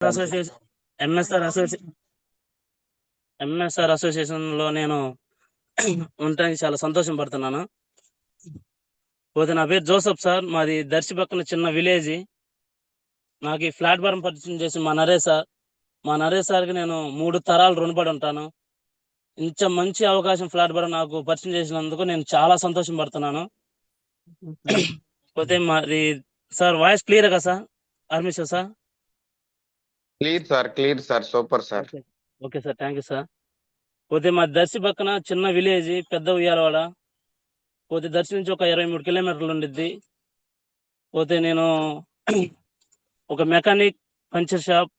Association MSR association MSR association లో నేను ఉండడానికి చాలా సంతోషం పడుతున్నాను. పోతే నా పేరు జోసఫ్ సార్, మాది దర్శి పక్కన చిన్న విలేజ్. నాకు ఈ ప్లాట్ఫారం పరిచయం చేసి మా నరేష్ సార్కి నేను 3 తరాలు రుణపడి ఉంటాను. ఇంత మంచి అవకాశం ప్లాట్ఫారం నాకు పరిచయం చేసినందుకు నేను చాలా సంతోషం పడుతున్నాను. పోతే మరి సార్ వాయిస్ క్లియర్ కదా సార్? ఆర్మిషా sir? Clear sir, super sir. Okay sir, thank you sir. పోతే మా దర్శి పక్కన చిన్న విలేజ్, పెద్ద ఉయ్యాలవాడ. పోతే దర్శి నుంచి ఒక 23 కిలోమీటర్లు ఉండిద్ది. పోతే నేను ఒక మెకానిక్, పంచర్ షాప్,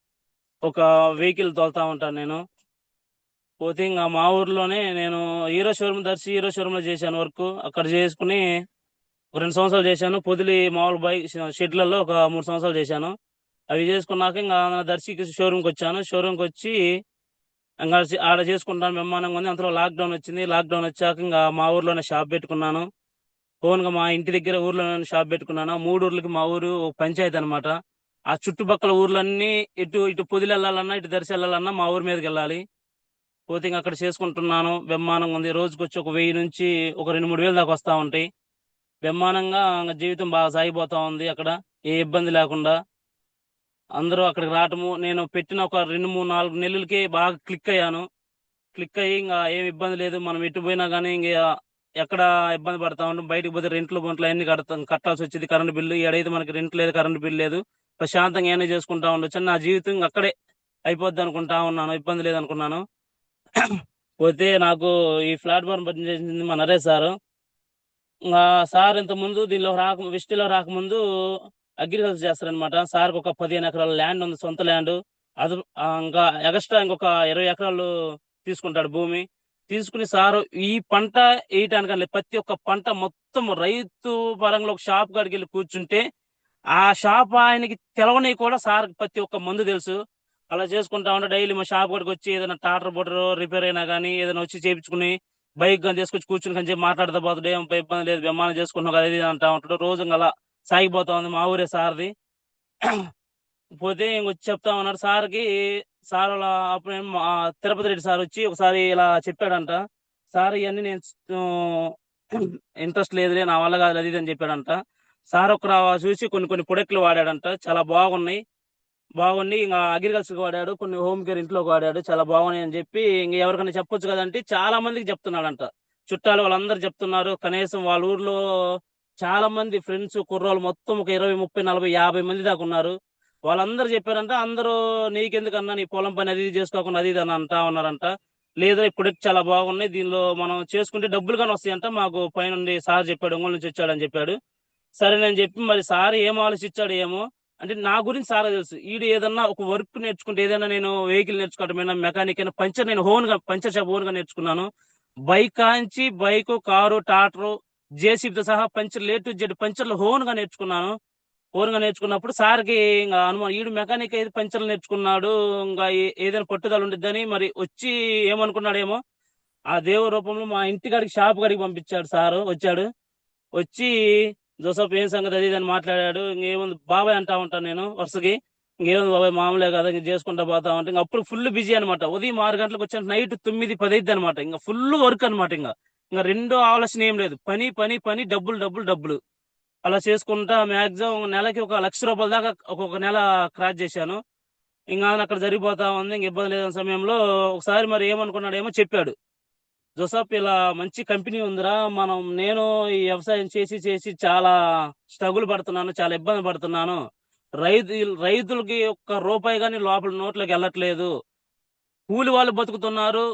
ఒక వెహికల్ తోలుతా ఉంటాను నేను. పోతే ఇంకా మా ఊర్లోనే నేను హీరో షోరూమ్ లో చేశాను వర్క్. అక్కడ చేసుకుని ఒక 2 సంవత్సరాలు చేశాను. పొదిలి మామూలు బైక్ షెడ్లలో ఒక 3 సంవత్సరాలు చేశాను. అవి చేసుకున్నాక ఇంకా దర్శికి షోరూమ్కి వచ్చాను. షోరూమ్కి వచ్చి ఇంకా ఆడ చేసుకుంటాను, బ్రహ్మాండంగా ఉంది. అంతలో లాక్డౌన్ వచ్చింది. లాక్డౌన్ వచ్చాక ఇంకా మా ఊర్లోనే షాప్ పెట్టుకున్నాను. ఓన్గా మా ఇంటి దగ్గర ఊర్లోనే షాప్ పెట్టుకున్నాను. 3 ఊర్లకి మా ఊరు పంచాయతీ అనమాట. ఆ చుట్టుపక్కల ఊర్లన్నీ ఇటు పొదిలి వెళ్ళాలన్నా, ఇటు దర్శి వెళ్ళాలన్నా మా ఊరి మీదకి వెళ్ళాలి. పోతే ఇంకా అక్కడ చేసుకుంటున్నాను. బ్రహ్మాండంగా ఉంది. రోజుకి వచ్చి ఒక 1000 నుంచి ఒక 2-3 వేలు దాకా వస్తూ ఉంటాయి. బ్రహ్మాండంగా జీవితం బాగా సాగిపోతా ఉంది. అక్కడ ఏ ఇబ్బంది లేకుండా అందరూ అక్కడికి రావటము. నేను పెట్టిన ఒక 2-3-4 నెలలకి బాగా క్లిక్ అయ్యాను. క్లిక్ అయ్యి ఇంకా ఏమి ఇబ్బంది లేదు. మనం ఎటు పోయినా కానీ ఇంకా ఎక్కడ ఇబ్బంది పడతా ఉంటాం. బయటకు పోతే రెంట్లు అన్ని కట్టాల్సి వచ్చింది. కరెంట్ బిల్లు ఏడైతే మనకి రెంట్ లేదు, కరెంట్ బిల్లు లేదు. ప్రశాంతంగా ఏమైనా చేసుకుంటా ఉండొచ్చు. నా జీవితం అక్కడే అయిపోద్ది అనుకుంటా ఉన్నాను. ఇబ్బంది లేదు అనుకున్నాను. పోతే నాకు ఈ ప్లాట్ఫామ్ పనిచేసింది మా నరేష్ సారు. ఇంకా సార్ ఇంత ముందు విస్టిలో రాకముందు అగ్రికల్చర్ చేస్తారనమాట. సార్కి ఒక 15 ఎకరాల ల్యాండ్ ఉంది, సొంత ల్యాండ్. అది ఇంకా ఎక్స్ట్రా ఇంకొక 20 ఎకరాలు తీసుకుంటాడు భూమి. తీసుకుని సారు ఈ పంట వేయటానికని ప్రతి ఒక్క పంట మొత్తం రైతు పరంగా ఒక షాప్ కాడికి వెళ్ళి కూర్చుంటే ఆ షాప్ ఆయనకి తెలవని కూడా సార్ ప్రతి ఒక్క మందు తెలుసు. అలా చేసుకుంటా ఉంటే డైలీ మా షాప్ కాడికి వచ్చి ఏదైనా టాటర్ బోటర్ రిపేర్ అయినా కానీ ఏదైనా వచ్చి చేయించుకుని బైక్ కానీ తీసుకొచ్చి కూర్చుని కానీ మాట్లాడతా పోతాడు. ఏం ఇబ్బంది లేదు, విమానం చేసుకుంటున్నాం కదా ఇది అంటా ఉంటాడు. రోజు అలా సాగిపోతా ఉంది మా ఊరే సార్ది. పోతే ఇంకొచ్చి చెప్తా ఉన్నాడు సార్కి. సార్ అలా అప్పుడు తిరుపతి రెడ్డి సార్ వచ్చి ఒకసారి ఇలా చెప్పాడంట. సార్ ఇవన్నీ నేను ఇంట్రెస్ట్ లేదులే, నా వల్ల కాదు అది ఇది అని చెప్పాడంట. సార్ ఒక చూసి కొన్ని ప్రొడక్ట్లు వాడాడంట. చాలా బాగున్నాయి. ఇంకా అగ్రికల్చర్ వాడాడు, కొన్ని హోమ్ కేర్ ఇంట్లోకి వాడాడు. చాలా బాగున్నాయి అని చెప్పి ఇంక ఎవరికైనా చెప్పొచ్చు కదంటే చాలా మందికి చెప్తున్నాడంట. చుట్టాలు వాళ్ళందరూ చెప్తున్నారు. కనీసం వాళ్ళ ఊర్లో చాలా మంది ఫ్రెండ్స్ కుర్రోళ్ళు మొత్తం ఒక 20, 30, 40, 50 మంది దాకా ఉన్నారు. వాళ్ళందరూ చెప్పారంట. అందరూ నీకెందుకన్నా, నీ పొలం పని అది చేసుకోకుండా అది ఇది అని అంటా ఉన్నారంట. లేదా ఇప్పుడు చాలా బాగున్నాయి, దీనిలో మనం చేసుకుంటే డబ్బులు కానీ వస్తాయంట. మాకు పైనుండి సార్ చెప్పాడు, ఒంగోలు నుంచి వచ్చాడని చెప్పాడు. సరేనని చెప్పి మరి సార్ ఏం ఆలోచించాడు ఏమో. అంటే నా గురించి సార్ తెలుసు. ఈడు ఏదన్నా ఒక వర్క్ నేర్చుకుంటే, ఏదైనా నేను వెహికల్ నేర్చుకోవటమైనా, మెకానిక్ అయినా, పంచర్ నేను పంచర్ షాప్ ఓన్ గా నేర్చుకున్నాను. బైక్, కారు, ట్రాక్టర్, జేసీబీతో సహా పంచర్ A to Z పంచర్లు ఓన్ గా నేర్చుకున్నప్పుడు సార్కి ఇంకా అనుమానం, ఈడు మెకానిక్ అయితే పంచర్లు నేర్చుకున్నాడు, ఇంకా ఏదైనా పట్టుదల ఉండిద్దని మరి వచ్చి ఏమనుకున్నాడేమో. ఆ దేవ రూపంలో మా ఇంటి కాడికి షాప్ కాడికి పంపించాడు. సారు వచ్చి జోసఫ్ ఏం సంగతి అది అని మాట్లాడాడు. ఇంకేముంది బాబాయ్ అంటా ఉంటాను నేను వరుసకి. ఇంకేముంది బాబాయ్ మామూలే కదా, ఇంక చేసుకుంటా పోతా ఉంటా. ఇంకా అప్పుడు ఫుల్ బిజీ అనమాట. ఉదయం 6 గంటలకు వచ్చాను, నైట్ 9-10 అయిద్ది అనమాట. ఇంకా ఫుల్ వర్క్ అనమాట. ఇంకా రెండో ఆలోచన ఏం లేదు. పని పని పని, డబ్బులు అలా చేసుకుంటా మాక్సిమం నెలకి ఒక ₹1,00,000 దాకా ఒక్కొక్క నెల క్రాచ్ చేశాను. ఇంకా అక్కడ జరిగిపోతా ఉంది. ఇంక ఇబ్బంది లేని సమయంలో ఒకసారి మరి ఏమనుకున్నాడేమో చెప్పాడు. జోసఫ్ ఇలా మంచి కంపెనీ ఉందిరా, నేను ఈ వ్యవసాయం చేసి చాలా స్ట్రగుల్ పడుతున్నాను, చాలా ఇబ్బంది పడుతున్నాను. రైతులకి ఒక్క రూపాయి కానీ లోపల నోట్లోకి వెళ్ళట్లేదు. కూలి వాళ్ళు బతుకుతున్నారు,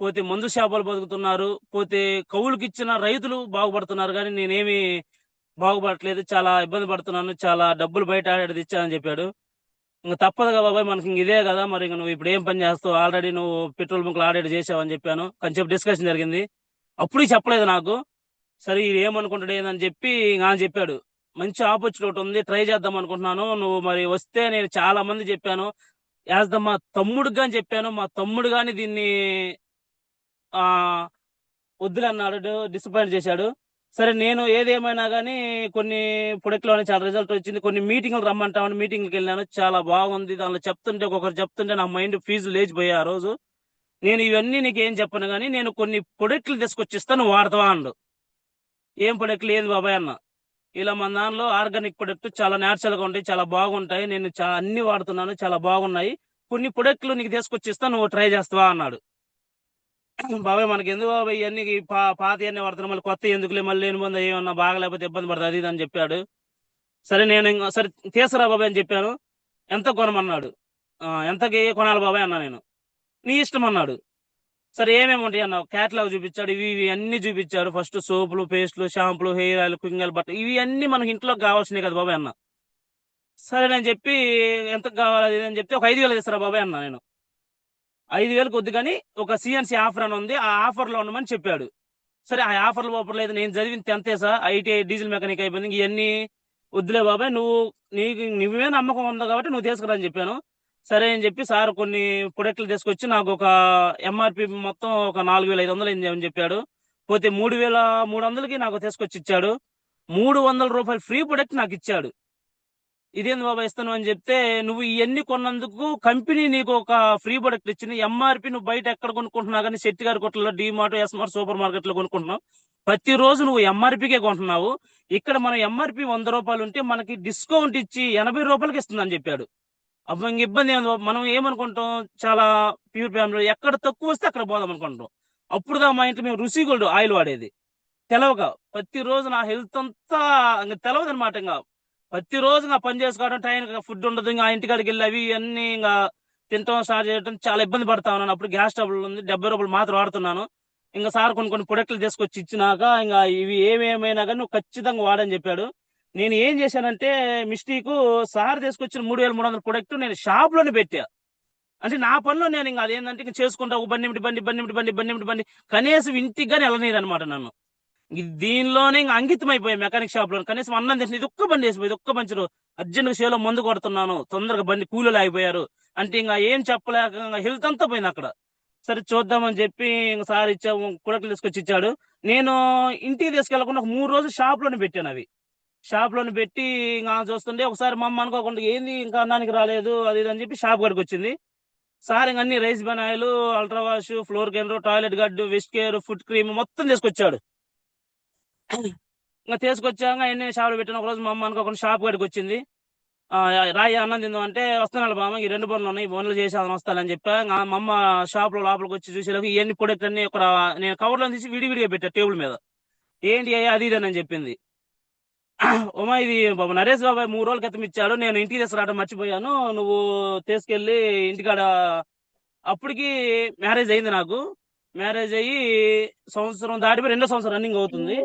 పోతే మందు షాపులు బతుకుతున్నారు, పోతే కౌలుకి ఇచ్చిన రైతులు బాగుపడుతున్నారు, కానీ నేనేమి బాగుపడట్లేదు. చాలా ఇబ్బంది పడుతున్నాను, చాలా డబ్బులు బయట ఆడేది ఇచ్చానని చెప్పాడు. ఇంకా తప్పదుగా బాబాయ్, మనకి ఇదే కదా, మరి నువ్వు ఇప్పుడు ఏం పని చేస్తావు, ఆల్రెడీ నువ్వు పెట్రోల్ బంకులు ఆల్రెడీ చేసావని చెప్పాను. కొంచెం డిస్కషన్ జరిగింది. అప్పుడు చెప్పలేదు నాకు. సరే ఇది ఏమనుకుంటాడు ఏందని చెప్పి చెప్పాడు, మంచి ఆపర్చునిటీ ఒకటి ఉంది, ట్రై చేద్దాం అనుకుంటున్నాను, నువ్వు మరి వస్తే. నేను చాలా మంది చెప్పాను, వేద్దాం. మా తమ్ముడికి కానీ చెప్పాను. మా తమ్ముడు కానీ దీన్ని వద్దులన్నాడు, డిసప్పాయింట్ చేశాడు. సరే నేను ఏదేమైనా కానీ కొన్ని ప్రొడక్ట్లోనే చాలా రిజల్ట్ వచ్చింది. కొన్ని మీటింగ్లు రమ్మంటామని మీటింగ్కి వెళ్ళాను. చాలా బాగుంది. దానిలో చెప్తుంటే ఒక్కొక్కరు చెప్తుంటే నా మైండ్ ఫీజు లేచిపోయా ఆ రోజు. నేను ఇవన్నీ నీకేం చెప్పను గానీ నేను కొన్ని ప్రొడక్ట్లు తీసుకొచ్చిస్తా నువ్వు వాడతావా అన్నాడు. ఏం ప్రొడక్ట్లు ఏంది బాబాయ్ అన్న. ఇలా మన దానిలో ఆర్గానిక్ ప్రొడక్ట్ చాలా న్యాచురల్ గా ఉంటాయి, చాలా బాగుంటాయి. నేను అన్ని వాడుతున్నాను, చాలా బాగున్నాయి. కొన్ని ప్రొడక్ట్లు నీకు తీసుకొచ్చిస్తా నువ్వు ట్రై చేస్తావా అన్నాడు. బాబాయ్ మనకి ఎందుకు బాబాయ్ ఇవన్నీ పాత ఇవన్నీ వాడుతున్నాం, మళ్ళీ కొత్త ఎందుకులే, మళ్ళీ లేని ముందు ఏమన్నా బాగలేకపోతే ఇబ్బంది పడుతుంది అది ఇది అని చెప్పాడు. సరే నేను ఇంకా సరే తీసుకురా బాబాయ్ అని చెప్పాను. ఎంత కొనమన్నాడు. ఎంతకి కొనాలి బాబాయ్ అన్నా నేను. నీ ఇష్టం అన్నాడు. సరే ఏమేమి ఉంటాయి అన్న క్యాటలాగ్ చూపించాడు. ఇవి ఇవి అన్ని చూపించాడు. ఫస్ట్ సోపులు, పేస్టులు, షాంపులు, హెయిర్ ఆయిల్, కుంగల్ బట్ట, ఇవి అన్ని మనకి ఇంట్లో కావాల్సినాయి కదా బాబాయ్ అన్న. సరే నేను చెప్పి ఎంత కావాలి అది ఇది అని చెప్తే ఒక 5,000 ఇస్తారా బాబాయ్ అన్న నేను. 5,000 వద్దు కానీ ఒక సిఎన్సి ఆఫర్ అని ఉంది, ఆ ఆఫర్ లో ఉండమని చెప్పాడు. సరే ఆ ఆఫర్లు ఆఫర్ లేదు, నేను చదివింది 10th sir, ITI diesel mechanic అయిపోయింది, ఇవన్నీ వద్దులే బాబాయ్, నువ్వే నమ్మకం ఉంది కాబట్టి నువ్వు తీసుకురా అని చెప్పాను. సరే అని చెప్పి సార్ కొన్ని ప్రొడక్ట్లు తీసుకొచ్చి నాకు ఒక ఎంఆర్పి మొత్తం ఒక 4,500 అయింది అని చెప్పాడు. పోతే 3,300కి నాకు తీసుకొచ్చి ఇచ్చాడు. 300 రూపాయలు ఫ్రీ ప్రొడక్ట్ నాకు ఇచ్చాడు. ఇదేంది బాబా ఇస్తాను అని చెప్తే, నువ్వు ఇవన్నీ కొన్నందుకు కంపెనీ నీకు ఒక ఫ్రీ ప్రొడక్ట్ ఇచ్చింది. ఎంఆర్పి నువ్వు బయట ఎక్కడ కొనుక్కుంటున్నా కానీ శెట్టి గారి కొట్లలో, డిమార్ట్, ఎస్మార్ట్, సూపర్ మార్కెట్ లో కొనుక్కుంటున్నావు. ప్రతిరోజు నువ్వు ఎంఆర్పికే కొంటున్నావు. ఇక్కడ మనం ఎంఆర్పి 100 రూపాయలు ఉంటే మనకి డిస్కౌంట్ ఇచ్చి 80 రూపాయలకి ఇస్తుందని చెప్పాడు. అప్పుడు ఇంక ఇబ్బంది ఏమో, మనం ఏమనుకుంటాం, చాలా ప్యూర్ ఫ్యామిలీ ఎక్కడ తక్కువ వస్తే అక్కడ పోదాం అనుకుంటాం. అప్పుడుదా మా ఇంట్లో మేము రుచి గోల్డ్ ఆయిల్ వాడేది తెలవక. ప్రతిరోజు నా హెల్త్ అంతా ఇంకా తెలవదు అనమాట. ఇంకా ప్రతిరోజు ఇంకా పని చేసుకోవడం, టైం ఫుడ్ ఉండదు, ఇంకా ఇంటికాడికి వెళ్ళి అవి అన్ని ఇంకా తింటాం స్టార్ట్ చేయడం చాలా ఇబ్బంది పడతా ఉన్నాను. అప్పుడు గ్యాస్ ట్రబుల్ ఉంది, 70 రూపాయలు మాత్రం వాడుతున్నాను. ఇంకా సార్ కొన్ని ప్రొడక్ట్లు తీసుకొచ్చి ఇచ్చినాక ఇంకా ఇవి ఏమేమైనా కానీ నువ్వు ఖచ్చితంగా వాడని చెప్పాడు. నేను ఏం చేశానంటే మిస్టేక్, సార్ తీసుకొచ్చిన 3,300 ప్రొడక్ట్ నేను షాప్ లోనే పెట్టా. అంటే నా పనిలో నేను ఇంకా అదేంటంటే ఇంకా చేసుకుంటా, ఒక బండి కనీసం ఇంటికి కానీ వెళ్ళనీరు అనమాట నన్ను. దీనిలోనే ఇంకా అంకితం అయిపోయాయి మెకానిక్ షాప్ లో. కనీసం అన్నం తెచ్చిన ఇది ఒక్క బండి వేసిపోయింది, ఒక్క పంచులు అర్జెంట్ షేలో మందు కొడుతున్నాను, తొందరగా బండి కూలీలు అయిపోయారు అంటే ఇంకా ఏం చెప్పలేక హెల్త్ అంతా పోయింది అక్కడ. సరే చూద్దామని చెప్పి ఇంకా సార్ ఇచ్చాము, ప్రొడక్ట్లు తీసుకొచ్చి ఇచ్చాడు. నేను ఇంటికి తీసుకెళ్లకుండా ఒక 3 రోజులు షాప్ లోనే పెట్టాను. అవి షాప్ లోనే పెట్టి ఇంకా చూస్తుంటే ఒకసారి మా అమ్మ అనుకోకుండా ఏంది ఇంకా అన్నానికి రాలేదు అది ఇది అని చెప్పి షాప్ కాడికి వచ్చింది. సార్ ఇంక అన్ని రైస్ బనాయిలు, ultra wash, floor cleaner, toilet గడ్డు, వెస్ట్ కేర్, ఫుడ్ క్రీమ్ మొత్తం తీసుకొచ్చాడు. ఇంకా తీసుకొచ్చాక ఎన్ని షాపులు పెట్టిన. ఒక రోజు మా అమ్మ అనుకోకుండా షాప్ కాడికి వచ్చింది. రాయి అన్నం తిందాం అంటే, వస్తున్నాడు బామ్మ ఈ 2 పనులు ఉన్నాయి, ఈ పనులు చేసి అతను వస్తానని చెప్పా. మా అమ్మ షాప్ లో లోపలికి వచ్చి చూసేలోకి ఇవన్నీ ప్రొడక్ట్ అన్ని ఒక నేను కవర్లో తీసి విడివిడిగా పెట్టా టేబుల్ మీద. ఏంటి అది ఇది అని చెప్పింది. ఉమా ఇది బాబు నరేష్ బాబాయ్ 3 రోజుల క్రితం ఇచ్చాడు, నేను ఇంటికి తీసుకురావడం మర్చిపోయాను, నువ్వు తీసుకెళ్లి ఇంటికాడ. అప్పటికి మ్యారేజ్ అయింది నాకు. మ్యారేజ్ అయ్యి సంవత్సరం దాటిపోయి 2వ సంవత్సరం రన్నింగ్ అవుతుంది.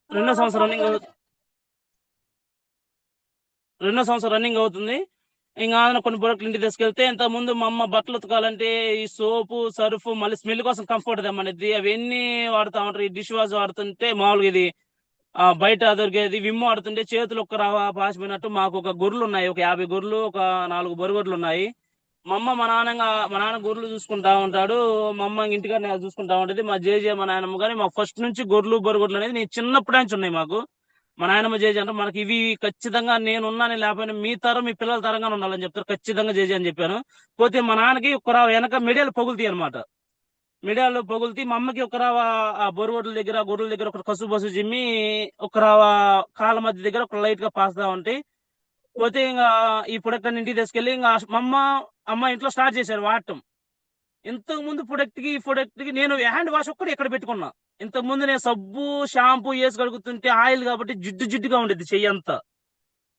2వ సంవత్సరం రన్నింగ్ 2వ సంవత్సరం రన్నింగ్ అవుతుంది. ఇంకా కొన్ని ప్రొడక్ట్లు ఇంటికి తీసుకెళ్తే, ఇంత ముందు మా అమ్మ బట్టలు ఉతకాలంటే ఈ సోపు, సర్ఫ్, మళ్ళీ స్మెల్ కోసం కంఫర్ట్ తెమ్మనిద్ది, అవన్నీ వాడుతా ఉంటారు. ఈ డిష్ వాష్ వాడుతుంటే మామూలుగా ఇది బయట దొరికేది విమ్ వాడుతుంటే చేతులు ఒక్క రావా పాసిపోయినట్టు. మాకు ఒక గొర్రెలు ఉన్నాయి, ఒక 50 గొర్రెలు, ఒక 4 బొరుగొడ్లు ఉన్నాయి. మా అమ్మ మా నాన్న గొర్రెలు చూసుకుంటా ఉంటాడు, మా అమ్మ ఇంటికాడ చూసుకుంటా ఉంటది. మా జేజే మా నాయనమ్మ కానీ మాకు ఫస్ట్ నుంచి గొర్రెలు బొరుగొడ్లు అనేది నేను చిన్నప్పటి నుంచి ఉన్నాయి మాకు. మా నాయనమ్మ జేజే అంటే మనకి ఇవి ఖచ్చితంగా నేను ఉన్నాను లేకపోయినా మీ తరం మీ పిల్లల తరంగా ఉండాలని చెప్తారు, ఖచ్చితంగా జేజే అని చెప్పాను. పోతే మా నాన్నకి ఒక వెనక మిడియాలు పగులుతాయి అనమాట. మిడియాలు పగులుతీ మా అమ్మకి ఒక రావ ఆ బొరుగొడ్ల దగ్గర, గొర్రెల దగ్గర ఒక కసు బసు జిమ్మి ఒక రావ కాళ్ళ మధ్య దగ్గర ఒక లైట్ గా పాస్తా ఉంటాయి. పోతే ఇంకా ఈ ప్రొడక్ట్ అన్ని ఇంటికి తీసుకెళ్లి ఇంకా మా అమ్మ ఇంట్లో స్టార్ట్ చేశారు వాడటం. ఇంతకు ముందు ప్రొడక్ట్ కి నేను హ్యాండ్ వాష్ ఒక్కటి ఎక్కడ పెట్టుకున్నా. ఇంతకు ముందు నేను సబ్బు, షాంపూ వేసి కడుగుతుంటే ఆయిల్ కాబట్టి జిడ్డుగా ఉండేది చెయ్యి అంతా.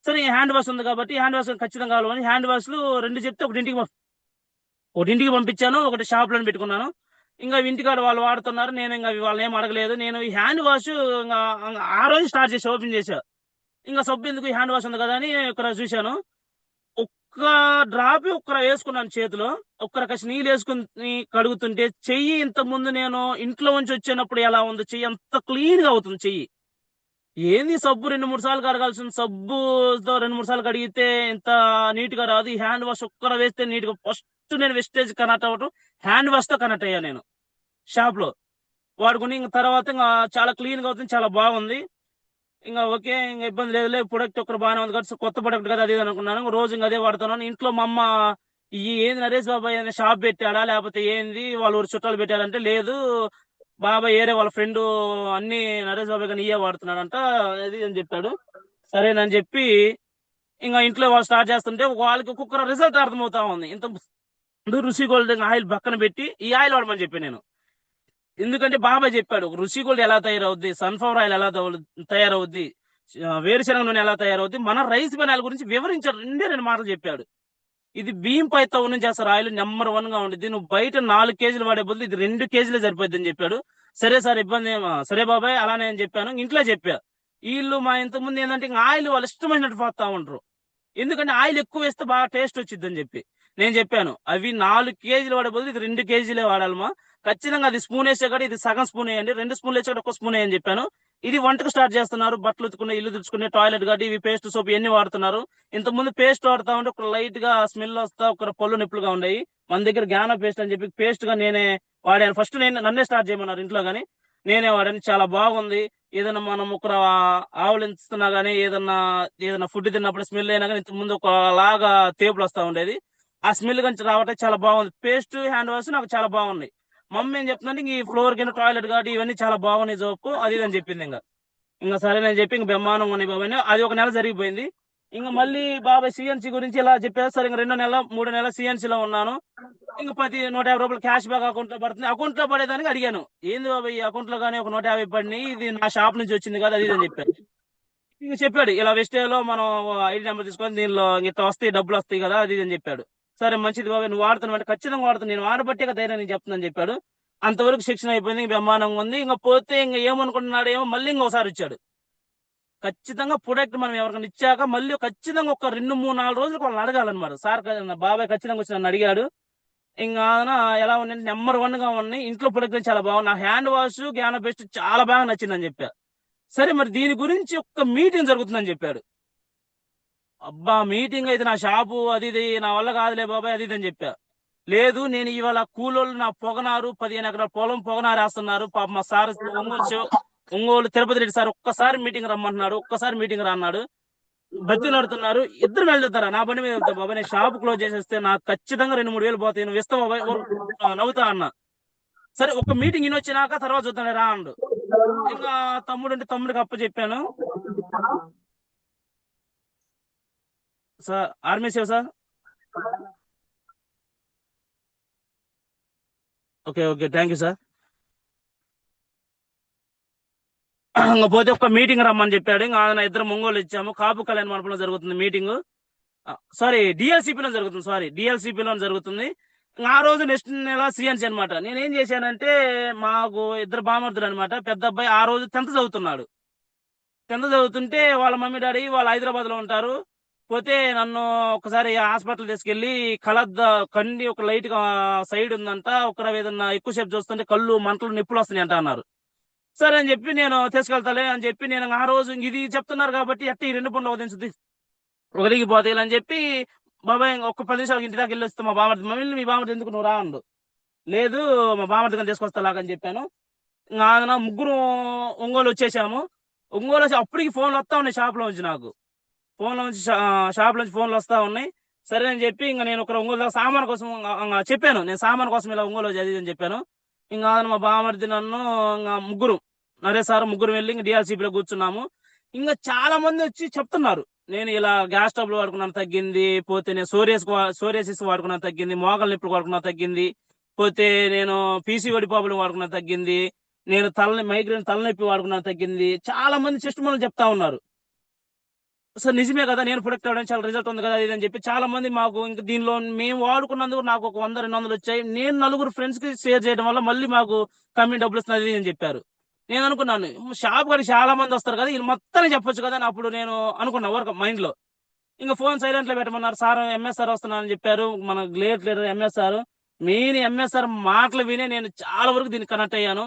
సరే హ్యాండ్ వాష్ ఉంది కాబట్టి హ్యాండ్ వాష్ ఖచ్చితంగా కావాలని హ్యాండ్ వాష్ లు 2 చెప్తే ఒకటింటికి పంపించాను, ఒకటి షాప్ లో పెట్టుకున్నాను. ఇంకా ఇంటికాడ వాళ్ళు వాడుతున్నారు, నేను ఇంకా వాళ్ళని ఏం అడగలేదు. నేను ఈ హ్యాండ్ వాష్ ఇంకా ఆ రోజు స్టార్ట్ చేసి ఓపెన్ చేశా. ఇంకా సబ్బు ఎందుకు, ఈ హ్యాండ్ వాష్ ఉంది కదా అని ఇక్కడ చూశాను. ఒక్క డ్రాప్ వేసుకున్నాను చేతిలో. కసి నీళ్ళు వేసుకుని కడుగుతుంటే చెయ్యి ఇంతకు ముందు నేను ఇంట్లో నుంచి వచ్చినప్పుడు ఎలా ఉందో చెయ్యి అంత క్లీన్ గా అవుతుంది చెయ్యి. ఏంది సబ్బు 2-3 సార్లు కడగాల్సిన సబ్బుతో 2-3 సార్లు కడిగితే ఇంత నీట్ గా రాదు. ఈ హ్యాండ్ వాష్ వేస్తే నీట్ గా. ఫస్ట్ నేను వెస్టేజ్ కనెక్ట్ అవ్వటం హ్యాండ్ వాష్ తో కనెక్ట్ అయ్యా నేను షాప్ లో. వాడుకుని ఇంక తర్వాత ఇంకా చాలా క్లీన్ గా అవుతుంది, చాలా బాగుంది. ఇంకా ఓకే, ఇంకా ఇబ్బంది లేదులే, ప్రొడక్ట్ ఒకరు బాగానే ఉంది కదా, కొత్త ప్రొడక్ట్ కదా అది ఇది అనుకున్నాను. ఇంక రోజు ఇంకా అదే వాడుతున్నాను. ఇంట్లో మా అమ్మ ఈ ఏంది నరేష్ బాబాయ్ ఏదైనా షాప్ పెట్టాడా లేకపోతే ఏంది వాళ్ళ ఊరు చుట్టాలు పెట్టాడంటే, లేదు బాబాయ్ ఏరే వాళ్ళ ఫ్రెండ్ అన్ని నరేష్ బాబాయ్ కానీ ఇయే వాడుతున్నాడంట అది అని చెప్పాడు. సరేనని చెప్పి ఇంకా ఇంట్లో వాళ్ళు స్టార్ట్ చేస్తుంటే వాళ్ళకి ఒక్కొక్క రిజల్ట్ అర్థమవుతా ఉంది. ఇంత ముందు రుషి గోల్డ్ ఆయిల్ పక్కన పెట్టి ఈ ఆయిల్ వాడమని చెప్పి నేను, ఎందుకంటే బాబాయ్ చెప్పాడు రుషి గోల్డ్ ఎలా తయారవుద్ది, సన్ఫ్లవర్ ఆయిల్ ఎలా తయారవుద్ది, వేరుశనగ నూనె ఎలా తయారవుద్ది, మన రైస్ బెనాల గురించి వివరించాడు. రెండు మాటలు చెప్పాడు. ఇది బియ్యం పైతో నుంచి చేస్తారు ఆయిల్, నెంబర్ 1 గా ఉంటుంది. నువ్వు బయట 4 కేజీలు వాడే బదులు ఇది 2 కేజీలే సరిపోద్ది అని చెప్పాడు. సరే సార్ ఇబ్బంది సరే బాబాయ్ అలానే అని చెప్పాను. ఇంట్లో చెప్పా. వీళ్ళు మా ఇంత ముందు ఏంటంటే ఇంకా ఆయిల్ వాళ్ళు ఇష్టమైనట్టు పోతా ఉంటారు, ఎందుకంటే ఆయిల్ ఎక్కువ వేస్తే బాగా టేస్ట్ వచ్చింది అని చెప్పి నేను చెప్పాను. అవి 4 కేజీలు వాడే బదులు ఇది 2 కేజీలే వాడాలమ్మా, ఖచ్చితంగా అది స్పూన్ వేసే కాడ ఇది సగం స్పూన్ వేయండి, 2 స్పూన్లు వేసే కాడ 1 స్పూన్ వేయని చెప్పాను. ఇది వంటకు స్టార్ట్ చేస్తున్నారు, బట్టలు ఉతుకునే, ఇల్లు తుడుచుకునే, టాయిలెట్ గడ్డి, ఇవి పేస్ట్ సోప్ ఇవన్నీ వాడుతున్నారు. ఇంత ముందు పేస్ట్ వాడుతా ఉంటే ఒక లైట్ గా స్మెల్ వస్తా, ఒక పళ్ళు నొప్పులుగా ఉండేవి. మన దగ్గర జ్ఞాన పేస్ట్ అని చెప్పి పేస్ట్ గా నేనే వాడాను. ఫస్ట్ నన్నే స్టార్ట్ చేయమన్నారు ఇంట్లో గానీ, నేనే వాడాను. చాలా బాగుంది. ఏదైనా మనం ఒక ఆవులు ఎంచుతున్నా గానీ, ఏదైనా ఫుడ్ తిన్నప్పుడు స్మెల్ అయినా కానీ ఇంత ముందు ఒక లాగా తేపులు వస్తా ఉండేది. ఆ స్మెల్ నుంచి రావటం చాలా బాగుంది. పేస్ట్, హ్యాండ్ వాష్ నాకు చాలా బాగున్నాయి. మమ్మీ ఏం చెప్తుందంటే ఈ ఫ్లోర్ కింద టాయిలెట్ కాబట్టి ఇవన్నీ చాలా బాగున్నాయి జోపు అది ఇది అని చెప్పింది. ఇంకా సరే నేను చెప్పి ఇంక బ్రహ్మాండం ఉన్నాయి బాబాయ్ అది ఒక నెల జరిగిపోయింది. ఇంకా మళ్ళీ బాబాయ్ సిఎన్సీ గురించి ఇలా చెప్పారు. సరే ఇంక 2 నెల 3 నెలల సిఎన్సీలో ఉన్నాను. ఇంకా ప్రతి 150 రూపాయలు క్యాష్ బ్యాక్ అకౌంట్ లో పడుతుంది. అకౌంట్ లో పడేదానికి అడిగాను, ఏంది బాబాయ్ ఈ అకౌంట్ లో కానీ ఒక 150 పడినాయి, ఇది నా షాప్ నుంచి వచ్చింది కదా అది ఇది అని చెప్పారు. ఇంక చెప్పాడు ఇలా వెస్టేలో మనం ఐడి నెంబర్ తీసుకొని దీనిలో ఇట్లా వస్తాయి డబ్బులు వస్తాయి కదా అది ఇది అని చెప్పాడు. సరే మంచిది బాబాయ్ నువ్వు వాడుతున్నావు అంటే, ఖచ్చితంగా వాడుతున్నాను, నేను వాడబట్టే కదా ధైర్యం నేను చెప్తున్నాను చెప్పాడు. అంతవరకు శిక్షణ అయిపోయింది, బ్రహ్మాండంగా ఉంది. ఇంకా పోతే ఇంకా ఏమనుకుంటున్నాడు ఏమో, మళ్ళీ ఇంకోసారి వచ్చాడు. ఖచ్చితంగా ప్రొడక్ట్ మనం ఎవరికైనా ఇచ్చాక మళ్ళీ ఖచ్చితంగా ఒక 2, 3, 4 రోజులకు వాళ్ళని అడగాలన్నమాట. సార్ బాబాయ్ ఖచ్చితంగా వచ్చి నన్ను అడిగాడు. ఇంకా ఎలా ఉన్నాయి, నెంబర్ 1 గా ఉన్నాయి. ఇంట్లో ప్రొడక్ట్ చాలా బాగుంది. నా హ్యాండ్ వాష్ జ్ఞాన బెస్ట్ చాలా బాగా నచ్చిందని చెప్పా. సరే మరి దీని గురించి ఒక మీటింగ్ జరుగుతుందని చెప్పాడు. అబ్బా మీటింగ్ అయితే నా షాపు అది ఇది నా వల్ల కాదులే బాబాయ్ అది ఇది అని చెప్పా. లేదు నేను ఇవాళ కూలోళ్ళు నా పొగనారు 15 ఎకరాల పొలం పొగనారు వేస్తున్నారు పాప, మా సార్ ఒంగోలు తిరుపతి రెడ్డి సార్ ఒక్కసారి మీటింగ్ రమ్మంటున్నాడు, ఒక్కసారి మీటింగ్ రా అన్నాడు. బతిలాడుతున్నారు. ఇద్దరు వెళ్తారా నా బండి మీద వెళ్తా బాబాయ్, నేను షాప్ క్లోజ్ చేసేస్తే నాకు ఖచ్చితంగా 2, 3 వేలు పోతాయి, నువ్వు ఇస్తావు బాబాయ్ నవ్వుతా అన్న. సరే ఒక మీటింగ్ వచ్చినాక తర్వాత చూద్దాం రా అండు. ఇంకా తమ్ముడు అంటే తమ్ముడికి అప్ప చెప్పాను. సార్ ఆర్మీ సేవ sir. Okay okay thank you sir. ఇంకా పోతే ఒక మీటింగ్ రమ్మని చెప్పాడు. ఇంకా ఆయన ఇద్దరు ఒంగోలు ఇచ్చాము. కాపు కళ్యాణ మండపంలో జరుగుతుంది మీటింగ్. సారీ డిఎల్సిపిలో జరుగుతుంది, సారీ డిఎల్సిపిలో జరుగుతుంది. ఆ రోజు నెక్స్ట్ నెల సిఎన్సీ అనమాట. నేనేం చేశానంటే మాకు ఇద్దరు బామర్దులు అనమాట. పెద్ద అబ్బాయి ఆ రోజు 10th చదువుతున్నాడు. 10th చదువుతుంటే వాళ్ళ మమ్మీ డాడీ వాళ్ళు హైదరాబాద్ లో ఉంటారు. పోతే నన్ను ఒకసారి హాస్పిటల్ తీసుకెళ్లి కండి ఒక లైట్ గా సైడ్ ఉందంట, ఒక ఏదన్నా ఎక్కువసేపు చూస్తుంటే కళ్ళు మంటలు నొప్పులు వస్తున్నాయి అంట అన్నారు. సరే అని చెప్పి నేను తీసుకెళ్తాలే అని చెప్పి నేను ఆ రోజు ఇది చెప్తున్నారు కాబట్టి ఎట్టి ఈ 2 పనులు వదిలించుద్ది ఒదిగిపోతాయి అని చెప్పి బాబాయ్ ఒక 10 నిమిషాలకి ఇంటి దాకా వెళ్ళి వస్తే మా బామర్ది మమ్మల్ని మీ బామర్ది ఎందుకు నువ్వు రా అండు. లేదు మా బామర్ది కానీ తీసుకొస్తా లాగని చెప్పాను. ఇంకా ముగ్గురు ఒంగోలు వచ్చేసాము. ఒంగోలు వచ్చి అప్పటికి ఫోన్లు వస్తా ఉన్నాయి షాప్ లో నుంచి, నాకు ఫోన్లో నుంచి షాప్ నుంచి ఫోన్లు వస్తా ఉన్నాయి. సరే అని చెప్పి ఇంకా నేను ఒక ఒంగోలు సామాన్ కోసం చెప్పాను, నేను సామాన్ కోసం ఇలా ఒంగోలు అది అని చెప్పాను. ఇంకా మా బామర్ది నన్ను ఇంకా ముగ్గురు నరేష్ సార్ ముగ్గురు వెళ్ళి ఇంకా డిఆర్సీపీలో కూర్చున్నాము. ఇంకా చాలా మంది వచ్చి చెప్తున్నారు నేను ఇలా గ్యాస్ స్టవ్లు వాడుకున్నాను తగ్గింది, పోతే నేను సోరియాసిస్ వాడుకున్నాను తగ్గింది, మోకాల నొప్పులు వాడుకున్నా తగ్గింది, పోతే నేను పీసీఓడి ప్రాబ్లం వాడుకున్నా తగ్గింది, నేను మైగ్రేన్ తలనొప్పి వాడుకున్నా తగ్గింది. చాలా మంది చెస్ట్ మనలు చెప్తా ఉన్నారు. సార్ నిజమే కదా, నేను ప్రొడక్ట్ అవ్వడానికి చాలా రిజల్ట్ ఉంది కదా ఇది అని చెప్పి చాలా మంది మాకు ఇంకా దీనిలో మేము వాడుకున్నందుకు నాకు ఒక 100, 200 వచ్చాయి. నేను 4 ఫ్రెండ్స్ కి షేర్ చేయడం వల్ల మళ్ళీ మాకు కమ్మి డబ్బులు వస్తున్నది అని చెప్పారు. నేను అనుకున్నాను షాప్ కాడికి చాలా మంది వస్తారు కదా, ఇది మొత్తం చెప్పొచ్చు కదా అని అప్పుడు నేను అనుకున్నా వర్క్ మైండ్ లో. ఇంకా ఫోన్ సైలెంట్ లో పెట్టమన్నారు. సార్ ఎంఎస్ఆర్ వస్తున్నారని చెప్పారు, మన great leader MSR. Main MSR మాటలు వినే నేను చాలా వరకు దీనికి కనెక్ట్ అయ్యాను.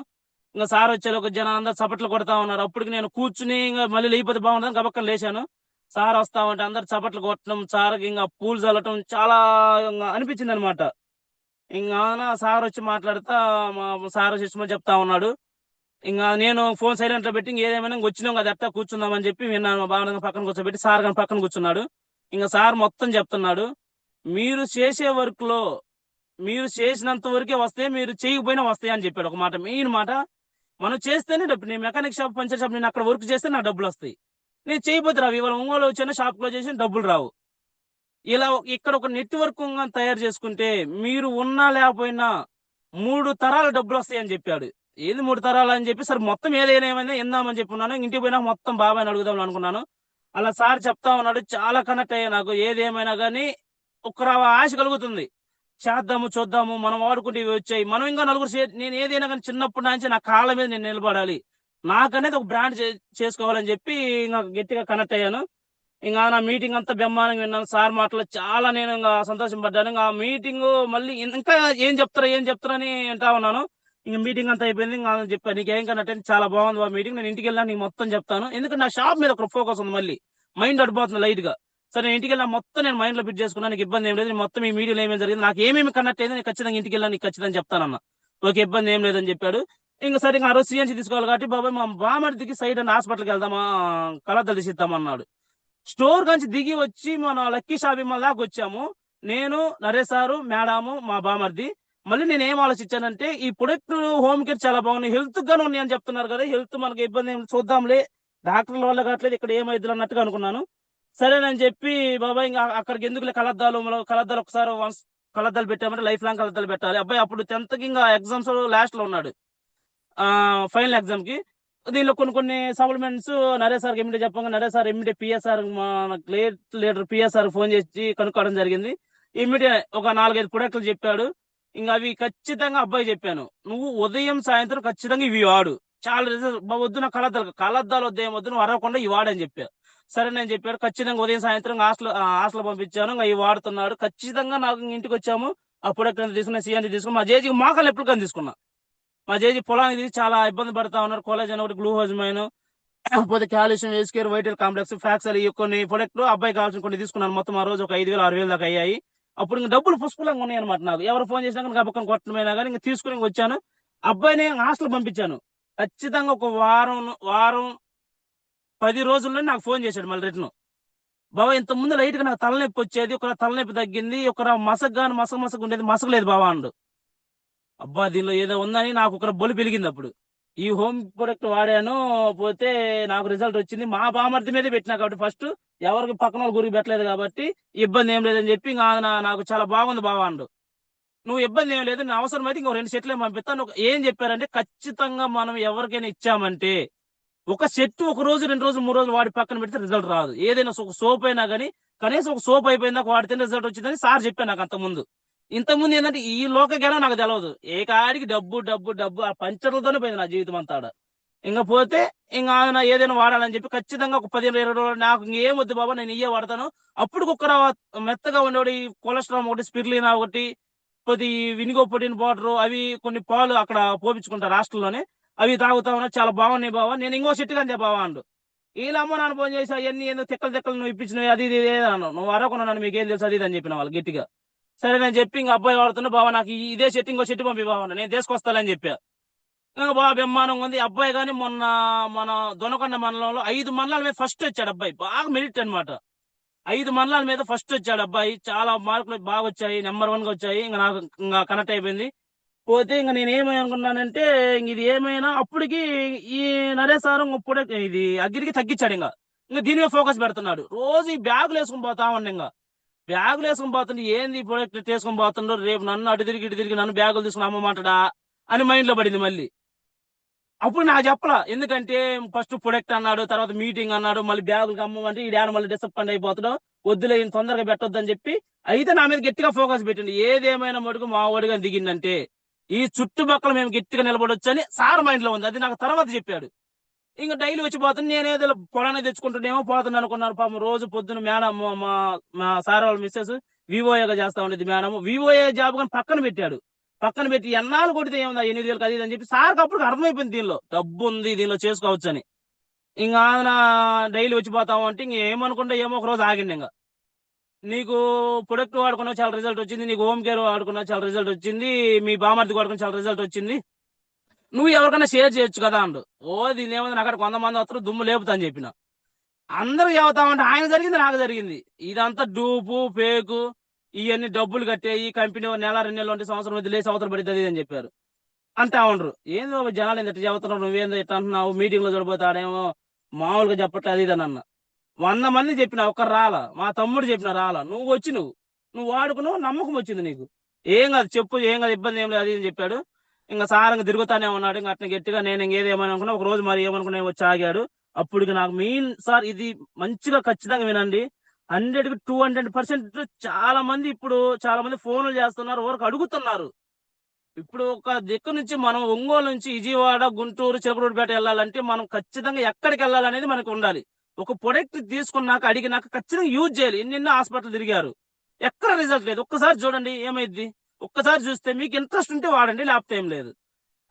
ఇంకా సార్ వచ్చారు, ఒక జనం అందరు చప్పట్లు కొడతా ఉన్నారు. అప్పటికి నేను కూర్చుని ఇంకా మళ్ళీ లేకపోతే బాగుంటుందని గబక్కలు లేచాను. సార్ వస్తా ఉంటే అందరు చప్పట్లు కొట్టడం, సార్ ఇంకా పూలు చల్లటం చాలా అనిపించింది అనమాట. ఇంకా సార్ వచ్చి మాట్లాడుతా మా సార్ శిష్మ చెప్తా ఉన్నాడు. ఇంకా నేను ఫోన్ సైలెంట్ లో పెట్టి ఏదేమైనా వచ్చినాం కదా ఎట్టా కూర్చుందాం అని చెప్పి విన్నాను. మా బాగా పక్కన కూర్చోబెట్టి సార్ గాని పక్కన కూర్చున్నాడు. ఇంకా సార్ మొత్తం చెప్తున్నాడు, మీరు చేసే వర్క్ లో మీరు చేసినంత వరకే వస్తాయి, మీరు చేయకపోయినా వస్తాయి అని చెప్పాడు. ఒక మాట, మెయిన్ మాట. మనం చేస్తేనే డబ్బు. నేను మెకానిక్ షాప్, పంచర్ షాప్, నేను అక్కడ వర్క్ చేస్తే నాకు డబ్బులు వస్తాయి. నేను చేయబోతే రావు. ఇవాళ ఒంగోలు వచ్చిన షాప్ క్లోజ్ చేసి డబ్బులు రావు. ఇలా ఇక్కడ ఒక నెట్వర్క్ తయారు చేసుకుంటే మీరు ఉన్నా లేకపోయినా 3 తరాల డబ్బులు వస్తాయని చెప్పాడు. ఏది 3 తరాలు అని చెప్పి, సరే మొత్తం ఏదైనా ఏమైనా ఎందామని చెప్పి ఉన్నాను. ఇంటికి పోయినా మొత్తం బాబాయ్ని అడుగుదాం అనుకున్నాను. అలా సార్ చెప్తా ఉన్నాడు, చాలా కనెక్ట్ అయ్యా. నాకు ఏదేమైనా కానీ ఒక ఆశ కలుగుతుంది. చేద్దాము, చూద్దాము, మనం వాడుకుంటే ఇవి వచ్చాయి. మనం ఇంకా నలుగురు నేను ఏదైనా కానీ చిన్నప్పటి నుంచి నా కాళ్ళ మీద నేను నిలబడాలి, నాకనేది ఒక బ్రాండ్ చేసుకోవాలని చెప్పి ఇంకా గట్టిగా కనెక్ట్ అయ్యాను. ఇంకా నా మీటింగ్ అంతా బ్రహ్మాండంగా విన్నాను. సార్ మాటలు చాలా నేను ఇంకా సంతోషం పడ్డాను. ఇంకా మీటింగ్ మళ్ళీ ఇంకా ఏం చెప్తారని వింటా ఉన్నాను. ఇంక మీటింగ్ అంతా అయిపోయింది. ఇంకా చెప్పాను, నీకేం కనెక్ట్ అయింది, చాలా బాగుంది ఆ మీటింగ్, నేను ఇంటికి వెళ్ళా నీకు మొత్తం చెప్తాను. ఎందుకంటే నా షాప్ మీద ఒక ఫోకస్ ఉంది, మళ్ళీ మైండ్ అడిపోతుంది లైట్ గా. సరే నేను ఇంటికి వెళ్ళా, మొత్తం నేను మైండ్ లో ఫిట్ చేసుకున్నాను. నీకు ఇబ్బంది ఏం లేదు, మొత్తం ఈ మీడియాలో ఏమేమి జరిగింది, నాకు ఏమేమి కనెక్ట్ అయింది, నేను ఖచ్చితంగా ఇంటికి వెళ్ళా నీకు ఖచ్చితంగా చెప్తానన్న. ఓకే, ఇబ్బంది ఏం లేదని చెప్పాడు. ఇంకా సరే ఇంకా ఆ రోజు సిఎన్సీ తీసుకోవాలి కాబట్టి, బాబాయ్ మా బామర్దికి సైడ్ అని హాస్పిటల్కి వెళ్దామా, కలద్దలు తీసిద్దామన్నాడు. స్టోర్ నుంచి దిగి వచ్చి మన లక్కీ షాపింగ్ మాల్ దాకా వచ్చాము. నేను, నరేష్ సారు, మేడము, మా బామర్ది. మళ్ళీ నేను ఏం ఆలోచించానంటే, ఈ ప్రొడక్ట్ హోమ్ కేర్ చాలా బాగున్నాయి, హెల్త్ గానే ఉన్నాయి అని చెప్తున్నారు కదా, హెల్త్ మనకి ఇబ్బంది ఏమి చూద్దాంలే, డాక్టర్ల వల్ల కావట్లేదు, ఇక్కడ ఏమైద్దు అన్నట్టుగా అనుకున్నాను. సరేనని చెప్పి బాబాయ్ ఇంకా అక్కడికి ఎందుకులే, కలద్దాలు ఒకసారి కలద్దాలు పెట్టామంటే లైఫ్ లాంగ్ కలద్దాలు పెట్టాలి. అబ్బాయి అప్పుడు 10th కి ఇంకా ఎగ్జామ్స్ లాస్ట్ లో ఉన్నాడు, ఫైనల్ ఎగ్జామ్ కి. దీనిలో కొన్ని సప్లిమెంట్స్ నరేష్ సార్ ఎమ్మిడే చెప్పంగా, నరేష్ సార్ ఎమ్మిడే పిఎస్ఆర్ మన లీడర్ పిఎస్ఆర్ ఫోన్ చేసి కనుక్కోవడం జరిగింది. ఇమ్మీడియే ఒక 4-5 ప్రొడక్ట్లు చెప్పాడు. ఇంకా అవి ఖచ్చితంగా అబ్బాయి చెప్పాను, నువ్వు ఉదయం సాయంత్రం ఖచ్చితంగా ఇవి వాడు, చాలా రిజల్ట్. వద్దు నా కలద్దాలు వద్దు, ఏమొద్దు, నువ్వు అరవకుండా ఇవి వాడని చెప్పా. సరే నేను చెప్పాడు. ఖచ్చితంగా ఉదయం సాయంత్రం హాస్టల్ పంపించాను. ఇంకా ఇవి వాడుతున్నాడు ఖచ్చితంగా. నాకు ఇంటికి వచ్చాము, ఆ ప్రొడక్ట్ తీసుకున్నా, సిఎన్జీ తీసుకున్నా, మా జేజీకి మోకాలు ఎప్పుడు కానీ తీసుకున్నా. మా జేజీ పొలానికి చాలా ఇబ్బంది పడతా ఉన్నారు. కొలాజన్ ఒకటి, గ్లూహోజమైన్, పోతే కాల్షియం, ఎస్కేర్, వైటల్ కాంప్లెక్స్, ఫ్యాక్సల్, ఈ కొన్ని ప్రొడక్ట్లు అబ్బాయి కావాల్సిన కొన్ని తీసుకున్నాను. మొత్తం ఆ రోజు ఒక 5,000-6,000 దాకా అయ్యాయి. అప్పుడు ఇంకా డబ్బులు పుష్కలంగా ఉన్నాయి అనమాట. నాకు ఎవరు ఫోన్ చేసినా కానీ పక్కన కొట్టమైనా కానీ ఇంకా తీసుకుని వచ్చాను. అబ్బాయిని హాస్టల్ పంపించాను. ఖచ్చితంగా ఒక వారం 10 రోజుల్లో నాకు ఫోన్ చేశాడు మళ్ళీ రిటర్న్. బాబా ఇంత ముందు లైట్ గా నాకు తలనొప్పి వచ్చేది, ఒక తలనొప్పి తగ్గింది, ఒక మసగ్గాను మసక ఉండేది, మసకలేదు బాబా అండు. అబ్బా దీనిలో ఏదో ఉందని నాకు ఒక బొలి పెరిగింది. అప్పుడు ఈ హోమ్ ప్రొడక్ట్ వాడాను, పోతే నాకు రిజల్ట్ వచ్చింది. మా బామర్ది మీదే పెట్టినా కాబట్టి ఫస్ట్, ఎవరికి పక్కన వాళ్ళ గురికి పెట్టలేదు కాబట్టి ఇబ్బంది ఏం లేదని చెప్పి ఇంకా నాకు చాలా బాగుంది బాబా అండు. నువ్వు ఇబ్బంది ఏం లేదు, నేను అవసరం అయితే ఇంకో 2 సెట్లు పంపిస్తాను. ఏం చెప్పారంటే, ఖచ్చితంగా మనం ఎవరికైనా ఇచ్చామంటే ఒక సెట్ 1 రోజు, 2 రోజులు, 3 రోజులు వాడి పక్కన పెడితే రిజల్ట్ రాదు. ఏదైనా ఒక సోప్ అయినా కానీ కనీసం ఒక సోప్ అయిపోయిందాక వాడితే రిజల్ట్ వచ్చిందని సార్ చెప్పాను నాకు ఇంతకుముందు ఏంటంటే ఈ లోక జ్ఞానం నాకు తెలియదు. ఏ కాడికి డబ్బు డబ్బు డబ్బు, ఆ పంచర్లతోనే పోయింది నా జీవితం అంతా. ఇంకా పోతే ఇంకా ఆయన ఏదైనా వాడాలని చెప్పి ఖచ్చితంగా ఒక 15-20 రోజులు నాకు ఇంకేం వద్దు బాబా, నేను ఇయ్యే వాడతాను. అప్పుడు కుక్కర మెత్తగా ఉండేవాడు, ఈ కొలెస్ట్రాల్ ఒకటి, స్పిర్లినా ఒకటి, కొద్ది వినిగో ప్రోటీన్ పౌడర్, అవి కొన్ని పాలు అక్కడ పోపించుకుంటారు హాస్టల్లోనే, అవి తాగుతా ఉన్నా, చాలా బాగున్నాయి బాబా, నేను ఇంకో సెట్ కానీ బాబా అండు. వీళ్ళ అమ్మ నాన్న ఫోన్ చేసి అవన్నీ ఏదో తిక్కలు నువ్వు ఇప్పించినవి, అది ఇది అన్నాను. నువ్వు అరకున్నాను, మీకేం తెలుసు అది ఇది అని చెప్పిన వాళ్ళు గట్టిగా. సరే నేను చెప్పి ఇంకా అబ్బాయి వాడుతున్నా, బాబా నాకు ఇదే సెట్, ఇంకో సెట్ పంపి బాబా, నేను తీసుకొస్తానని చెప్పా. ఇంకా బాగా బ్రహ్మాండంగా ఉంది. అబ్బాయి కానీ మొన్న మన దొనకొండ మండలంలో 5 మండలాల మీద ఫస్ట్ వచ్చాడు అబ్బాయి, బాగా మెరిట్ అనమాట. 5 మండలాల మీద ఫస్ట్ వచ్చాడు అబ్బాయి, చాలా మార్కులు బాగా వచ్చాయి, నెంబర్ 1 గా వచ్చాయి. ఇంకా నాకు ఇంకా కనెక్ట్ అయిపోయింది. పోతే ఇంకా నేను ఏమై అనుకున్నానంటే, ఇది ఏమైనా అప్పటికి ఈ నరేష్ సార్ ఇప్పుడు ఇది అగ్గిరికి తగ్గించాడు. ఇంకా దీని మీద ఫోకస్ పెడుతున్నాడు. రోజు ఈ బ్యాగులు వేసుకుని పోతా ఉండే, ఇంకా బ్యాగులు వేసుకుని పోతుండే, ఏంది ఈ ప్రొడక్ట్ తీసుకుని పోతుండో, రేపు నన్ను అటు తిరిగి ఇటు తిరిగి నన్ను బ్యాగులు తీసుకుని అమ్మమంటాడా అని మైండ్ లో పడింది మళ్ళీ. అప్పుడు నాకు చెప్పలా, ఎందుకంటే ఫస్ట్ ప్రొడక్ట్ అన్నాడు, తర్వాత మీటింగ్ అన్నాడు, మళ్ళీ బ్యాగులు అమ్మమంటే ఈ డాన్ మళ్ళీ డిసప్పాయింట్ అయిపోతాడు, వద్దులే ఈయన తొందరగా పెట్టొద్దని చెప్పి అయితే నా మీద గట్టిగా ఫోకస్ పెట్టింది. ఏదేమైనా మటుకు మా వాడిగా దిగిందంటే ఈ చుట్టుపక్కల మేము గట్టిగా నిలబడొచ్చు అని సార్ మైండ్ లో ఉంది. అది నాకు తర్వాత చెప్పాడు. ఇంకా డైలీ వచ్చి పోతుంది, నేనేదో పొలాన్ని తెచ్చుకుంటుండేమో పోతుంది అనుకున్నారు. పాపం రోజు పొద్దున్న మేడం, మా సార్ వాళ్ళ మిస్సెస్ వివోఏగా చేస్తా ఉండేది. మేడం వివోఏ జాబ్ కానీ పక్కన పెట్టి ఎన్నాళ్ళు కొడితే ఏముందా 8,000 అది అని చెప్పి సార్కి అప్పుడు అర్థమైపోయింది, దీనిలో డబ్బు ఉంది, దీనిలో చేసుకోవచ్చు అని. ఇంకా ఆయన డైలీ వచ్చిపోతాము అంటే ఇంక ఏమనుకుంటే ఏమో ఒక రోజు ఆగింది. ఇంకా నీకు ప్రొడక్ట్ వాడుకున్నా చాలా రిజల్ట్ వచ్చింది, నీకు హోమ్ కేర్ వాడుకున్నా చాలా రిజల్ట్ వచ్చింది, మీ బామర్ది వాడుకున్నా చాలా రిజల్ట్ వచ్చింది, నువ్వు ఎవరికైనా షేర్ చేయొచ్చు కదా అండు. ఓ దీని ఏముంది అక్కడ 100 మంది వస్తారు దుమ్ము లేపుతా అని చెప్పిన. అందరికి చెబుతామంటే ఆయన జరిగింది నాకు జరిగింది. ఇదంతా డూపు ఫేకు ఇవన్నీ డబ్బులు కట్టేయి కంపెనీ నెల 2 నెలలు ఉంటే సంవత్సరం వదిలేసి సంవత్సరం పడుతుంది అని చెప్పారు. అంటా ఉండరు. ఏంది బాబు జనాలు ఏంది ఇట్లా చెబుతున్నావు, నువ్వేందో ఇట్లా అంటున్నావు, మీటింగ్ లో చూడబోతాడేమో మామూలుగా చెప్పట్లేదు అది ఇదని అన్న. 100 మంది చెప్పిన ఒక్కరు రాలా. మా తమ్ముడు చెప్పిన రాలా. నువ్వు వచ్చి నువ్వు వాడుకున్నావు, నమ్మకం వచ్చింది నీకు. ఏం కాదు చెప్పు, ఏం కాదు, ఇబ్బంది ఏం లేదు అది అని చెప్పాడు. ఇంకా సారంగా తిరుగుతానే ఉన్నాడు. ఇంకా అట్లా గట్టిగా నేను ఇంకేదేమని అనుకున్నా. ఒక రోజు మరి ఏమనుకున్నా వచ్చి ఆగాడు. అప్పుడు నాకు మెయిన్ సార్ ఇది మంచిగా ఖచ్చితంగా వినండి. 100కి 200% చాలా మంది ఇప్పుడు చాలా మంది ఫోన్లు చేస్తున్నారు, ఊరికి అడుగుతున్నారు. ఇప్పుడు ఒక దిక్కు నుంచి మనం ఒంగోలు నుంచి విజయవాడ, గుంటూరు, చిలకలూరిపేట వెళ్ళాలంటే మనం ఖచ్చితంగా ఎక్కడికి వెళ్ళాలనేది మనకు ఉండాలి. ఒక ప్రొడక్ట్ తీసుకున్నాక అడిగినాక ఖచ్చితంగా యూజ్ చేయాలి. ఎన్నెన్నో హాస్పిటల్ తిరిగారు, ఎక్కడ రిజల్ట్ లేదు. ఒక్కసారి చూడండి ఏమైద్ది. ఒక్కసారి చూస్తే మీకు ఇంట్రెస్ట్ ఉంటే వాడండి, లేకపోతే ఏం లేదు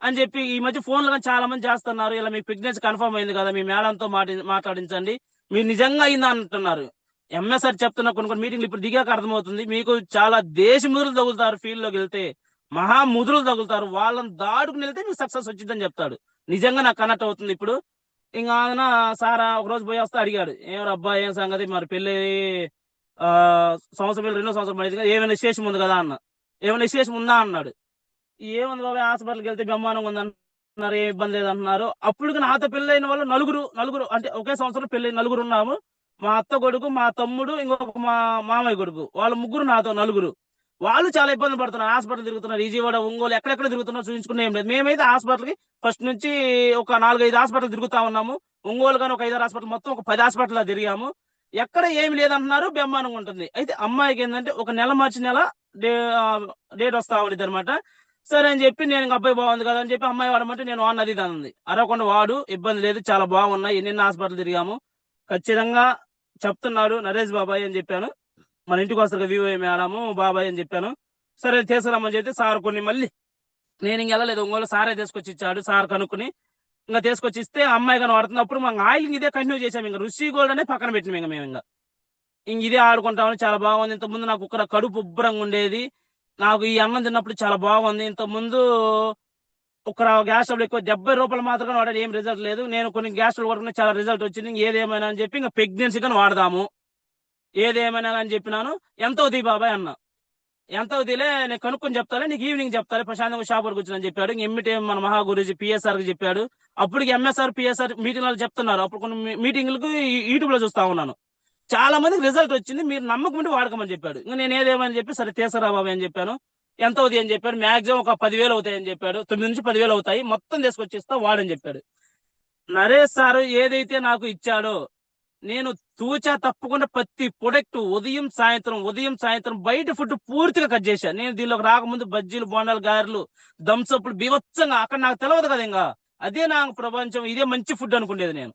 అని చెప్పి ఈ మధ్య ఫోన్లు కానీ చాలా మంది చేస్తున్నారు. ఇలా మీ ప్రెగ్నెన్సీ కన్ఫర్మ్ అయింది కదా, మీ మేడంతో మాట్లాడించండి, మీరు నిజంగా అయిందా అంటున్నారు. ఎంఎస్ఆర్ చెప్తున్న కొన్ని మీటింగ్లు ఇప్పుడు దిగాక అర్థమవుతుంది. మీకు చాలా దేశ ముదురులు తగులుతారు, ఫీల్డ్ లోకి వెళ్తే మహా ముదురులు తగులుతారు. వాళ్ళని దాడుకుని వెళ్తే మీకు సక్సెస్ వచ్చిందని చెప్తాడు. నిజంగా నాకు కనెక్ట్ అవుతుంది. ఇప్పుడు ఇంకా ఆయన సారా ఒక రోజు పోయి వస్తే అడిగాడు, ఏం అబ్బా ఏం సంగతి, మరి పెళ్లి సంవత్సరం 2 సంవత్సరం పడింది కదా, ఏమైనా విశేషం ఉంది కదా అన్న. ఏమైనా విశేషం ఉందా అన్నాడు. ఏముంది బాబాయ్ హాస్పిటల్కి వెళ్తే బ్రహ్మాండంగా ఉంది అంటున్నారు, ఏ ఇబ్బంది లేదు అంటున్నారు. అప్పుడు నాతో పెళ్ళైన వాళ్ళు నలుగురు అంటే ఒకే సంవత్సరం పెళ్లి నలుగురు ఉన్నాము. మా అత్త కొడుకు, మా తమ్ముడు, ఇంకొక మా మామయ్య కొడుకు, వాళ్ళు ముగ్గురు, నాతో నలుగురు. వాళ్ళు చాలా ఇబ్బంది పడుతున్నారు, హాస్పిటల్ తిరుగుతున్నారు, విజయవాడ, ఒంగోలు ఎక్కడెక్కడ తిరుగుతున్నారు, చూపించుకునే ఏం లేదు. మేమైతే హాస్పిటల్కి ఫస్ట్ నుంచి ఒక 4-5 హాస్పిటల్ తిరుగుతా ఉన్నాము. ఒంగోలు కానీ ఒక 5-6 హాస్పిటల్, మొత్తం ఒక 10 హాస్పిటల్ తిరిగాము. ఎక్కడ ఏమి లేదంటున్నారు, బ్రహ్మాండంగా ఉంటుంది. అయితే అమ్మాయికి ఏంటంటే ఒక నెల మార్చి నెల డేట్ వస్తా ఉండేది అనమాట. సరే అని చెప్పి నేను అబ్బాయి బాగుంది కదా అని చెప్పి అమ్మాయి వాడమంటే నేను వాడిని అది ఉంది. అరవకుండా వాడు, ఇబ్బంది లేదు, చాలా బాగున్నాయి, ఎన్నెన్న హాస్పిటల్ తిరిగాము, ఖచ్చితంగా చెప్తున్నాడు నరేష్ బాబాయ్ అని చెప్పాను. మన ఇంటికి వస్తారు వివో మేడము బాబాయ్ అని చెప్పాను. సరే తీసుకురామని చెప్తే సార్ కొన్ని మళ్ళీ నేను ఇంక వెళ్ళలేదు, ఒంగోలు సారే తీసుకొచ్చి ఇచ్చాడు. సార్ కనుక్కుని ఇంకా తీసుకొచ్చి ఇస్తే అమ్మాయి కానీ వాడుతున్నప్పుడు మాకు ఆయిల్ ఇదే కంటిన్యూ చేసాము. ఇంకా రుచి గోల్డ్ అనే పక్కన పెట్టినాం. ఇంకా మేము ఇంక ఇదే ఆడుకుంటామని చాలా బాగుంది. ఇంతకుముందు నాకు ఒక కడుపు ఉబ్బరంగా ఉండేది, నాకు ఈ అన్నం తిన్నప్పుడు చాలా బాగుంది. ఇంతకుముందు ఒక గ్యాస్ స్టవ్ ఎక్కువ 70 రూపాయలు మాత్రమే వాడాడు, ఏం రిజల్ట్ లేదు. నేను కొన్ని గ్యాస్ స్టవ్ వరకు చాలా రిజల్ట్ వచ్చింది. ఏదేమైనా అని చెప్పి ఇంకా ప్రెగ్నెన్సీ కానీ వాడదాము, ఏదేమైనా అని చెప్పినాను. ఎంత అవుతాయి బాబాయ్ అన్న. ఎంత అవుతాయిలే నేను కనుక్కొని చెప్తాలే, నీకు ఈవినింగ్ చెప్తాలే, ప్రశాంతంగా షాప్ వరకు వచ్చిందని చెప్పాడు. ఎమ్మిటే మన మహా గురూజీ పిఎస్ఆర్ కి చెప్పాడు. అప్పటికి ఎంఎస్ఆర్ పిఎస్ఆర్ మీటింగ్ చెప్తున్నారు. అప్పుడు కొన్ని మీటింగ్లకు యూట్యూబ్ లో చూస్తా ఉన్నాను. చాలా మందికి రిజల్ట్ వచ్చింది, మీరు నమ్మకం ఉంటే వాడకమని చెప్పాడు. ఇంకా నేను ఏదేమని చెప్పి సరే తీసుకురా బాబాయ్ అని చెప్పాను. ఎంత అవుతాయి అని చెప్పాడు. మాక్సిమం ఒక 10,000 అవుతాయి అని చెప్పాడు. 9 నుంచి 10,000 అవుతాయి, మొత్తం తీసుకొచ్చిస్తా వాడని చెప్పాడు. నరేష్ సారు ఏదైతే నాకు ఇచ్చాడో నేను తూచా తప్పకుండా ప్రతి ప్రొడక్ట్ ఉదయం సాయంత్రం బయట ఫుడ్ పూర్తిగా కట్ చేశాను. నేను దీనిలోకి రాకముందు బజ్జీలు, బోండాలు, గారెలు, దంసప్పులు బీభత్సంగా, అక్కడ నాకు తెలియదు కదా, ఇంకా అదే నాకు ప్రపంచం, ఇదే మంచి ఫుడ్ అనుకునేది. నేను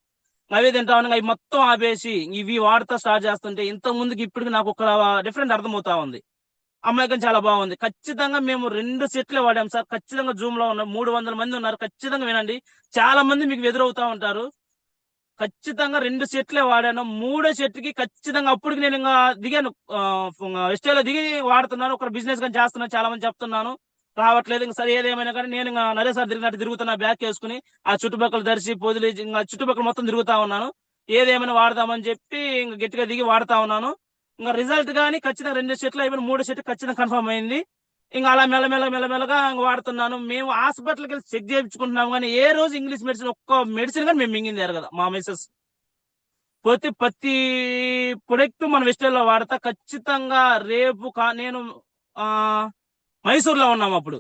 అవే తింటా ఉన్నా, అవి మొత్తం ఆపేసి ఇవి వాడుతా స్టార్ట్ చేస్తుంటే ఇంత ముందుకి ఇప్పటికి నాకు ఒక డిఫరెంట్ అర్థమవుతా ఉంది. అమ్మాయి కానీ చాలా బాగుంది. ఖచ్చితంగా మేము 2 సెట్లే వాడాం సార్. ఖచ్చితంగా జూమ్ లో ఉన్నాం, 300 మంది ఉన్నారు. ఖచ్చితంగా వినండి, చాలా మంది మీకు ఎదురవుతా ఉంటారు. ఖచ్చితంగా 2 సెట్లే వాడాను. 3వ సెట్కి ఖచ్చితంగా అప్పటికి నేను ఇంకా దిగాను, ఎస్టేలో దిగి వాడుతున్నాను. ఒక బిజినెస్ కానీ చేస్తున్నాను, చాలా మంది చెప్తున్నాను, రావట్లేదు. ఇంకా సరే ఏదేమైనా కానీ నేను ఇంకా నరేష్ సార్ తిరిగినట్టు తిరుగుతున్నా, బ్యాగ్ వేసుకుని ఆ చుట్టుపక్కల దర్శి పొదిలి ఇంకా చుట్టుపక్కల మొత్తం తిరుగుతా ఉన్నాను. ఏదేమైనా వాడదామని చెప్పి ఇంకా గట్టిగా దిగి వాడుతా ఉన్నాను. ఇంకా రిజల్ట్ కానీ ఖచ్చితంగా 2 సెట్లు అయిపోయిన, 3వ సెట్ ఖచ్చితంగా కన్ఫర్మ్ అయింది. ఇంకా అలా మెల్లమెల్లగా ఇంకా వాడుతున్నాను. మేము హాస్పిటల్కి వెళ్ళి చెక్ చేయించుకుంటున్నాం, కానీ ఏ రోజు ఇంగ్లీష్ మెడిసిన్ ఒక్క మెడిసిన్ కానీ మేము మింగింది కదా మా మిస్సెస్. ప్రతి ప్రొడక్ట్ మన వెస్టేల్లో వాడతా ఖచ్చితంగా. రేపు నేను మైసూర్లో ఉన్నాం అప్పుడు.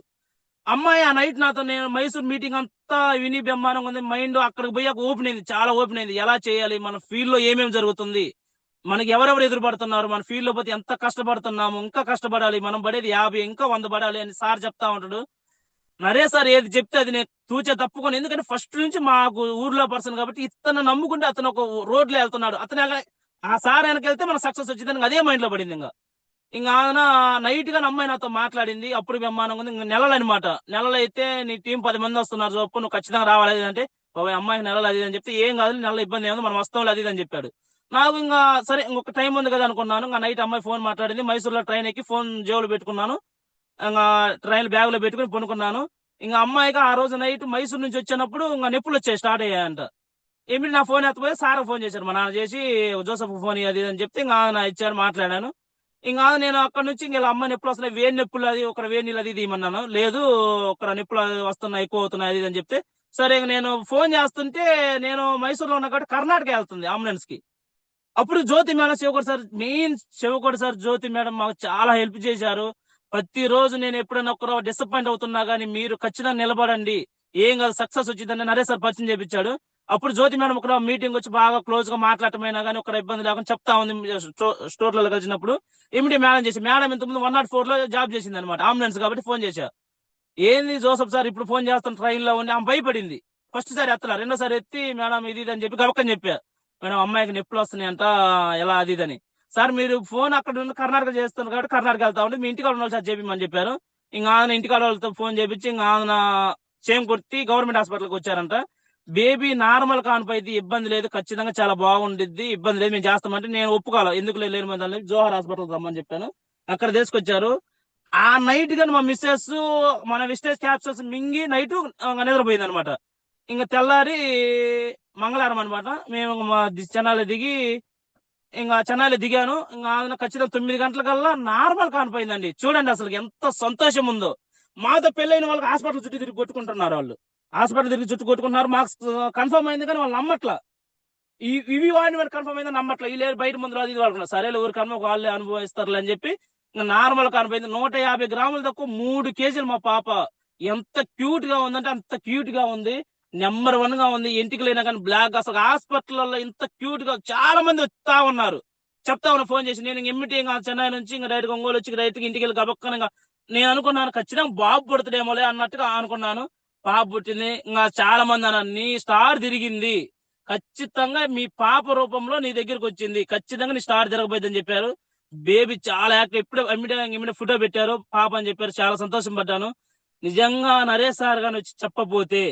అమ్మాయి ఆ నైట్ నాతో, నేను మైసూర్ మీటింగ్ అంతా విని బ్రహ్మాండంగా ఉంది. మైండ్ అక్కడికి పోయాక ఓపెన్ అయింది, చాలా ఓపెన్ అయింది. ఎలా చేయాలి, మన ఫీల్డ్ లో ఏమేమి జరుగుతుంది, మనకి ఎవరెవరు ఎదురుపడుతున్నారు, మన ఫీల్డ్ లో పోతే ఎంత కష్టపడుతున్నాము, ఇంకా కష్టపడాలి, మనం పడేది 50 ఇంకా 100 పడాలి అని సార్ చెప్తా ఉంటాడు. నరేష్ సార్ ఏది చెప్తే అది నేను తూచే తప్పుకొని, ఎందుకంటే ఫస్ట్ నుంచి మాకు ఊర్లో పర్సన్ కాబట్టి ఇతను నమ్ముకుంటే అతను ఒక రోడ్లో వెళ్తున్నాడు, అతను ఆ సార్ వెనకెళ్తే మన సక్సెస్ వచ్చిందని అదే మైండ్ లో పడింది. ఇంకా ఆయన నైట్ గా అమ్మాయి నాతో మాట్లాడింది. అప్పుడు బ్రహ్మాండంగా ఉంది. ఇంకా నెలలు అనమాట. నెలలు అయితే నీ టీం 10 మంది వస్తున్నారు చొప్పు, నువ్వు ఖచ్చితంగా రావాలి అంటే, అమ్మాయికి నెలలు అది అని చెప్తే, ఏం కాదు నెల ఇబ్బంది ఏముంది, మనం వస్తాం అది అని చెప్పాడు. నాకు ఇంకా సరే ఇంకొక టైం ఉంది కదా అనుకున్నాను. ఇంకా నైట్ అమ్మాయి ఫోన్ మాట్లాడింది. మైసూర్లో ట్రైన్ ఎక్కి ఫోన్ జేబులో పెట్టుకున్నాను. ఇంకా ట్రైన్ బ్యాగ్ లో పెట్టుకుని పనుకున్నాను. ఇంకా అమ్మాయికి ఆ రోజు నైట్ మైసూర్ నుంచి వచ్చినప్పుడు ఇంకా నొప్పులు వచ్చాయి, స్టార్ట్ అయ్యాయంట. ఏమిటి నా ఫోన్ ఎత్తపోయి సార్ ఫోన్ చేశారు, మా నాన్న చేసి జోసఫ్ ఫోన్ అది అని చెప్తే ఇంకా ఆయన ఇచ్చారు, మాట్లాడాను. ఇంకా నేను అక్కడ నుంచి ఇంకా అమ్మ నొప్పులు వస్తున్నాయి, వేడి నొప్పులు, అది ఒక వేడి నీళ్ళు అది ఇమ్మన్నాను. లేదు ఒక నొప్పులు వస్తున్నాయి, ఎక్కువ అవుతున్నాయి అది అని చెప్తే సరే నేను ఫోన్ చేస్తుంటే నేను మైసూర్లో ఉన్న కాబట్టి కర్ణాటక వెళ్తుంది అంబులెన్స్ కి. అప్పుడు జ్యోతి madam, Sivakoti sir, main Sivakoti sir, జ్యోతి మేడం మాకు చాలా హెల్ప్ చేశారు. ప్రతిరోజు నేను ఎప్పుడైనా ఒక్కరో డిసప్పాయింట్ అవుతున్నా గానీ మీరు ఖచ్చితంగా నిలబడండి, ఏం కాదు సక్సెస్ వచ్చిందని నరేష్ సార్ పరిచయం చేపించాడు. అప్పుడు జ్యోతి మేడం ఒక మీటింగ్ వచ్చి బాగా క్లోజ్ గా మాట్లాడటమైనా కానీ ఒక ఇబ్బంది లేకుండా చెప్తా ఉంది. స్టోర్లలో కలిసినప్పుడు ఇమిడియట్ మేడం చేసి, మేడం ఇంతకుముందు 104 లో జాబ్ చేసింది అనమాట, అంబులెన్స్ కాబట్టి ఫోన్ చేశా. ఏంది జోసఫ్ సార్ ఇప్పుడు ఫోన్ చేస్తాను ట్రైన్ లో ఉండి, ఆమె భయపడింది. ఫస్ట్ సారి ఎత్తలా, రెండోసారి ఎత్తి మేడం ఇది అని చెప్పి గబక్కని చెప్పా, మేడం అమ్మాయికి నొప్పులు వస్తున్నాయి అంట, ఎలా అది ఇదని. సార్ మీరు ఫోన్ అక్కడ నుండి కర్ణాటక చేస్తున్నారు కాబట్టి కర్ణాటక వెళ్తా ఉంటే మీ ఇంటికాడ ఉన్న సార్ చెప్పమని చెప్పారు. ఇంకా ఆయన ఇంటికాడ వాళ్ళతో ఫోన్ చేపించి ఇంకా ఆయన చేమకుర్తి గవర్నమెంట్ హాస్పిటల్కి వచ్చారంట. బేబీ నార్మల్ కాన్పైతే ఇబ్బంది లేదు, ఖచ్చితంగా చాలా బాగుండిద్ది, ఇబ్బంది లేదు మేము చేస్తామంటే నేను ఒప్పుకోవాలి, ఎందుకు లేని మంది జోహర్ హాస్పిటల్ రమ్మని చెప్పాను. అక్కడ తీసుకొచ్చారు. ఆ నైట్ గాని మా మిస్సెస్ మన విస్టేజ్ క్యాప్సూల్స్ మింగి నైట్ నిద్రపోయింది అనమాట. ఇంకా తెల్లారి మంగళవారం అనమాట, మేము మా చెన్నైలో దిగి, ఇంకా చెన్నైలో దిగాను. ఇంకా ఖచ్చితంగా 9 గంటలకల్లా నార్మల్ కానిపోయిందండి. చూడండి అసలు ఎంత సంతోషం ఉందో. మాతో పెళ్ళైన వాళ్ళకి హాస్పిటల్ చుట్టూ తిరిగి కొట్టుకుంటున్నారు, వాళ్ళు హాస్పిటల్ తిరిగి చుట్టూ కొట్టుకుంటున్నారు. మాకు కన్ఫర్మ్ అయింది కానీ వాళ్ళు నమ్మట్లా, ఇవి వాడిని కన్ఫర్మ్ అయిందని నమ్మట్లా. ఈ లేదు బయట ముందు రాదు ఇది వాళ్ళకున్నారు, సరే ఎవరు కన్ఫర్మ్ వాళ్ళే అనుభవిస్తారులే అని చెప్పి ఇంకా నార్మల్ కనిపోయింది. 150 గ్రాములు తక్కువ 3 కేజీలు. మా పాప ఎంత క్యూట్ గా ఉందంటే అంత క్యూట్ గా ఉంది, నెంబర్ 1 గా ఉంది. ఎంటికలైనా కానీ బ్లాక్, అసలు హాస్పిటల్లో ఇంత క్యూట్ గా చాలా మంది వస్తా ఉన్నారు. చెప్తా ఉన్నా ఫోన్ చేసి, నేను ఇమ్మీడియట్ ఇంకా చెన్నై నుంచి ఇంకా డైరెక్ట్ ఒంగోలు వచ్చి రైతుకి ఇంటికి వెళ్ళి గబక్కన నేను అనుకున్నాను ఖచ్చితంగా బాబు పుడతాడేమోలే అన్నట్టుగా అనుకున్నాను. పాప పుట్టింది. ఇంకా చాలా మంది అన్నారు నీ స్టార్ తిరిగింది, ఖచ్చితంగా మీ పాప రూపంలో నీ దగ్గరికి వచ్చింది, ఖచ్చితంగా నీ స్టార్ తిరగబోద్దని చెప్పారు. బేబీ చాలా యాక్టివ్, ఎప్పుడు ఇమ్మీడియట్ ఫోటో పెట్టారు పాప అని చెప్పారు, చాలా సంతోషం పడ్డాను. నిజంగా నరేష్ సార్ గాని వచ్చి చెప్పబోతే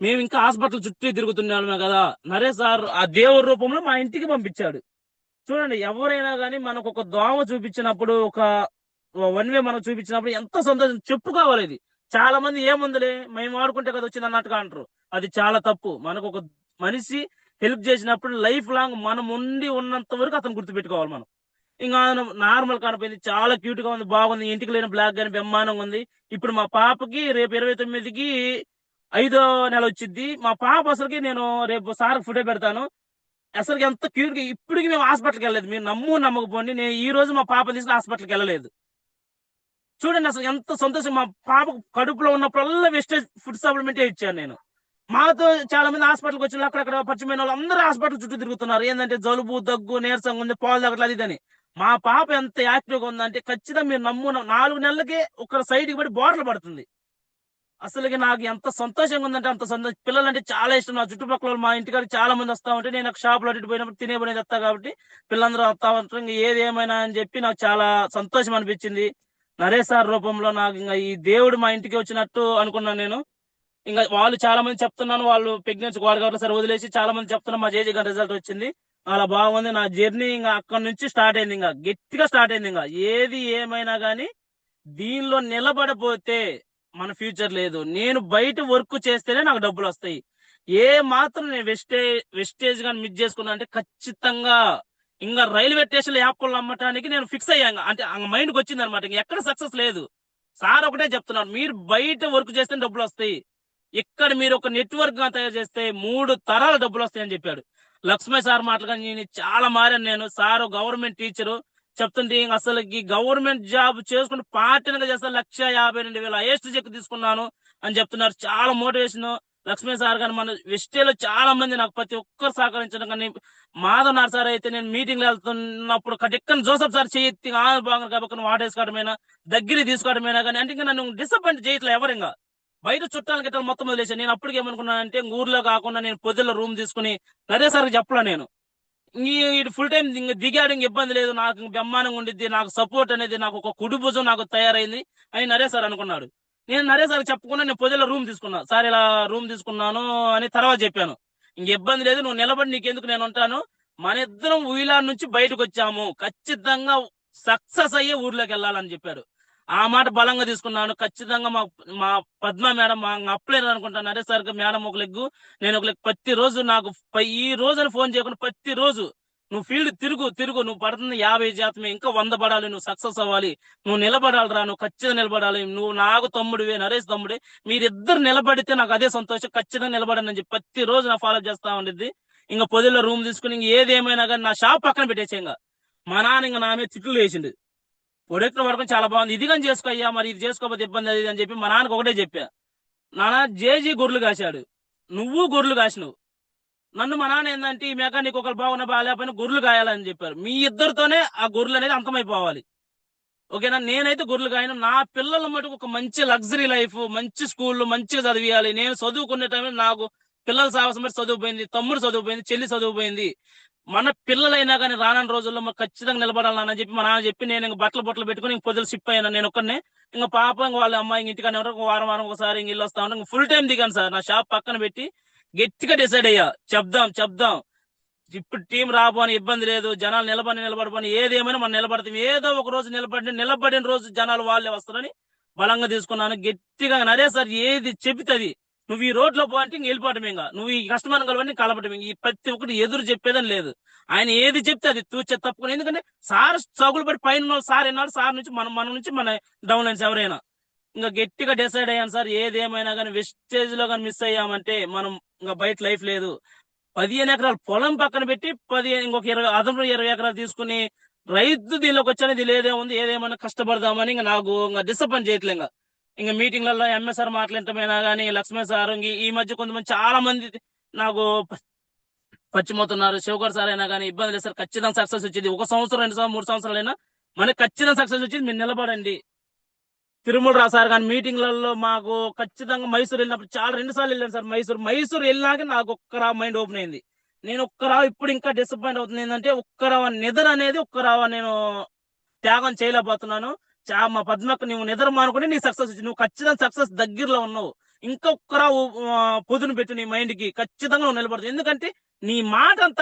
మేము ఇంకా హాస్పిటల్ చుట్టూ తిరుగుతున్నామే కదా, నరేష్ సార్ ఆ దేవుడి రూపంలో మా ఇంటికి పంపించాడు. చూడండి ఎవరైనా కానీ మనకు ఒక దోమ చూపించినప్పుడు, ఒక 1 వే మనం చూపించినప్పుడు ఎంత సంతోషం చెప్పుకోవాలి. ఇది చాలా మంది ఏముందిలే మేము వాడుకుంటే కదా వచ్చింది అన్నట్టుగా అంటారు, అది చాలా తప్పు. మనకు ఒక మనిషి హెల్ప్ చేసినప్పుడు లైఫ్ లాంగ్ మనం ఉండి ఉన్నంత వరకు అతను గుర్తుపెట్టుకోవాలి మనం. ఇంకా నార్మల్ కనిపోయింది, చాలా క్యూట్ గా ఉంది, బాగుంది. ఇంటికి లేని బ్లాక్ గాని బ్రహ్మాండంగా ఉంది. ఇప్పుడు మా పాపకి రేపు 29కి 5వ నెల వచ్చింది. మా పాప అసలుకి నేను రేపు సార్ ఫోటో పెడతాను, అసలు ఎంత క్యూట్ గా. ఇప్పటికి మేము హాస్పిటల్కి వెళ్ళలేదు, మీరు నమ్మకపోండి, నేను ఈ రోజు మా పాప తీసుకుని హాస్పిటల్కి వెళ్ళలేదు. చూడండి అసలు ఎంత సంతోషం. మా పాప కడుపులో ఉన్నప్పుడల్లా వెస్టేజ్ ఫుడ్ సప్లిమెంటే ఇచ్చాను నేను. మాతో చాలా మంది హాస్పిటల్కి వచ్చిన అక్కడక్కడ పరిచయమైన వాళ్ళు అందరూ హాస్పిటల్ చుట్టూ తిరుగుతున్నారు, ఏంటంటే జలుబు దగ్గు నీరసంగా ఉంది, పాలు తగ్గట్లేదు ఇదని. మా పాప ఎంత యాక్టివ్ గా ఉందంటే ఖచ్చితంగా మీరు 4 నెలలకే ఒక సైడ్ కి పడి బాటిల్ పడుతుంది. అసలుకి నాకు ఎంత సంతోషంగా ఉందంటే అంత సంతోషం. పిల్లలంటే చాలా ఇష్టం. నా చుట్టుపక్కల మా ఇంటికాడ చాలా మంది వస్తా ఉంటే నేను ఒక షాప్ లో అటు పోయినప్పుడు తినేబడి వస్తా కాబట్టి పిల్లలందరూ వస్తా ఉంటారు. ఇంకా ఏది ఏమైనా అని చెప్పి నాకు చాలా సంతోషం అనిపించింది. నరేష్ సార్ రూపంలో నాకు ఇంకా ఈ దేవుడు మా ఇంటికి వచ్చినట్టు అనుకున్నాను నేను. ఇంకా వాళ్ళు చాలా మంది చెప్తున్నాను, వాళ్ళు ప్రెగ్నెన్సీ వాడు కాబట్టి సరే వదిలేసి చాలా మంది చెప్తున్నారు మా జేజీ గారి రిజల్ట్ వచ్చింది, అలా బాగుంది. నా జర్నీ ఇంకా అక్కడ నుంచి స్టార్ట్ అయింది, ఇంకా గట్టిగా స్టార్ట్ అయింది. ఇంకా ఏది ఏమైనా కానీ దీనిలో నిలబడపోతే మన ఫ్యూచర్ లేదు. నేను బయట వర్క్ చేస్తేనే నాకు డబ్బులు వస్తాయి. ఏ మాత్రం నేను వెస్టేజ్ గాని మిస్ చేసుకున్నా అంటే ఖచ్చితంగా ఇంకా రైల్వే స్టేషన్ యాప్లు అమ్మటానికి నేను ఫిక్స్ అయ్యాను. అంటే మైండ్కి వచ్చింది అనమాట, ఎక్కడ సక్సెస్ లేదు. సార్ ఒకటే చెప్తున్నారు, మీరు బయట వర్క్ చేస్తే డబ్బులు వస్తాయి, ఇక్కడ మీరు ఒక నెట్వర్క్ గా తయారు చేస్తే 3 తరాల డబ్బులు వస్తాయని చెప్పాడు. లక్ష్మీ సార్ మాటలుగా నేను చాలా మారాను. నేను సార్ గవర్నమెంట్ టీచరు చెప్తుంటే అసలు ఈ గవర్నమెంట్ జాబ్ చేసుకుని పార్టీగా చేస్తా 1,52,000 హైయెస్ట్ చెక్ తీసుకున్నాను అని చెప్తున్నారు. చాలా మోటివేషన్ లక్ష్మీ సార్ గారు. మన వెస్టేలో చాలా మంది నాకు ప్రతి ఒక్కరు సహకరించడం, కానీ మాధవ్ నార్ సార్ అయితే నేను మీటింగ్ వెళ్తున్నప్పుడు కటిక్కని జోసఫ్ సార్ చేతి బాగా కాబట్టి వాటేసుకోవడమైనా దగ్గర తీసుకోవడమైనా కానీ అంటే ఇంకా నన్ను డిసప్పాయింట్ చేయట్లేదు ఎవరు. ఇంకా బయట చుట్టాలు గిట్టాలు మొత్తం వదిలేసాను. నేను అప్పటికి ఏమనుకున్నానంటే ఊర్లో కాకుండా నేను పొద్దుల్లో రూమ్ తీసుకుని నరే సార్కి చెప్పలా నేను ఫుల్ టైం దిగాడు, ఇంక ఇబ్బంది లేదు, నాకు బ్రహ్మాండంగా ఉండిద్ది, నాకు సపోర్ట్ అనేది నాకు ఒక కుడి భుజం నాకు తయారైంది అని నరే సార్ అనుకున్నాడు. నేను నరే సార్ చెప్పకుండా నేను పొద్దుల్లో రూమ్ తీసుకున్నా, సార్ ఇలా రూమ్ తీసుకున్నాను అని తర్వాత చెప్పాను. ఇంక ఇబ్బంది లేదు, నువ్వు నిలబడి నీకెందుకు నేను ఉంటాను, మన ఇద్దరం ఊయిలా నుంచి బయటకు వచ్చాము, ఖచ్చితంగా సక్సెస్ అయ్యే ఊర్లోకి వెళ్ళాలని చెప్పాడు. ఆ మాట బలంగా తీసుకున్నాను. ఖచ్చితంగా మా పద్మ మేడం అప్పులేదు అనుకుంటాను. అరే సార్ మేడం ఒక లెగ్గు, నేను ఒక లెగ్. ప్రతిరోజు నాకు ఈ రోజున ఫోన్ చేయకుండా ప్రతిరోజు నువ్వు ఫీల్డ్ తిరుగు, నువ్వు పడుతుంది 50 శాతమే, ఇంకా 100 పడాలి, నువ్వు సక్సెస్ అవ్వాలి, నువ్వు నిలబడాలిరా, నువ్వు ఖచ్చితంగా నిలబడాలి, నువ్వు నాకు తమ్ముడివే, నరేష్ తమ్ముడే, మీరిద్దరు నిలబడితే నాకు అదే సంతోషం, ఖచ్చితంగా నిలబడని అని చెప్పి ప్రతిరోజు నా ఫాలో చేస్తా ఉండిద్ది. ఇంకా పొద్దుల్లో రూమ్ తీసుకుని ఇంక ఏదేమైనా కానీ నా షాప్ పక్కన పెట్టేసే. ఇంకా మా నాన్న ఇంకా నా మీద తిట్లు వేసిండు, ప్రొడక్ట్ పడుకొని చాలా బాగుంది, ఇది కానీ చేసుకోయ్యా, మరి ఇది చేసుకోకపోతే ఇబ్బంది అది అని చెప్పి మా నాన్నకు ఒకటే చెప్పా. నాన్న జేజీ గొర్రెలు కాశాడు, నువ్వు గొర్రెలు కాసినవు, నన్ను మా నాన్న ఏంటంటే ఈ మెకానిక్ ఒకరు బాగున్నా బాగాలేకపోయినా గొర్రెలు కాయాలని చెప్పారు. మీ ఇద్దరితోనే ఆ గొర్రెలు అనేది అంతమైపోవాలి, ఓకేనా? నేనైతే గొర్రెలు కాయను. నా పిల్లల మటుకు ఒక మంచి లగ్జరీ లైఫ్, మంచి స్కూల్, మంచిగా చదివియాలి. నేను చదువుకునే టైంలో నాకు పిల్లల సాహసం బట్టి చదువుపోయింది, తమ్ముడు చదువుపోయింది, చెల్లి చదువుపోయింది. మన పిల్లలైనా కానీ రానున్న రోజుల్లో మాకు ఖచ్చితంగా నిలబడాలని చెప్పి మా నాన్న చెప్పి నేను ఇంక బట్టలు పెట్టుకుని ఇంక పొద్దులు షిప్ అయ్యాను నేను ఒక్కనే. ఇంకా పాప ఇంక వాళ్ళ అమ్మాయి ఇంటికనే వారం ఒకసారి ఇంక ఇల్లు వస్తా ఉంటాను. ఫుల్ టైం దిగాను సార్, నా షాప్ పక్కన పెట్టి గట్టిగా డిసైడ్ అయ్యా, చెప్దాం ఇప్పుడు టీం రాబోని ఇబ్బంది లేదు, జనాలు నిలబడిపోని ఏదేమైనా మనం నిలబడతాం, ఏదో ఒక రోజు నిలబడిన రోజు జనాలు వాళ్ళే వస్తారని బలంగా తీసుకున్నాను. గట్టిగా నరే సార్ ఏది చెబితది, నువ్వు ఈ రోడ్లో పోంటే ఇంక వెళ్ళిపోవటం, ఇంకా నువ్వు ఈ కస్టమర్ కలవని కలపటం, ఈ ప్రతి ఒక్కటి ఎదురు చెప్పేదని లేదు. ఆయన ఏది చెప్తే అది తూచే తప్పుకుని, ఎందుకంటే సార్ సగులు పడి పైన సార్ ఎన్నాడు, సార్ నుంచి మన నుంచి మన డౌన్ లైన్స్ ఎవరైనా. ఇంకా గట్టిగా డిసైడ్ అయ్యాను సార్, ఏదేమైనా కానీ వెస్టేజ్ లో కానీ మిస్ అయ్యామంటే మనం ఇంకా బయట లైఫ్ లేదు. 15 ఎకరాలు పొలం పక్కన పెట్టి ఇంకొక 20 ఎకరాలు తీసుకుని రైతు దీనిలోకి వచ్చానేది లేదే ఉంది, ఏదేమైనా కష్టపడదామని ఇంకా నాకు ఇంకా డిసప్పాయింట్ చేయట్లే. ఇంకా మీటింగ్లలో ఎంఎస్ఆర్ మాట్లాడటమైనా కానీ, లక్ష్మీ సార్ ఈ మధ్య కొంతమంది చాలా మంది నాకు పచ్చిమవుతున్నారు, శివకర్ సార్ అయినా కానీ ఇబ్బంది లేదు సార్, ఖచ్చితంగా సక్సెస్ వచ్చింది. 1 సంవత్సరం 2 సంవత్సరం 3 సంవత్సరాలైనా మనకి ఖచ్చితంగా సక్సెస్ వచ్చింది, మీరు నిలబడండి. తిరుమల రావు సార్ కానీ మీటింగ్లలో మాకు ఖచ్చితంగా మైసూర్ వెళ్ళినప్పుడు చాలా 2 సార్లు వెళ్ళాను సార్. మైసూర్ వెళ్ళినాక నాకు ఒక్కరా మైండ్ ఓపెన్ అయింది. నేను ఒక్కరా ఇప్పుడు ఇంకా డిసప్పాయింట్ అవుతుంది ఏంటంటే, ఒక్కరా నిద్ర అనేది నేను త్యాగం చేయలేకపోతున్నాను. మా పద్మక్క, నువ్వు నిద్ర మానుకుని నీ సక్సెస్ వచ్చి, నువ్వు ఖచ్చితంగా సక్సెస్ దగ్గరలో ఉన్నావు. ఇంకొకరా పొదును పెట్టు నీ మైండ్ కి, ఖచ్చితంగా నువ్వు నిలబడతావు. ఎందుకంటే నీ మాట అంత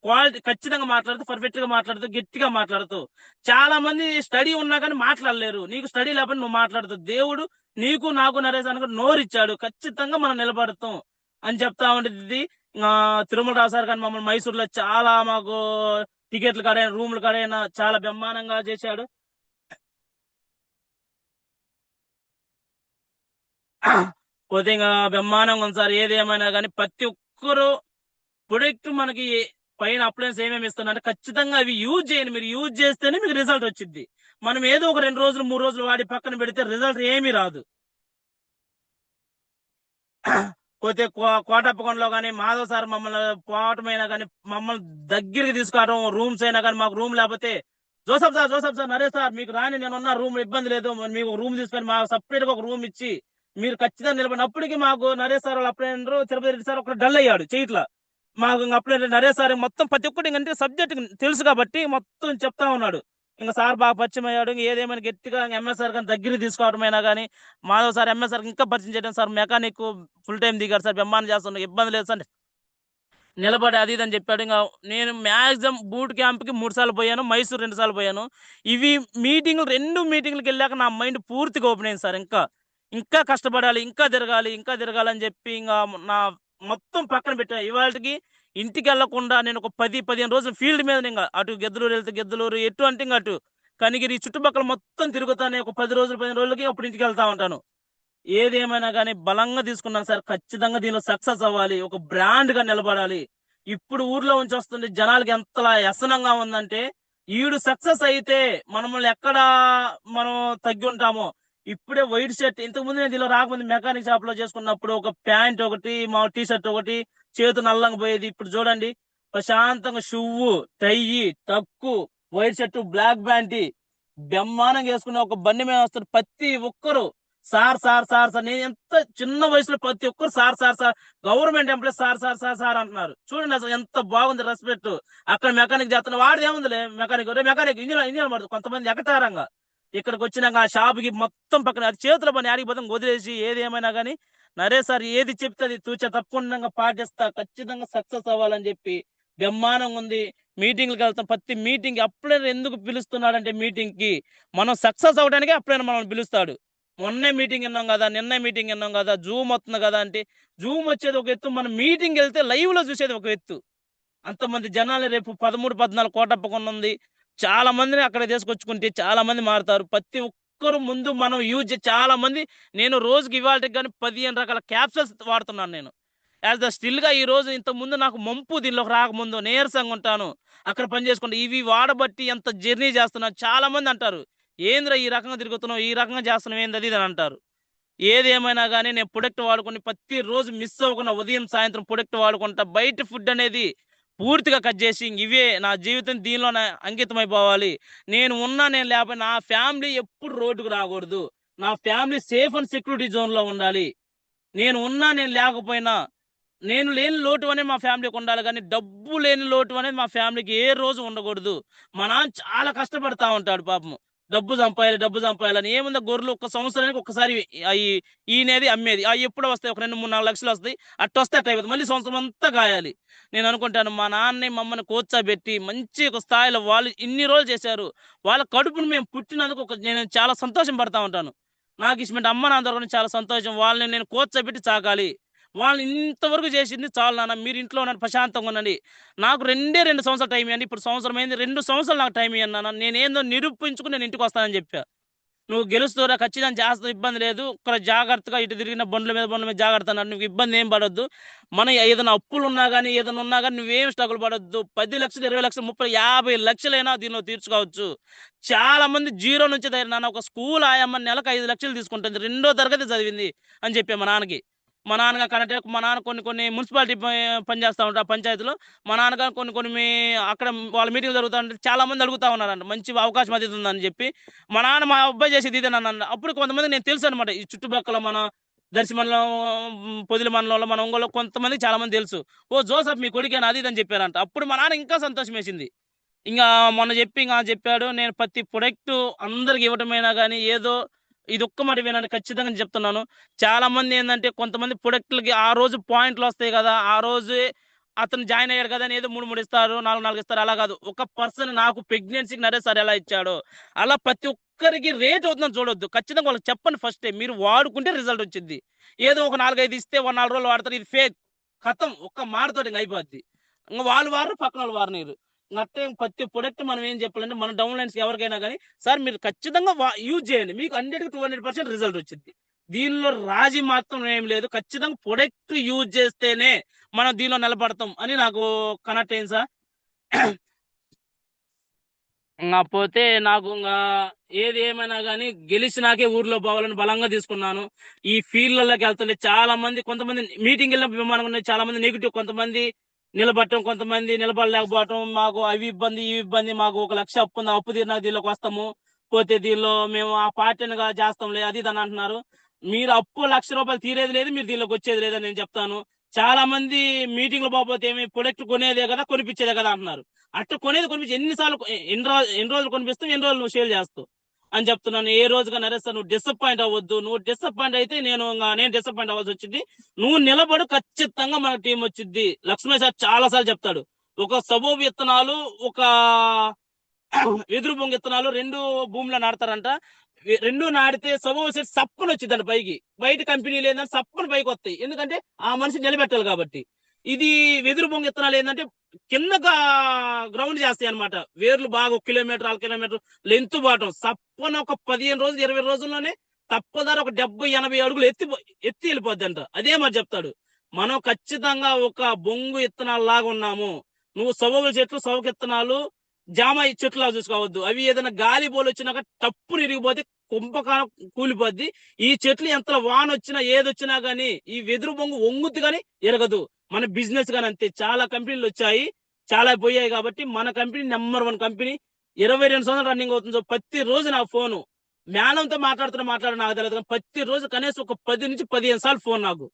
క్వాలిటీ, ఖచ్చితంగా మాట్లాడుతూ, పర్ఫెక్ట్ గా మాట్లాడుతూ, గట్టిగా మాట్లాడుతూ. చాలా మంది స్టడీ ఉన్నా కానీ మాట్లాడలేరు, నీకు స్టడీ లేకపోతే నువ్వు మాట్లాడుతావు. దేవుడు నీకు నాకు నరేష్ అనుకో నోరిచ్చాడు, ఖచ్చితంగా మనం నిలబడతాం అని చెప్తా ఉండేది. తిరుమల రావు సార్ కానీ మమ్మల్ని మైసూర్లో చాలా మాకు టికెట్లు కాడైనా రూమ్లు కాడైనా చాలా బ్రహ్మాండంగా చేశాడు. పోతే ఇంకా బ్రహ్మాండంగా ఉంది సార్. ఏదేమైనా కానీ ప్రతి ఒక్కరు ప్రొడక్ట్ మనకి పైన అప్లయన్స్ ఏమేమి ఇస్తున్నారు ఖచ్చితంగా అవి యూజ్ చేయండి. మీరు యూజ్ చేస్తేనే మీకు రిజల్ట్ వచ్చింది. మనం ఏదో ఒక 2 రోజులు 3 రోజులు వాడి పక్కన పెడితే రిజల్ట్ ఏమీ రాదు. పోతే కోటప్పకొండలో కానీ మాధవ్ సార్ మమ్మల్ని పోవటమైనా కానీ, మమ్మల్ని దగ్గరికి తీసుకోవడం, రూమ్స్ అయినా కానీ మాకు రూమ్ లేకపోతే జోసఫ్ సార్ నరేష్ సార్ మీకు రాని నేనున్న రూమ్ ఇబ్బంది లేదు, మీకు రూమ్ తీసుకొని మాకు సపరేట్ గా ఒక రూమ్ ఇచ్చి మీరు ఖచ్చితంగా నిలబడినప్పటికీ మాకు నరేష్ సార్ వాళ్ళు అప్లై తిరుపతి రెడ్డి సార్ ఒక డల్ అయ్యాడు చేయట్లా. మాకు అప్లై నరేష్ సార్ మొత్తం ప్రతి ఒక్కటి అంటే సబ్జెక్ట్ తెలుసు కాబట్టి మొత్తం చెప్తా ఉన్నాడు. ఇంకా సార్ బాగా పరిచయం అయ్యాడు. ఏదేమైనా గట్టిగా ఎంఎస్ఆర్ కానీ దగ్గర తీసుకోవడమైనా కానీ, మాధవ్ సార్ ఎంఎస్ఆర్ ఇంకా పరిచయం చేయడం, సార్ మెకానిక్ ఫుల్ టైం దిగారు సార్, బ్రహ్మాండం చేస్తున్నా, ఇబ్బంది లేదు సార్, నిలబడి అది అని చెప్పాడు. ఇంకా నేను మాక్సిమం బూట్ క్యాంప్ కి 3 సార్లు పోయాను, మైసూర్ 2 సార్లు పోయాను. ఇవి2 మీటింగ్లకు వెళ్ళాక నా మైండ్ పూర్తిగా ఓపెన్ అయింది సార్. ఇంకా కష్టపడాలి, ఇంకా తిరగాలి అని చెప్పి ఇంకా నా మొత్తం పక్కన పెట్టా. ఇవాళకి ఇంటికి వెళ్లకుండా నేను ఒక 10-15 రోజులు ఫీల్డ్ మీద ఇంకా అటు గెద్దలూరు వెళ్తే గెద్దలూరు, ఎటు అంటే ఇంకా అటు కనిగిరి చుట్టుపక్కల మొత్తం తిరుగుతానే. ఒక 10 రోజులు 15 రోజులకి అప్పుడు ఇంటికి వెళ్తా ఉంటాను. ఏదేమైనా కానీ బలంగా తీసుకున్నాను సార్, ఖచ్చితంగా దీనిలో సక్సెస్ అవ్వాలి, ఒక బ్రాండ్ గా నిలబడాలి. ఇప్పుడు ఊర్లో ఉంచి వస్తుంది జనాలకి ఎంతలా వ్యసనంగా ఉందంటే, ఈడు సక్సెస్ అయితే మనల్ని ఎక్కడ మనం తగ్గి ఉంటామో. ఇప్పుడే వైట్ షర్ట్, ఇంతకు ముందు నేను దీనిలో రాకముందు మెకానిక్ షాప్ లో చేసుకున్నప్పుడు ఒక ప్యాంట్ ఒకటి, మా టీ షర్ట్ ఒకటి, చేతు నల్లంగా పోయేది. ఇప్పుడు చూడండి ప్రశాంతంగా shoe, tie, tuck, white shirt, black pant బ్రహ్మాండంగా వేసుకున్న ఒక బండి మీద వస్తారు ప్రతి ఒక్కరు. సార్ నేను ఎంత చిన్న వయసులో ప్రతి ఒక్కరు సార్ గవర్నమెంట్ ఎంప్లాయ్ సార్ అంటున్నారు. చూడండి అసలు ఎంత బాగుంది రెస్పెక్ట్. అక్కడ మెకానిక్ చేస్తున్న వాడు ఏముందిలే, మెకానిక్ ఇంజనీర్ పడుతుంది. కొంతమంది ఎకటారంగా ఇక్కడికి వచ్చినాక ఆ షాప్ కి మొత్తం పక్కన చేతుల పని ఆడిపోతాం వదిలేసి, ఏది ఏమైనా కానీ నరేష్ సార్ ఏది చెప్తే అది తూచ తప్పకుండా పాటిస్తా, ఖచ్చితంగా సక్సెస్ అవ్వాలని చెప్పి బ్రహ్మాండంగా ఉంది. మీటింగ్లకు వెళ్తాం. ప్రతి మీటింగ్ అప్పుడే ఎందుకు పిలుస్తున్నాడంటే మీటింగ్కి మనం సక్సెస్ అవడానికి అప్పుడైనా మనం పిలుస్తాడు. మొన్నే మీటింగ్ విన్నాం కదా, నిన్న మీటింగ్ విన్నాం కదా, జూమ్ వస్తుంది కదా అంటే జూమ్ వచ్చేది ఒక ఎత్తు, మన మీటింగ్ వెళ్తే లైవ్ లో చూసేది ఒక ఎత్తు. అంతమంది జనాలు రేపు 13-14 కోటప్పకొండ ఉంది. చాలా మందిని అక్కడ తీసుకొచ్చుకుంటే చాలా మంది మారుతారు. ప్రతి ఒక్కరు ముందు మనం చాలా మంది, నేను రోజుకి ఇవాళకి కానీ 15 రకాల క్యాప్సూల్స్ వాడుతున్నాను నేను. యాజ్ ద స్టిల్ గా ఈ రోజు ఇంత ముందు నాకు మంపు దీనిలోకి రాకముందు నీరసంగా ఉంటాను. అక్కడ పని చేసుకుంటా ఇవి వాడబట్టి ఎంత జర్నీ చేస్తున్నాను. చాలా మంది అంటారు, ఏంద్రా ఈ రకంగా తిరుగుతున్నావు, ఈ రకంగా చేస్తున్నావు ఏంది అది ఇది అని అంటారు. ఏది ఏమైనా కానీ నేను ప్రొడక్ట్ వాడుకుని ప్రతి రోజు మిస్ అవ్వకుండా ఉదయం సాయంత్రం ప్రొడక్ట్ వాడుకుంటా. బయట ఫుడ్ అనేది పూర్తిగా కట్ చేసి ఇవే నా జీవితం దీనిలోనే అంకితం అయిపోవాలి. నేను ఉన్నా నేను లేకపోయినా నా ఫ్యామిలీ ఎప్పుడు రోడ్డుకు రాకూడదు. నా family safe and security zone లో ఉండాలి. నేను ఉన్నా నేను లేకపోయినా నేను లేని లోటు అనేది మా ఫ్యామిలీకి ఉండాలి, కానీ డబ్బు లేని లోటు అనేది మా ఫ్యామిలీకి ఏ రోజు ఉండకూడదు. మా నాన్న చాలా కష్టపడతా ఉంటాడు పాపం. డబ్బు సంపాయాలి డబ్బు సంపాయాలని. ఏముంది, గొర్రెలు ఒక్క సంవత్సరానికి ఒక్కసారి అవి ఈనేది అమ్మేది. అవి ఎప్పుడో వస్తాయి, ఒక 2-3-4 లక్షలు వస్తాయి. అట్టు వస్తే అట్ట అయిపోతుంది, మళ్ళీ సంవత్సరం అంతా కాయాలి. నేను అనుకుంటాను మా నాన్నని మమ్మల్ని కూర్చోబెట్టి మంచి ఒక స్థాయిలో వాళ్ళు ఇన్ని రోజులు చేశారు. వాళ్ళ కడుపును మేము పుట్టినందుకు నేను చాలా సంతోషం పడతా ఉంటాను. నాకు ఇష్టమైన అమ్మ నాన్న దొరకడం చాలా సంతోషం. వాళ్ళని నేను కూర్చోబెట్టి సాకాలి. వాళ్ళు ఇంతవరకు చేసింది చాలు నాన్న, మీరు ఇంట్లో ఉన్నారు ప్రశాంతంగా ఉండండి. నాకు 2 సంవత్సరాలు టైం ఇవ్వండి. ఇప్పుడు సంవత్సరం అయింది, 2 సంవత్సరాలు నాకు టైం ఇవ్వండి నాన్న, నేనేందో నిరూపించుకుని నేను ఇంటికి వస్తానని చెప్పా. నువ్వు గెలుస్తావురా, ఖచ్చితంగా చేస్తావు, ఇబ్బంది లేదు. ఇక్కడ జాగ్రత్తగా ఇటు తిరిగిన బండ్ల మీద జాగ్రత్త అన్నారు. నువ్వు ఇబ్బంది ఏం పడొద్దు. మన ఏదైనా అప్పులు ఉన్నా కానీ ఏదైనా ఉన్నా కానీ నువ్వేం స్ట్రగుల్ పడొద్దు. 10 లక్షలు 20 లక్షలు 30 50 లక్షలైనా దీనిలో తీర్చుకోవచ్చు. చాలా మంది జీరో నుంచి నాన్న ఒక స్కూల్ ఆయమ్మ నెలకు 5 లక్షలు తీసుకుంటుంది, 2వ తరగతి చదివింది అని చెప్పా మా నాన్నకి. మా నాన్నగా కనెక్ట్ మా నాన్న కొన్ని మున్సిపాలిటీ పనిచేస్తూ ఉంటారు ఆ పంచాయతీలో. మా నాన్నగారు కొన్ని అక్కడ వాళ్ళ మీటింగ్ జరుగుతూ ఉంటే చాలా మంది అడుగుతా ఉన్నారంట, మంచి అవకాశం అది ఉందని చెప్పి. మా నాన్న మా అబ్బాయి చేసేది ఇదే నన్ను. అప్పుడు కొంతమంది నేను తెలుసు అనమాట, ఈ చుట్టుపక్కల మన దర్శి మండలం, పొదిలి మండలంలో, మన ఒంగోలు కొంతమంది చాలా మంది తెలుసు. ఓ జోసఫ్ మీ కొడుకేనా అది అని చెప్పారంట. అప్పుడు మా నాన్న ఇంకా సంతోషం వేసింది. ఇంకా మొన్న చెప్పాడు, నేను ప్రతి ప్రొడక్ట్ అందరికి ఇవ్వటమైనా కానీ ఏదో ఇది ఒక్క మాట వినండి, ఖచ్చితంగా చెప్తున్నాను. చాలా మంది ఏంటంటే కొంతమంది ప్రొడక్ట్లకి ఆ రోజు పాయింట్లు వస్తాయి కదా, ఆ రోజు అతను జాయిన్ అయ్యాడు కదా అని ఏదో 3 ఇస్తారు, 4 ఇస్తారు, అలా కాదు. ఒక పర్సన్ నాకు ప్రెగ్నెన్సీకి నరేష్ సార్ ఎలా ఇచ్చాడో అలా ప్రతి ఒక్కరికి రేట్ అవుతుందని చూడొద్దు. ఖచ్చితంగా వాళ్ళకి చెప్పండి ఫస్టే, మీరు వాడుకుంటే రిజల్ట్ వచ్చింది. ఏదో ఒక 4-5 ఇస్తే 4 రోజులు వాడతారు, ఇది ఫేక్ కథం, ఒక్క మాటతో ఇంకా అయిపోద్ది. ఇంకా వాళ్ళు వారు, పక్కన వాళ్ళు వారనీరు. అట్టే ప్రతి ప్రొడక్ట్ మనం ఏం చెప్పాలంటే మన డౌన్ లైన్స్ ఎవరికైనా కానీ, సార్ మీరు ఖచ్చితంగా యూజ్ చేయండి, మీకు 100-200% రిజల్ట్ వచ్చింది. దీనిలో రాజీ మాత్రం ఏం లేదు. ఖచ్చితంగా ప్రొడక్ట్ యూజ్ చేస్తేనే మనం దీనిలో నిలబడతాం అని నాకు కనెక్ట్ అయింది సార్. పోతే నాకు ఏది ఏమైనా కానీ గెలిచినాకే ఊర్లో పోవాలని బలంగా తీసుకున్నాను. ఈ ఫీల్డ్లలోకి వెళ్తుంటే చాలా మంది, కొంతమంది మీటింగ్ వెళ్ళినప్పుడు విమానం చాలా మంది నెగిటివ్, కొంతమంది నిలబడటం, కొంతమంది నిలబడలేకపోవటం, మాకు అవి ఇబ్బంది ఇవి ఇబ్బంది, మాకు 1 లక్ష అప్పు ఉంది, అప్పు తీరినా దీనిలోకి వస్తాము, పోతే దీనిలో మేము ఆ పార్టీనిగా చేస్తాంలే అది ఇది అని అంటున్నారు. మీరు అప్పు ₹1,00,000 తీరేది లేదు, మీరు దీనిలోకి వచ్చేది లేదని నేను చెప్తాను. చాలా మంది మీటింగ్ లో పోతే ఏమి ప్రొడక్ట్ కొనేదే కదా కొనిపించేదే కదా అంటున్నారు. అట్లా కొనిపించి ఎన్ని రోజులు కొనిపిస్తావు, ఎన్ని రోజులు నువ్వు సేల్ చేస్తావు అని చెప్తున్నాను. ఏ రోజుగా నరేష్ నువ్వు డిసప్పాయింట్ అవ్వద్దు. నువ్వు డిసప్పాయింట్ అయితే నేను డిసప్పాయింట్ అవ్వాల్సి వచ్చింది. నువ్వు నిలబడు, ఖచ్చితంగా మన టీం వచ్చింది. లక్ష్మణ్ సార్ చాలా సార్లు చెప్తాడు, ఒక సబో విత్తనాలు, ఒక వెదురు బొంగు విత్తనాలు 2 భూమిలో నాడతారంట. 2 నాటితే సబో సెట్ సప్పని వచ్చిందంట పైకి. బయట కంపెనీలు ఏంటంటే సప్పని పైకి వస్తాయి, ఎందుకంటే ఆ మనిషి నిలబెట్టాలి కాబట్టి. ఇది వెదురు బొంగు విత్తనాలు ఏంటంటే కిందగా గ్రౌండ్ చేస్తాయి అనమాట. వేర్లు బాగా 1 కిలోమీటర్ 1/2 కిలోమీటర్ లెంత్ బాటం. సప్పన ఒక 15 రోజులు 20 రోజుల్లోనే తప్పదారు ఒక 70-80 అడుగులు ఎత్తి వెళ్ళిపోద్ది. అదే మరి చెప్తాడు, మనం ఖచ్చితంగా ఒక బొంగు విత్తనాలు లాగా ఉన్నాము. నువ్వు సొవగ చెట్లు, సొవక విత్తనాలు, జామ చెట్లు చూసుకోవద్దు. అవి ఏదైనా గాలి బోలు వచ్చినాక టప్పుని ఇరిగిపోతే కుంభకాలం కూలిపోద్ది. ఈ చెట్లు ఎంత వాన వచ్చినా ఏదొచ్చినా గానీ ఈ వెదురు బొంగు వంగుద్ది కానీ ఎరగదు. మన బిజినెస్ గానీ అంతే. చాలా కంపెనీలు వచ్చాయి, చాలా పోయాయి. కాబట్టి మన కంపెనీ నెంబర్ 1 కంపెనీ. 22 సంవత్సరాలు రన్నింగ్ అవుతుంది. ప్రతి రోజు నా ఫోను మేడంతో మాట్లాడుతున్నా నాకు తెలియదు, ప్రతి రోజు కనీసం ఒక 10-15 సార్లు ఫోన్ నాకు.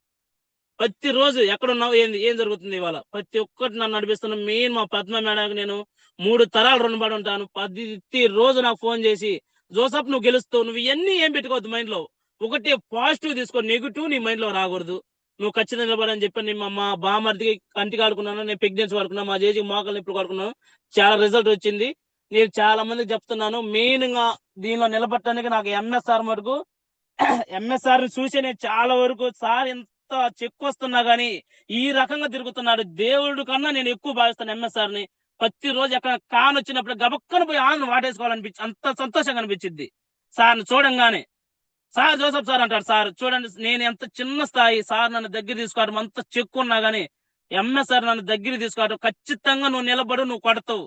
ప్రతి రోజు ఎక్కడున్నావు, ఏం జరుగుతుంది ఇవాళ, ప్రతి ఒక్కటి నన్ను నడిపిస్తున్నా. మెయిన్ మా పద్మ మేడానికి నేను 3 తరాలు రుణపడి ఉంటాను. ప్రతి రోజు నాకు ఫోన్ చేసి, జోసఫ్ నువ్వు గెలుస్తావు, నువ్వు ఇవన్నీ ఏం పెట్టుకోవద్దు మైండ్ లో, ఒకటి పాజిటివ్ తీసుకో, నెగిటివ్ నీ మైండ్ లో రాకూడదు. నువ్వు ఖచ్చితంగా నిలబడని చెప్పి నేను మా బామర్దికి కంటికి ఆడుకున్నాను, నేను ప్రెగ్నెన్సీ వాడుకున్నాను, మా జేజీకి మోకాలు నొప్పులు వాడుకున్నాను. చాలా రిజల్ట్ వచ్చింది. నేను చాలా మందికి చెప్తున్నాను. మెయిన్ గా దీనిలో నిలబడటానికి నాకు ఎంఎస్ఆర్ మటుకు ఎంఎస్ఆర్ చూసి నేను చాలా వరకు సార్ ఎంత చెక్కు వస్తున్నా గానీ ఈ రకంగా తిరుగుతున్నాడు, దేవుడు కన్నా నేను ఎక్కువ భావిస్తాను ఎంఎస్ఆర్ ని. ప్రతిరోజు ఎక్కడ కాన్ వచ్చినప్పుడు గబక్కన పోయి ఆనందం వాటేసుకోవాలనిపించి అంత సంతోషంగా అనిపించింది సార్ని చూడంగానే. సార్ జోసఫ్ సార్ అంటారు, సార్ చూడండి నేను ఎంత చిన్న స్థాయి, సార్ నన్ను దగ్గర తీసుకోవడం అంత చెక్కు ఉన్నా గానీ ఎంఎస్ఆర్ నన్ను దగ్గర తీసుకోవడం, ఖచ్చితంగా నువ్వు నిలబడు, నువ్వు కొడతావు,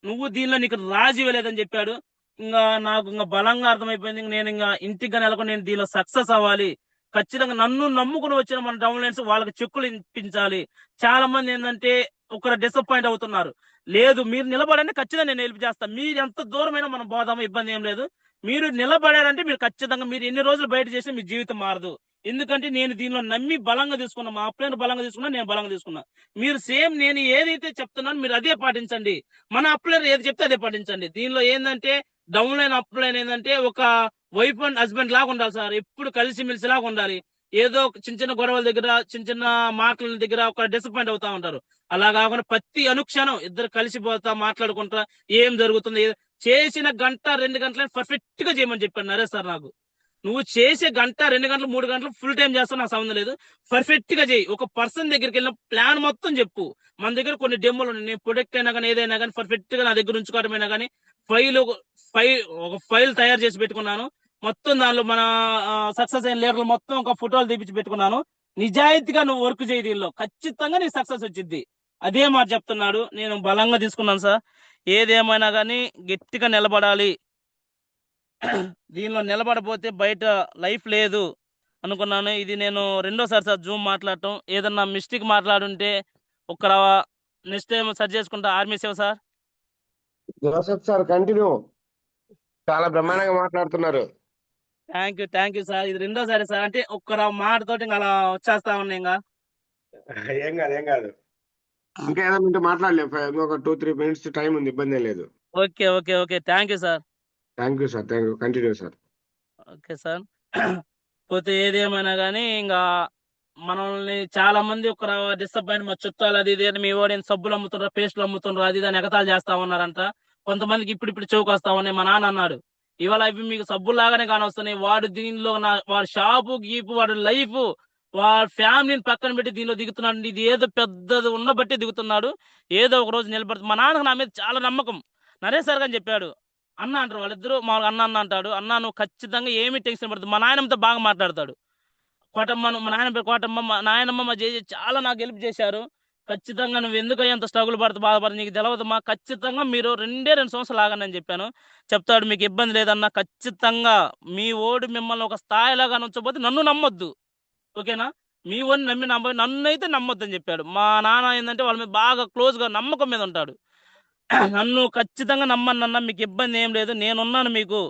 నువ్వు దీనిలో నీకు రాజీ ఇవ్వలేదని చెప్పాడు. ఇంకా నాకు ఇంకా బలంగా అర్థమైపోయింది. నేను ఇంకా ఇంటికి నెలకు నేను దీనిలో సక్సెస్ అవ్వాలి, ఖచ్చితంగా నన్ను నమ్ముకుని వచ్చిన మన డౌన్లైన్స్ వాళ్ళకి చెక్కులు ఇప్పించాలి. చాలా మంది ఏంటంటే ఒకరు డిసప్పాయింట్ అవుతున్నారు. లేదు మీరు నిలబడండి, ఖచ్చితంగా నేను హెల్ప్ చేస్తాను, మీరు ఎంత దూరమైనా మనం పోదాము, ఇబ్బంది ఏం లేదు. మీరు నిలబడారంటే మీరు ఖచ్చితంగా మీరు ఎన్ని రోజులు బయట చేసినా మీ జీవితం మారదు. ఎందుకంటే నేను దీనిలో నమ్మి బలంగా తీసుకున్నా, మా అప్లైన్ బలంగా తీసుకున్నా, నేను బలంగా తీసుకున్నా. మీరు సేమ్ నేను ఏదైతే చెప్తున్నాను మీరు అదే పాటించండి, మన అప్లైన్ ఏది చెప్తే అదే పాటించండి. దీనిలో ఏంటంటే డౌన్ లైన్ అప్ లైన్ ఏంటంటే ఒక వైఫ్ అండ్ హస్బెండ్ లాగా ఉండాలి సార్, ఎప్పుడు కలిసిమెలిసి లాగా ఉండాలి. ఏదో చిన్న చిన్న గొడవల దగ్గర చిన్న చిన్న మాటల దగ్గర ఒక డిసప్పాయింట్ అవుతా ఉంటారు. అలా కాకుండా ప్రతి అనుక్షణం ఇద్దరు కలిసిపోతా మాట్లాడుకుంటా ఏం జరుగుతుంది, చేసిన గంట 2 గంటలు పర్ఫెక్ట్ గా చేయమని చెప్పాను నరేష్ సార్ నాకు. నువ్వు చేసే గంట 2 గంటలు 3 గంటలు ఫుల్ టైం చేస్తావు నాకు సంబంధం లేదు, పర్ఫెక్ట్ గా చేయి. ఒక పర్సన్ దగ్గరికి వెళ్ళిన ప్లాన్ మొత్తం చెప్పు. మన దగ్గర కొన్ని డెమోలు ఉన్నాయి, నేను ప్రొడక్ట్ అయినా కానీ ఏదైనా కానీ పర్ఫెక్ట్ గా నా దగ్గర ఉంచుకోవడమైనా కానీ ఫైల్ ఒక ఫైల్ తయారు చేసి పెట్టుకున్నాను. మొత్తం దానిలో మన సక్సెస్ అయిన లీడర్లు మొత్తం ఒక ఫోటోలు తీపించి పెట్టుకున్నాను. నిజాయితీగా నువ్వు వర్క్ చేయి, దీనిలో ఖచ్చితంగా నీకు సక్సెస్ వచ్చింది. అదే మాట చెప్తున్నాడు. నేను బలంగా తీసుకున్నాను సార్. ఏదేమైనా కానీ గట్టిగా నిలబడాలి, దీనిలో నిలబడపోతే బయట లైఫ్ లేదు అనుకున్నాను. ఇది నేను రెండోసారి సార్ జూమ్ మాట్లాడటం. ఏదన్నా మిస్టేక్ మాట్లాడుంటే ఒక నెక్స్ట్ టైం సర్చ్ చేసుకుంటా. ఆర్మీ సేవ సార్. జోసెఫ్ సార్ కంటిన్యూ, చాలా బ్రహ్మాండంగా మాట్లాడుతున్నారు. Thank you sir. ఇది రెండోసారి సార్, అంటే ఒక్క మాటతోటి ఇంకా అలా వచ్చేస్తా ఉన్నాయి. ఇంకా ఏం కాదు ఏం కాదు, ఇంకా ఏదైనా ఉంటే మాట్లాడలేదు, ఒక 2-3 minutes టైం ఉంది, ఇబ్బంది లేదు. Okay okay okay thank you sir. Thank you sir, thank you, continue sir. Okay sir. పోతే ఏదేమైనా కానీ ఇంకా మనల్ని చాలా మంది ఒక డిసప్పాయింట్, మా చుట్టాలు అది ఇది అని మీ వాడు సబ్బులు అమ్ముతుండ్రా, పేస్టులు అమ్ముతుండ్రా, అది దాన్ని ఎగతాలు చేస్తా ఉన్నారంట. కొంతమందికి ఇప్పుడు చౌకు వస్తా ఉన్నాయి. మా నాన్న అన్నాడు, ఇవాళ ఇవి మీకు సబ్బులు లాగానే కానొస్తున్నాయి, వాడు దీనిలో వాడు షాపు గీపు వాడు లైఫ్ వాడి ఫ్యామిలీని పక్కన పెట్టి దీనిలో దిగుతున్నాడు. ఇది ఏదో పెద్దది ఉండబట్టి దిగుతున్నాడు, ఏదో ఒక రోజు నిలబడుతుంది. మా నాన్నకు నా మీద చాలా నమ్మకం. నరేష్ సార్ అని చెప్పాడు. అన్న అంటారు వాళ్ళిద్దరు, మా అన్న అన్న అంటాడు. అన్న నువ్వు ఖచ్చితంగా ఏమీ టెన్షన్ పడుతుంది. మా నాయనమ్మతో బాగా మాట్లాడతాడు. కోటమ్మ, మా నాయన పేరు కోటమ్మ, మా నాయనమ్మ మా జేజీ చాలా నాకు హెల్ప్ చేశారు. ఖచ్చితంగా నువ్వు ఎందుకు ఎంత స్ట్రగుల్ పడుతూ బాధపడుతుంది నీకు తెలియదమ్మా, ఖచ్చితంగా మీరు 2 సంవత్సరాలు ఆగని చెప్పాను. చెప్తాడు మీకు ఇబ్బంది లేదన్నా, ఖచ్చితంగా మీ ఓడి మిమ్మల్ని ఒక స్థాయిలాగా ఉంచబోతే నన్ను నమ్మొద్దు, ఓకేనా, మీ ఓడిని నన్ను అయితే నమ్మొద్దు అని చెప్పాడు. మా నాన్న ఏంటంటే వాళ్ళ మీద బాగా క్లోజ్ గా నమ్మకం మీద ఉంటాడు. నన్ను ఖచ్చితంగా నమ్మన్నన్నా, మీకు ఇబ్బంది ఏం లేదు, నేనున్నాను, మీకు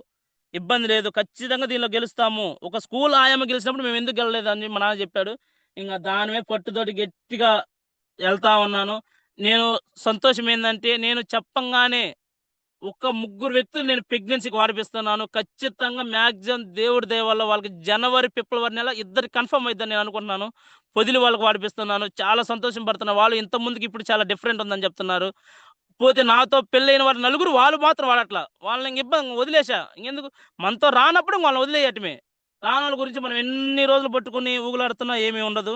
ఇబ్బంది లేదు, ఖచ్చితంగా దీనిలో గెలుస్తాము. ఒక స్కూల్ ఆయమ్మ గెలిచినప్పుడు మేము ఎందుకు గెలలేదు అని మా నాన్న చెప్పాడు. ఇంకా దాని మీద పట్టుతోటి గట్టిగా వెళ్తా ఉన్నాను. నేను సంతోషం ఏంటంటే నేను చెప్పంగానే ఒక 3 వ్యక్తులు నేను ప్రెగ్నెన్సీకి వాడిపిస్తున్నాను. ఖచ్చితంగా మ్యాక్సిమం దేవుడి దయ వల్ల వాళ్ళకి జనవరి ఫిబ్రవరి నెల ఇద్దరు కన్ఫర్మ్ అయిద్దని నేను అనుకుంటున్నాను. పొదిలి వాళ్ళకి వాడిపిస్తున్నాను. చాలా సంతోషం పడుతున్నారు వాళ్ళు. ఇంత ముందుకి ఇప్పుడు చాలా డిఫరెంట్ ఉందని చెప్తున్నారు. పోతే నాతో పెళ్ళైన వారు 4 వాళ్ళు మాత్రం వాడట్లా. వాళ్ళని ఇంక ఇబ్బంది వదిలేసా. ఇంకెందుకు, మనతో రానప్పుడు వాళ్ళని వదిలేయటమే. రానోళ్ళ గురించి మనం ఎన్ని రోజులు పట్టుకుని ఊగులాడుతున్నా ఏమీ ఉండదు.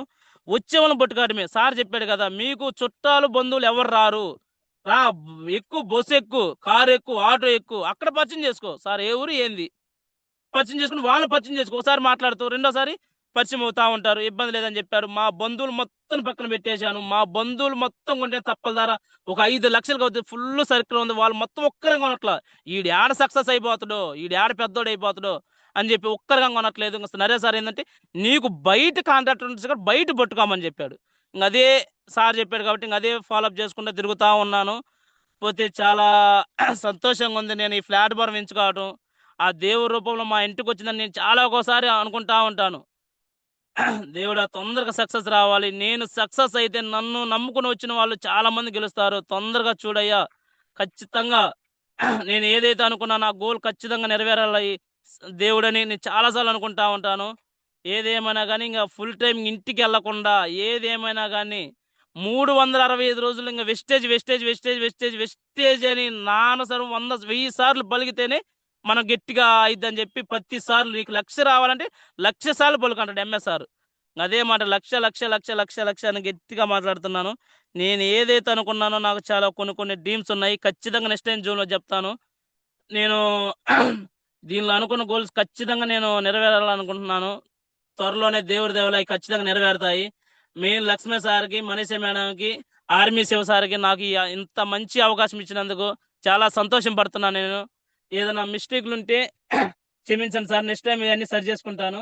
వచ్చే వాళ్ళని పట్టుకోవటమే. సార్ చెప్పాడు కదా, మీకు చుట్టాలు బంధువులు ఎవరు రారు, రా, ఎక్కువ బస్సు ఎక్కువ, కారు ఎక్కువ, ఆటో ఎక్కువ, అక్కడ పరిచయం చేసుకో. సార్ ఏ ఊరు ఏంది పరిచయం చేసుకుని వాళ్ళని పరిచయం చేసుకో. ఒకసారి మాట్లాడుతూ రెండోసారి పరిచయం అవుతా ఉంటారు, ఇబ్బంది లేదని చెప్పారు. మా బంధువులు మొత్తం పక్కన పెట్టేశాను. మా బంధువులు మొత్తం కొంటే తప్పల ధర ఒక 5 లక్షలకు అవుతుంది, ఫుల్ సర్కిల్ ఉంది. వాళ్ళు మొత్తం ఒక్కరంగా కొనట్లా. ఈడు ఆడ సక్సెస్ అయిపోతాడో, ఈడు ఆడ పెద్దోడు అయిపోతాడో అని చెప్పి ఒక్కరిగా కొనట్లేదు. ఇంకా నరేష్ సార్ ఏంటంటే నీకు బయట కాంట్రాక్టర్ బయట పట్టుకోమని చెప్పాడు. ఇంక అదే సార్ చెప్పాడు కాబట్టి ఇంక అదే ఫాలోఅప్ చేసుకుంటూ తిరుగుతా ఉన్నాను. పోతే చాలా సంతోషంగా ఉంది. నేను ఈ ప్లాట్ఫారం ఎంచుకోవటం, ఆ దేవుడి రూపంలో మా ఇంటికి వచ్చిందని నేను చాలా ఒక్కోసారి అనుకుంటా ఉంటాను. దేవుడా తొందరగా సక్సెస్ రావాలి, నేను సక్సెస్ అయితే నన్ను నమ్ముకుని వచ్చిన వాళ్ళు చాలా మంది గెలుస్తారు. తొందరగా చూడయ్యా, ఖచ్చితంగా నేను ఏదైతే అనుకున్నా నా గోల్ ఖచ్చితంగా నెరవేరాలి దేవుడని నేను చాలాసార్లు అనుకుంటా ఉంటాను. ఏదేమైనా కానీ ఇంకా ఫుల్ టైం ఇంటికి వెళ్లకుండా ఏదేమైనా కానీ 365 రోజులు ఇంకా wastage wastage wastage wastage wastage అని నానసరం 100 1000 సార్లు పలికితేనే మనం గట్టిగా అయిద్దని చెప్పి ప్రతిసార్లు నీకు లక్ష రావాలంటే 1,00,000 సార్లు పలుకుంటాడు ఎంఎస్ఆర్. అదే మాట లక్ష లక్ష లక్ష లక్ష లక్ష అని గట్టిగా మాట్లాడుతున్నాను. నేను ఏదైతే అనుకున్నానో నాకు చాలా కొన్ని కొన్ని డ్రీమ్స్ ఉన్నాయి. ఖచ్చితంగా నెక్స్ట్ టైం జూన్ లో చెప్తాను. నేను దీనిలో అనుకున్న గోల్స్ ఖచ్చితంగా నేను నెరవేరాలనుకుంటున్నాను. త్వరలోనే దేవుడి దేవులై ఖచ్చితంగా నెరవేరుతాయి. మెయిన్ లక్ష్మీ సార్కి, మనీష మేడంకి, ఆర్మీ శివ సార్కి నాకు ఇంత మంచి అవకాశం ఇచ్చినందుకు చాలా సంతోషం పడుతున్నాను. నేను ఏదైనా మిస్టేక్లు ఉంటే క్షమించండి సార్. నెక్స్ట్ టైం ఇవన్నీ సరి చేసుకుంటాను.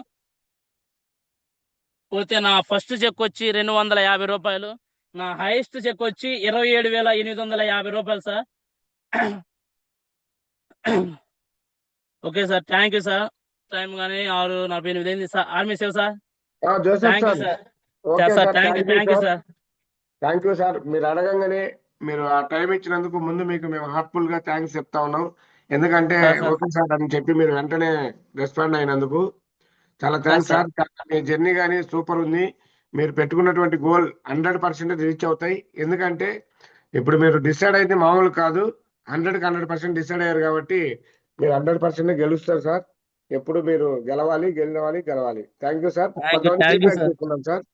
పోతే నా ఫస్ట్ చెక్ వచ్చి 250 రూపాయలు, నా హైయెస్ట్ చెక్ వచ్చి 27,850 రూపాయలు sir. Okay sir, thank you sir. Time కానీ 6:48 అయింది sir. Army save sir. Joseph thank you sir. Sir. Okay sir sir, thank you thank you thank you sir. Sir. Thank you sir. మీరు అడగంగానే మీరు ఆ time ఇచ్చినందుకు ముందు మీకు మేము హార్ట్ఫుల్ గా థ్యాంక్స్ చెప్తా ఉన్నాం. ఎందుకంటే సార్ సార్ ఓకే సార్ అని చెప్పి మీరు వెంటనే రెస్పాండ్ అయినందుకు చాలా సార్ థ్యాంక్స్ సార్ సార్. మీ జర్నీ కానీ సూపర్ ఉంది. మీరు పెట్టుకున్నటువంటి గోల్ 100% రీచ్ అవుతాయి. ఎందుకంటే ఇప్పుడు మీరు డిసైడ్ అయితే మామూలు కాదు, 100% డిసైడ్ అయ్యారు కాబట్టి మీరు 100% గెలుస్తారు సార్. ఎప్పుడు మీరు గెలవాలి గెలవాలి గెలవాలి. Thank you sir. కొంతమంది థ్యాంక్ యూ ఫీడ్బ్యాక్ సార్. తీసుకున్నాం sir.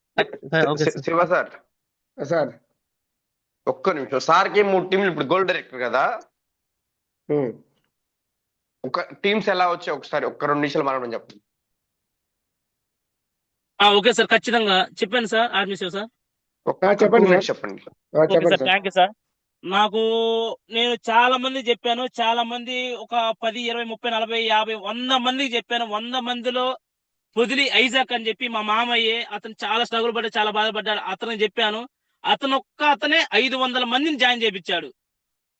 Okay sir. Shiva sir, sir ఒక్క నిమిషం. సార్కి 3 టీంలు ఇప్పుడు గోల్ డైరెక్టర్ కదా, ఒక టీమ్స్ ఎలా వచ్చాయి ఒకసారి ఒక్క 2 నిమిషాలు మనం చెప్పండి. ఓకే సార్, ఖచ్చితంగా చెప్పాను సార్. Army save sir. చెప్పండి సార్. చెప్పండి. ఓకే చెప్పండి sir, sir. Thank you sir. నాకు నేను చాలా మంది చెప్పాను. చాలా మంది ఒక 10, 20, 30, 40, 50, 100 మందికి చెప్పాను. 100 మందిలో పొదిలి ఐజాక్ అని చెప్పి మా మామయ్యే, అతను చాలా స్ట్రగుల్ పడ్డాడు, చాలా బాధపడ్డాడు. అతనికి చెప్పాను. అతనే 500 మందిని జాయిన్ చేయించాడు.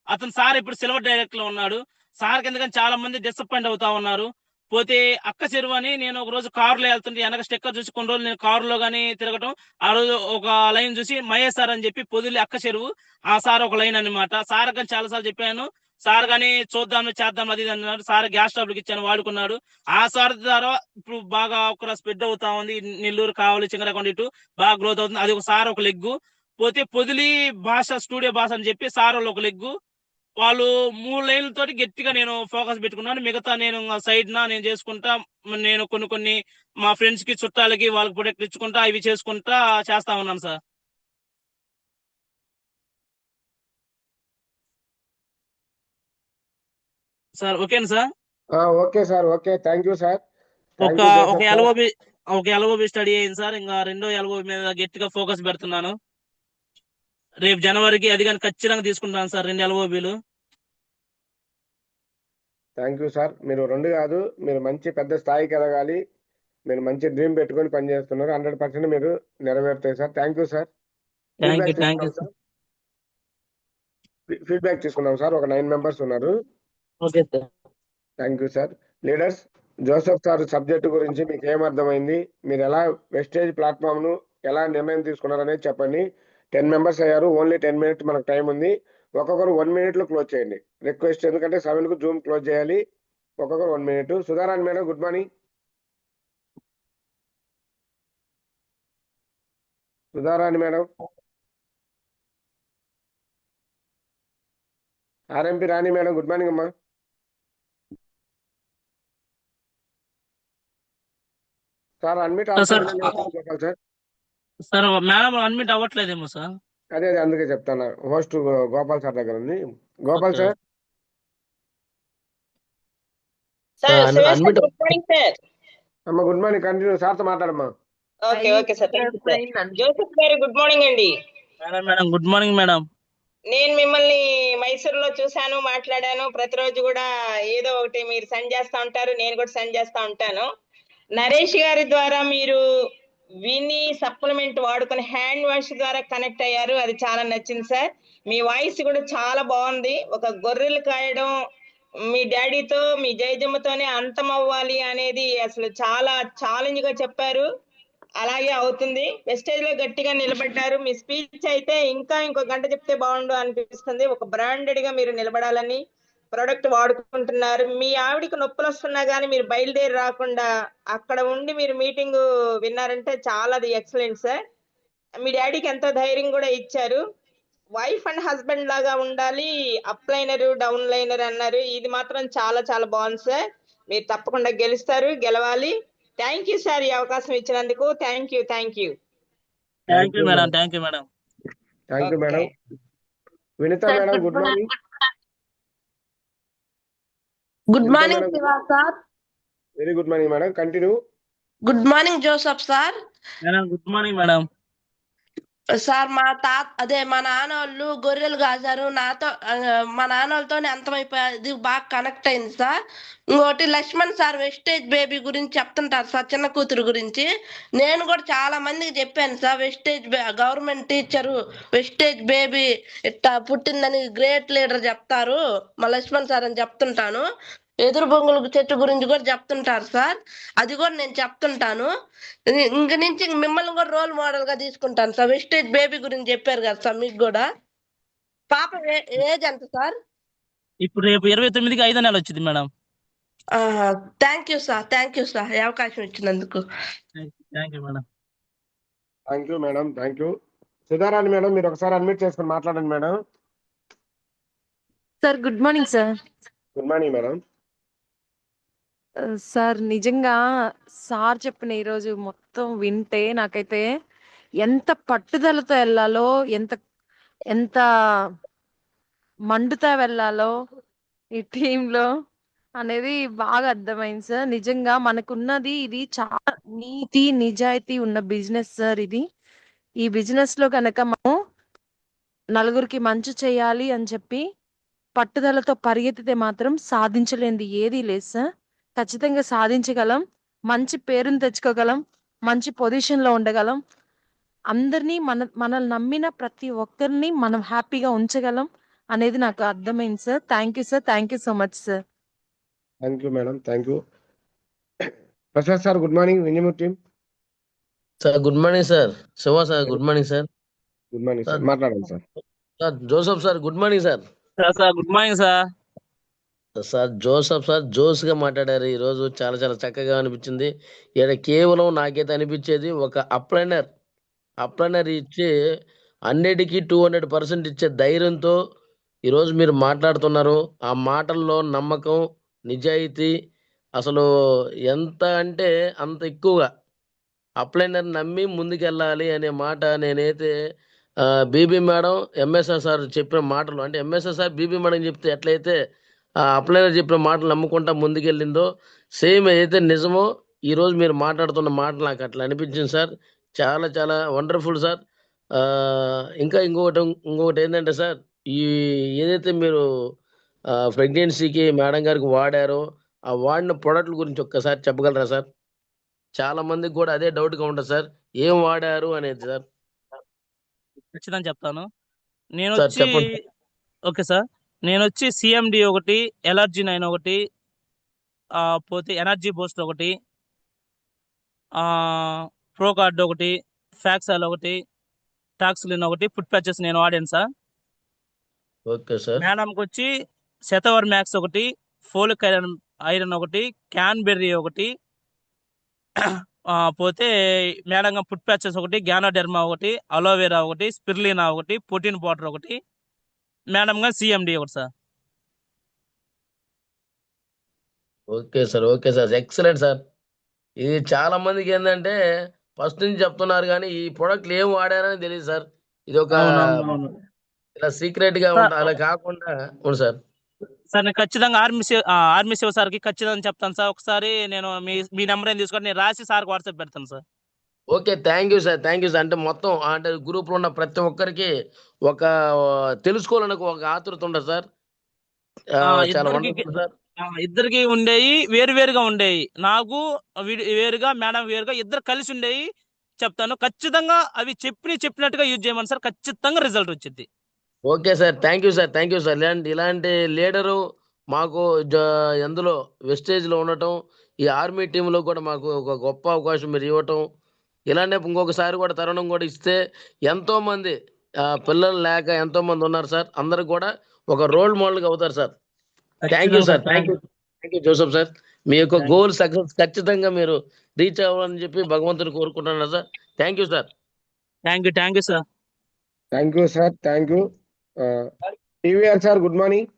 అతను సార్ ఇప్పుడు సిల్వర్ డైరెక్ట్ లో ఉన్నాడు. సార్ ఎందుకని చాలా మంది డిసప్పాయింట్ అవుతా ఉన్నారు. పోతే అక్క చెరువు అని నేను ఒక రోజు కారులో వెళ్తుంటే వెనక స్టిక్కర్ చూసి కొన్ని రోజులు నేను కారులో గానీ తిరగటం, ఆ రోజు ఒక లైన్ చూసి మహేష్ సార్ అని చెప్పి పొదిలి అక్క చెరువు, ఆ సార్ ఒక లైన్ అనమాట. సార్ కానీ చాలా సార్లు చెప్పాను. సార్ గానీ చూద్దాం చేద్దాం అది ఇది అన్నాడు. సార్ గ్యాస్ స్టవ్లకి ఇచ్చాను, వాడుకున్నాడు. ఆ సార్ ద్వారా ఇప్పుడు బాగా ఒక స్ప్రెడ్ అవుతా ఉంది. నెల్లూరు, కావలి, చింగరకొండ ఇటు బాగా గ్రోత్ అవుతుంది. అది ఒక సార్ ఒక లెగ్గు. పోతే పొదిలి భాష, స్టూడియో భాష అని చెప్పి సార్ వాళ్ళు ఒక లెగ్గు. వాళ్ళు 3 లైన్లతోటి గట్టిగా నేను ఫోకస్ పెట్టుకున్నాను. మిగతా నేను సైడ్ నేను చేసుకుంటా, నేను కొన్ని మా ఫ్రెండ్స్ కి, చుట్టాలకి, వాళ్ళకి ప్రొడక్ట్ ఇచ్చుకుంటా, ఇవి చేసుకుంటా చేస్తా ఉన్నాను సార్. సార్ ఓకేనా sir? Okay sir. Okay, thank you sir. ఒక ఒక ఎల్ఓబి ఒక ఎల్ఓబి స్టడీ అయింది సార్. ఇంకా రెండో ఎల్ఓబి మీద గట్టిగా ఫోకస్ పెడుతున్నాను. రేపు జనవరికి అది కానీ ఖచ్చితంగా తీసుకుంటాను సార్, 2 ఎల్ఓబిలు. Thank you sir. మీరు 2 కాదు, మీరు మంచి పెద్ద స్థాయికి ఎదగాలి. మీరు మంచి డ్రీమ్ పెట్టుకొని పనిచేస్తున్నారు. 100% మీరు నెరవేరుతాయి sir. Thank you sir. Thank you sir. Feedback తీసుకున్నాం సార్. ఒక 9 మెంబర్స్ ఉన్నారు. Okay sir. Thank you sir. Leaders, Joseph sir subject గురించి మీకు ఏమర్థమైంది, మీరు ఎలా వెస్టేజ్ ప్లాట్ఫామ్ ను ఎలా నిర్ణయం తీసుకున్నారు అనేది చెప్పండి. 10 మెంబర్స్ అయ్యారు. ఓన్లీ 10 మినిట్స్ మనకు టైం ఉంది. ఒక్కొక్కరు 1 minute లో క్లోజ్ చేయండి రిక్వెస్ట్. ఎందుకంటే 7 కు జూమ్ క్లోజ్ చేయాలి. ఒక్కొక్కరు 1 minute. Sudharani madam, good morning. Sudharani madam. RMP Rani madam, good morning అమ్మా. Sir admit sir sir. Sir madam admit అవ్వట్లేదేమో సార్. అదే అందుకే చెప్తాను. హోస్ట్ గోపాల్ సార్ దగ్గర ఉంది. Gopal sir. Good morning sir. అమ్మా గుడ్ మార్నింగ్. కంటిన్యూ సార్తో మాట్లాడమ్మా. Okay sir, Joseph garu good morning అండి. Madam good morning madam. నేను మిమ్మల్ని మైసూరులో చూశాను, మాట్లాడాను. ప్రతిరోజు కూడా ఏదో ఒకటి మీరు సెండ్ చేస్తా ఉంటారు, నేను కూడా సెండ్ చేస్తా ఉంటాను. నరేష్ గారి ద్వారా మీరు విని సప్లిమెంట్ వాడుకుని హ్యాండ్ వాష్ ద్వారా కనెక్ట్ అయ్యారు. అది చాలా నచ్చింది సార్. మీ వాయిస్ కూడా చాలా బాగుంది. ఒక గొర్రెలు కాయడం మీ డాడీతో, మీ జయజమ్మతోనే అంతం అవ్వాలి అనేది అసలు చాలా ఛాలెంజ్ గా చెప్పారు. అలాగే అవుతుంది. వెస్టేజ్ లో గట్టిగా నిలబడ్డారు. మీ స్పీచ్ అయితే ఇంకో గంట చెప్తే బాగుండు అనిపిస్తుంది. ఒక బ్రాండెడ్ గా మీరు నిలబడాలని ప్రొడక్ట్ వాడుకుంటున్నారు. మీ ఆవిడికి నొప్పులు వస్తున్నా కానీ మీరు బయలుదేరి రాకుండా అక్కడ ఉండి మీరు మీటింగ్ విన్నారంటే చాలా అది ఎక్సలెంట్ సార్. మీ డాడీకి ఎంతో ధైర్యం కూడా ఇచ్చారు. వైఫ్ అండ్ హస్బెండ్ లాగా ఉండాలి, అప్ లైనర్ డౌన్ లైనర్ అన్నారు. ఇది మాత్రం చాలా చాలా బాగుంది సార్. మీరు తప్పకుండా గెలుస్తారు, గెలవాలి. థ్యాంక్ యూ సార్, ఈ అవకాశం ఇచ్చినందుకు. Thank you. Thank you madam. Thank you madam. Thank you madam. Vinitha Sir, madam, good good morning. Good Vinita morning, madam. Shiva sir. Very good morning madam, continue. Good morning, Joseph sir. Madam good morning madam. Sir మా నాన్న వాళ్ళు గొర్రెలు కాశారు నాతో. మా నాన్న వాళ్ళతోనే అంతమైపోయేది, బాగా connect అయింది సార్. ఇంకోటి లక్ష్మణ్ సార్ వెస్టేజ్ బేబీ గురించి చెప్తుంటారు సార్, చిన్న కూతురు గురించి. నేను కూడా చాలా మందికి చెప్పాను sir, wastage government teacher wastage baby ఇట్లా పుట్టిందని గ్రేట్ లీడర్ చెప్తారు మా లక్ష్మణ్ సార్ అని చెప్తుంటాను. ఎదురు బొంగులు చెట్టు గురించి కూడా చెప్తుంటారు సార్, అది కూడా నేను చెప్తుంటాను. ఇంక నుంచి మిమ్మల్ని కూడా రోల్ మోడల్ గా తీసుకుంటాను సార్. వెస్టేజ్ బేబీ గురించి చెప్పారు కదా సార్, మీకు కూడా. పాప ఏజ్ ఎంత సార్? ఇప్పుడు రేపు 29కి 5వ నెల వచ్చింది మేడం. థ్యాంక్ యూ సార్ ఈ అవకాశం ఇచ్చినందుకు. Thank you madam. Thank you madam, thank you. Sudharani madam, మీరు ఒకసారి అడ్మిట్ చేసుకుని మాట్లాడండి madam. Sir good morning sir. Good morning madam. Sir నిజంగా సార్ చెప్పిన ఈరోజు మొత్తం వింటే నాకైతే ఎంత పట్టుదలతో వెళ్ళాలో, ఎంత ఎంత మండుతా వెళ్ళాలో ఈ టీంలో అనేది బాగా అర్థమైంది సార్. నిజంగా మనకున్నది ఇది చాలా నీతి నిజాయితీ ఉన్న బిజినెస్ సార్ ఇది. ఈ బిజినెస్ లో కనుక మనం నలుగురికి మంచి చేయాలి అని చెప్పి పట్టుదలతో పరిగెత్తితే మాత్రం సాధించలేనిది ఏదీ లేదు సార్. ఖచ్చితంగా సాధించగలం, మంచి పేరుని తెచ్చుకోగలం, మంచి పొజిషన్ లో ఉండగలం, అందరినీ మనల్ని నమ్మిన ప్రతి ఒక్కరిని మనం హ్యాపీగా ఉంచగలం అనేది నాకు అర్థమైంది sir. Thank you sir, thank you so much sir. Thank you madam, thank you. Prasad sir, good morning. Vinjamur team. Sir good morning sir. Shiva sir good morning sir. Good morning sir, మాట్లాడండి sir. Sir Joseph sir good morning sir. Sir good morning sir. Sir Joseph sir జోస్గా మాట్లాడారు ఈరోజు, చాలా చాలా చక్కగా అనిపించింది. ఇక్కడ కేవలం నాకైతే అనిపించేది ఒక అప్లైనర్ ఇచ్చి అన్నిటికీ 200% ఇచ్చే ధైర్యంతో ఈరోజు మీరు మాట్లాడుతున్నారు. ఆ మాటల్లో నమ్మకం, నిజాయితీ అసలు ఎంత అంటే అంత ఎక్కువగా అప్లైనర్ నమ్మి ముందుకెళ్ళాలి అనే మాట నేనైతే బీబీ మేడం ఎంఎస్ఆర్ సార్ చెప్పిన మాటలు, అంటే ఎంఎస్ఆర్ సార్ బీబీ మేడం చెప్తే ఎట్లయితే అప్లైనర్ చెప్పిన మాటలు నమ్ముకుంటా ముందుకెళ్ళిందో, సేమ్ ఏదైతే నిజమో ఈరోజు మీరు మాట్లాడుతున్న మాటలు నాకు అట్లా అనిపించింది సార్. చాలా చాలా వండర్ఫుల్ సార్. ఇంకా ఇంకొకటి ఏంటంటే సార్, ఈ ఏదైతే మీరు ప్రెగ్నెన్సీకి మేడం గారికి వాడారో ఆ వాడిన ప్రోడక్ట్ల గురించి ఒక్కసారి చెప్పగలరా సార్? చాలా మందికి కూడా అదే డౌట్గా ఉంటుంది సార్, ఏం వాడారు అనేది సార్. ఖచ్చితంగా చెప్తాను. నేను సార్ వచ్చి చెప్పండి. ఓకే సార్, నేను వచ్చి CMD ఒకటి, ఎలర్జీ 9 ఒకటి, పోతే ఎనర్జీ బూస్ట్ ఒకటి, ప్రో కార్డ్ ఒకటి, ఫ్యాక్సాల్ ఒకటి, టాక్సిలిన్ ఒకటి, ఫుడ్ ప్యాచెస్ నేను వాడాను సార్. Okay sir. మేడంకి వచ్చి శతవర్ మ్యాక్స్ ఒకటి, ఫోలిక్ ఐరన్ ఒకటి, క్యాన్బెర్రీ ఒకటి, పోతే మేడం ఫుడ్ ప్యాచెస్ ఒకటి, గ్యానోడెర్మా ఒకటి, అలోవెరా ఒకటి, స్పిర్లినా ఒకటి, ప్రోటీన్ పౌడర్ ఒకటి, మేడం గా CMD ఒకటి sir. Okay sir excellent sir. ఇది చాలా మందికి ఏంటంటే ఫస్ట్ నుంచి చెప్తున్నారు కానీ ఈ ప్రొడక్ట్లు ఏం వాడారని తెలియదు సార్. ఇది ఒక ఇలా సీక్రెట్ గా ఉంటా, అలా కాకుండా అవును సార్. సార్ నేను ఖచ్చితంగా ఆర్మీ శివ సార్కి ఖచ్చితంగా చెప్తాను సార్. ఒకసారి నేను మీ నెంబర్ ఏం తీసుకొని నేను రాసి సార్కి వాట్సాప్ పెడతాను sir. Okay thank you sir. అంటే మొత్తం అంటే గ్రూప్ లో ఉన్న ప్రతి ఒక్కరికి ఒక తెలుసుకోవాలని ఒక ఆతృత ఉండదు సార్. చాలా వండర్ఫుల్ సార్. ఇద్దరికి ఉండేవి వేరువేరుగా ఉండేవి, నాకు వేరుగా మేడం వేరుగా, ఇద్దరు కలిసి ఉండేవి. చెప్తాను ఖచ్చితంగా, అవి చెప్పినట్టుగా యూజ్ చేయమని సార్, ఖచ్చితంగా రిజల్ట్ వచ్చింది. Okay sir, thank you sir. ఇలాంటి లీడరు మాకు ఎందులో వెస్టేజ్లో ఉండటం, ఈ ఆర్మీ టీంలో కూడా మాకు ఒక గొప్ప అవకాశం మీరు ఇవ్వటం, ఇలానే ఇంకొకసారి కూడా తరుణం కూడా ఇస్తే ఎంతో మంది పిల్లలు లేక ఎంతో మంది ఉన్నారు సార్, అందరికి కూడా ఒక రోల్ మోడల్గా అవుతారు sir. Thank you sir, thank you Joseph sir. మీ యొక్క Thank you. గోల్ సక్సెస్ ఖచ్చితంగా మీరు రీచ్ అవ్వాలని చెప్పి భగవంతుని కోరుకుంటున్నాను sir. Thank you sir. Thank you sir. Thank you sir, thank you. TVR sir, good morning.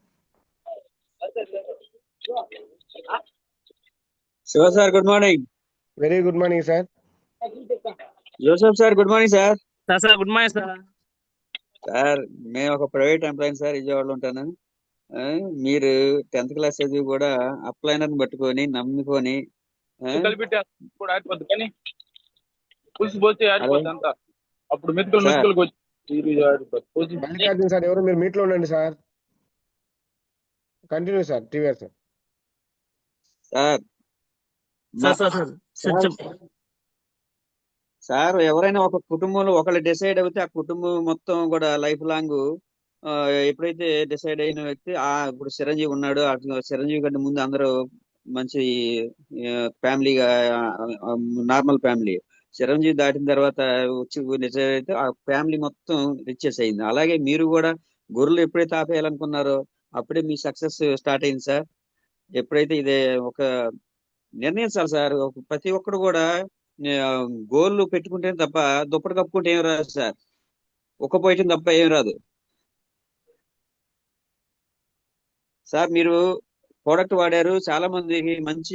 Shiva sir good morning. Very good morning sir. Joseph sir good morning sir. Sir good morning sir. Sir మేము ఒక private employee sir, విజయవాడలో ఉంటాను. మీరు 10th class చదివి కూడా అప్లైనర్ పట్టుకొని నమ్ముకొని అప్పుడు మల్లికార్జున్ సార్ ఎవరు, మీరు మీట్లో ఉండండి sir. Continue sir, TVR sir. Sir ఎవరైనా ఒక కుటుంబంలో ఒకళ్ళు డిసైడ్ అవుతే ఆ కుటుంబం మొత్తం కూడా లైఫ్ లాంగ్, ఎప్పుడైతే డిసైడ్ అయిన వ్యక్తి ఇప్పుడు చిరంజీవి ఉన్నాడు, చిరంజీవి కంటే ముందు అందరూ మంచి ఫ్యామిలీగా, నార్మల్ ఫ్యామిలీ. చిరంజీవి దాటిన తర్వాత వచ్చి డిసైడ్ అయితే ఆ ఫ్యామిలీ మొత్తం రిచెస్ అయింది. అలాగే మీరు కూడా గొర్రెలు ఎప్పుడైతే ఆపేయాలనుకున్నారో అప్పుడే మీ సక్సెస్ స్టార్ట్ అయింది సార్. ఎప్పుడైతే ఇదే ఒక నిర్ణయించాలి సార్, ప్రతి ఒక్కరు కూడా గోళ్ళు పెట్టుకుంటే తప్ప దుప్పటి కప్పుకుంటే ఏం రాదు సార్, ఒక్కపోయటం తప్ప ఏం రాదు సార్. మీరు ప్రోడక్ట్ వాడారు, చాలా మందికి మంచి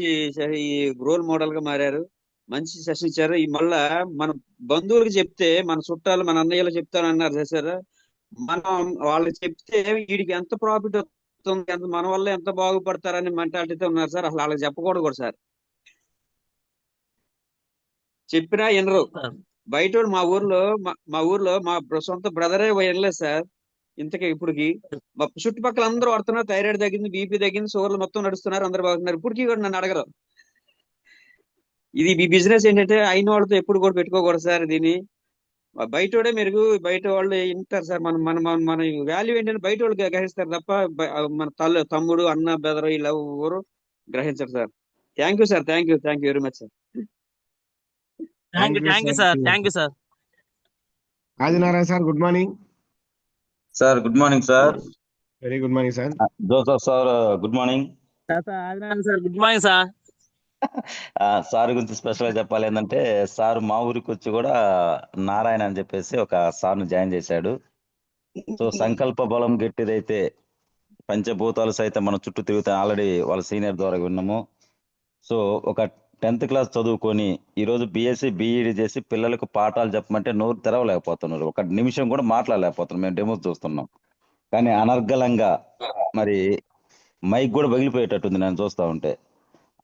ఈ రోల్ మోడల్ గా మారారు, మంచి సెషన్ ఇచ్చారు. ఈ మళ్ళా మన బంధువులకు చెప్తే, మన చుట్టాలు మన అన్నయ్యలు చెప్తానన్నారు సార్. మనం వాళ్ళకి చెప్తే వీడికి ఎంత ప్రాఫిట్ వస్తుంది, ఎంత మన వల్ల ఎంత బాగుపడతారని మెంటాలిటీతో ఉన్నారు సార్. అసలు వాళ్ళకి చెప్పకూడదు కూడా సార్, చెప్పినా వినరు. బయట మా ఊర్లో మా సొంత బ్రదరే వినలేదు సార్ ఇంతకీ. ఇప్పటికి మా చుట్టుపక్కల అందరూ వాడుతున్నారు, థైరాయిడ్ తగ్గింది, బీపీ తగ్గింది, షుగర్లు మొత్తం నడుస్తున్నారు, అందరు బాగుతున్నారు. ఇప్పటికీ కూడా నన్ను అడగరు. ఇది మీ బిజినెస్ ఏంటంటే అయిన వాళ్ళతో ఎప్పుడు కూడా పెట్టుకోకూడదు సార్. దీన్ని బయటోడే మెరుగు, బయట వాళ్ళు వింటారు సార్. మన మన మన వాల్యూ ఏంటంటే బయట వాళ్ళు గ్రహిస్తారు తప్ప మన తమ్ముడు అన్న బ్రదర్ ఇలా ఎవరు గ్రహించరు sir. Thank you sir, thank you very much sir. Thank you sir. Adinarayana sir, good morning. Sir good morning sir. Very good morning sir. Joseph sir good morning. Sir good morning sir. Sir గురించి special గా చెప్పాలి ఏంటంటే, sir మా ఊరికి వచ్చి కూడా నారాయణ అని చెప్పేసి ఒక సార్ను జాయిన్ చేశాడు. సో సంకల్ప బలం గట్టిదైతే పంచభూతాలు సైతం మన చుట్టూ తిరుగుతాయి, ఆల్రెడీ వాళ్ళ సీనియర్ ద్వారా విన్నాము. సో ఒక 10th క్లాస్ చదువుకొని ఈరోజు బీఎస్సీ బీఈడి చేసి పిల్లలకు పాఠాలు చెప్పమంటే నోరు తెరవలేకపోతున్నారు, ఒక నిమిషం కూడా మాట్లాడలేకపోతున్నారు. మేము డెమోస్ చూస్తున్నాం, కానీ అనర్గళంగా మరి మైక్ కూడా పగిలిపోయేటట్టుంది నేను చూస్తా ఉంటే.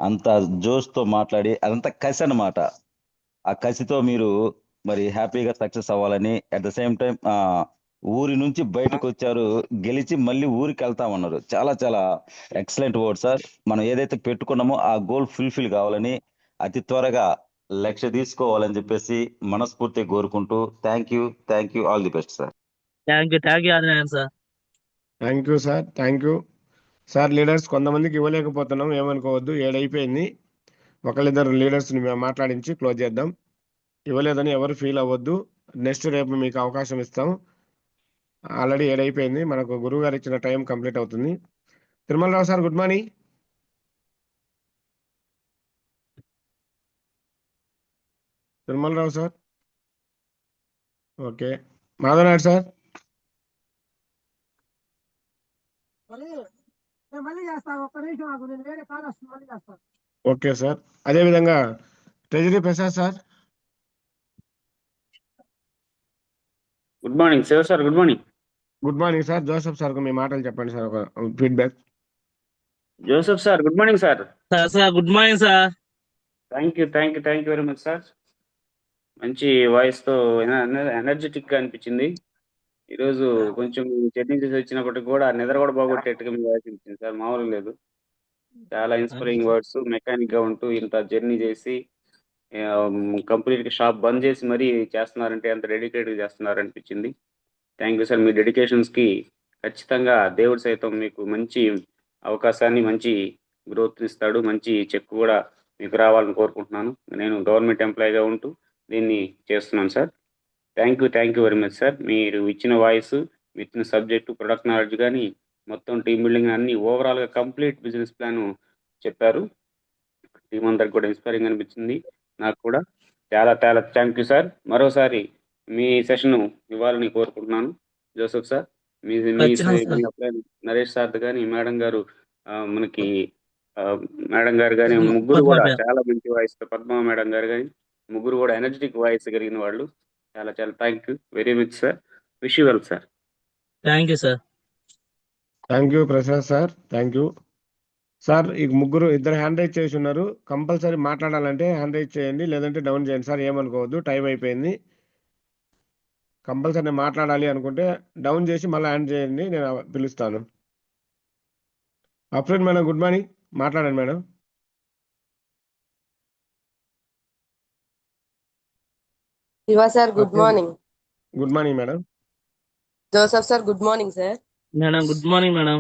అంత జోష్తో మాట్లాడి అదంతా కసి అన్నమాట. ఆ కసితో మీరు మరి హ్యాపీగా సక్సెస్ అవ్వాలని, అట్ ద సేమ్ టైం ఊరి నుంచి బయటకు వచ్చారు, గెలిచి మళ్ళీ ఊరికి వెళ్తామన్నారు. చాలా చాలా ఎక్సలెంట్ వర్డ్ సార్. మనం ఏదైతే పెట్టుకున్నామో ఆ గోల్ ఫుల్ఫిల్ కావాలని, అతి త్వరగా లక్ష్య తీసుకోవాలని చెప్పేసి మనస్ఫూర్తిగా కోరుకుంటూ thank you all the best sir. Thank you Adinarayana sir. Thank you sir, thank you sir. Leaders కొంతమందికి ఇవ్వలేకపోతున్నాం, ఏమనుకోవద్దు. 7 అయిపోయింది, ఒకళ్ళిద్దరు లీడర్స్ని మేము మాట్లాడించి క్లోజ్ చేద్దాం. ఇవ్వలేదని ఎవరు ఫీల్ అవ్వద్దు. నెక్స్ట్ రేపు మీకు అవకాశం ఇస్తాం. ఆల్రెడీ 7 అయిపోయింది, మనకు గురువు గారు ఇచ్చిన టైం కంప్లీట్ అవుతుంది. Tirumalarao sir, good morning. Tirumalarao sir, okay. Madhavanaidu sir, okay sir. అదేవిధంగా treasury Prasad sir. Good morning Shiva sir. Good morning. Good morning sir. Joseph sir మీ మాటలు చెప్పండి సార్, ఒక feedback. Joseph sir good morning sir. Good morning sir. Thank you very much sir. మంచి voice తో energetic గా అనిపించింది. ఈరోజు కొంచెం జర్నీ చేసి వచ్చినప్పటికి కూడా నిద్ర కూడా బాగొట్టేట్టుగా మీ వాయిస్ అనిపించింది సార్, మామూలు లేదు. చాలా ఇన్స్పైరింగ్ వర్డ్స్, మెకానిక్ గా ఉంటూ ఇంత జర్నీ చేసి కంప్లీట్ గా షాప్ బంద్ చేసి మరీ చేస్తున్నారంటే ఎంత డెడికేట్ గా చేస్తున్నారు అనిపించింది. Thank you sir. Me dedications కి ఖచ్చితంగా దేవుడు సైతం మీకు మంచి అవకాశాన్ని, మంచి గ్రోత్ ఇస్తాడు, మంచి చెక్ కూడా మీకు రావాలని కోరుకుంటున్నాను. నేను గవర్నమెంట్ ఎంప్లాయీగా ఉంటూ దీన్ని చేస్తున్నాను sir. Thank you very much sir. మీరు ఇచ్చిన వాయిస్, ఇచ్చిన సబ్జెక్టు, ప్రొడక్ట్ నాలెడ్జ్ కానీ మొత్తం టీమ్ బిల్డింగ్ అన్ని ఓవరాల్ గా కంప్లీట్ బిజినెస్ ప్లాన్ చెప్పారు. టీం అందరికి కూడా ఇన్స్పైరింగ్ అనిపించింది. నాకు కూడా చాలా చాలా థ్యాంక్ యూ సార్. మరోసారి మీ సెషన్ ఇవ్వాలని కోరుకుంటున్నాను జోసెఫ్ సార్. మీ మీ ఖచ్చితంగా మీ సార్. అప్లై నరేష్ సార్ కానీ మేడం గారు మనకి మేడం గారు కానీ ముగ్గురు పద్మ కూడా పేరు. చాలా మంచి వాయిస్, పద్మ మేడం గారు కానీ ముగ్గురు కూడా ఎనర్జెటిక్ వాయిస్ కలిగిన వాళ్ళు. చాలా చాలా thank you very much sir. Wish you well sir. Thank you sir. Thank you Prasad sir, thank you sir. ఈ ముగ్గురు ఇద్దరు హ్యాండ్ రైజ్ చేసి ఉన్నారు. కంపల్సరీ మాట్లాడాలంటే హ్యాండ్ రైజ్ చేయండి, లేదంటే డౌన్ చేయండి సార్. ఏమనుకోవద్దు, టైం అయిపోయింది. కంపల్సరీ మాట్లాడాలి అనుకుంటే డౌన్ చేసి మళ్ళీ హ్యాండ్ చేయండి, నేను పిలుస్తాను. అఫ్రీన్ మేడం గుడ్ మార్నింగ్, మాట్లాడండి madam. Shiva sir good morning. Good morning madam. Joseph sir good morning sir. Madam good morning madam.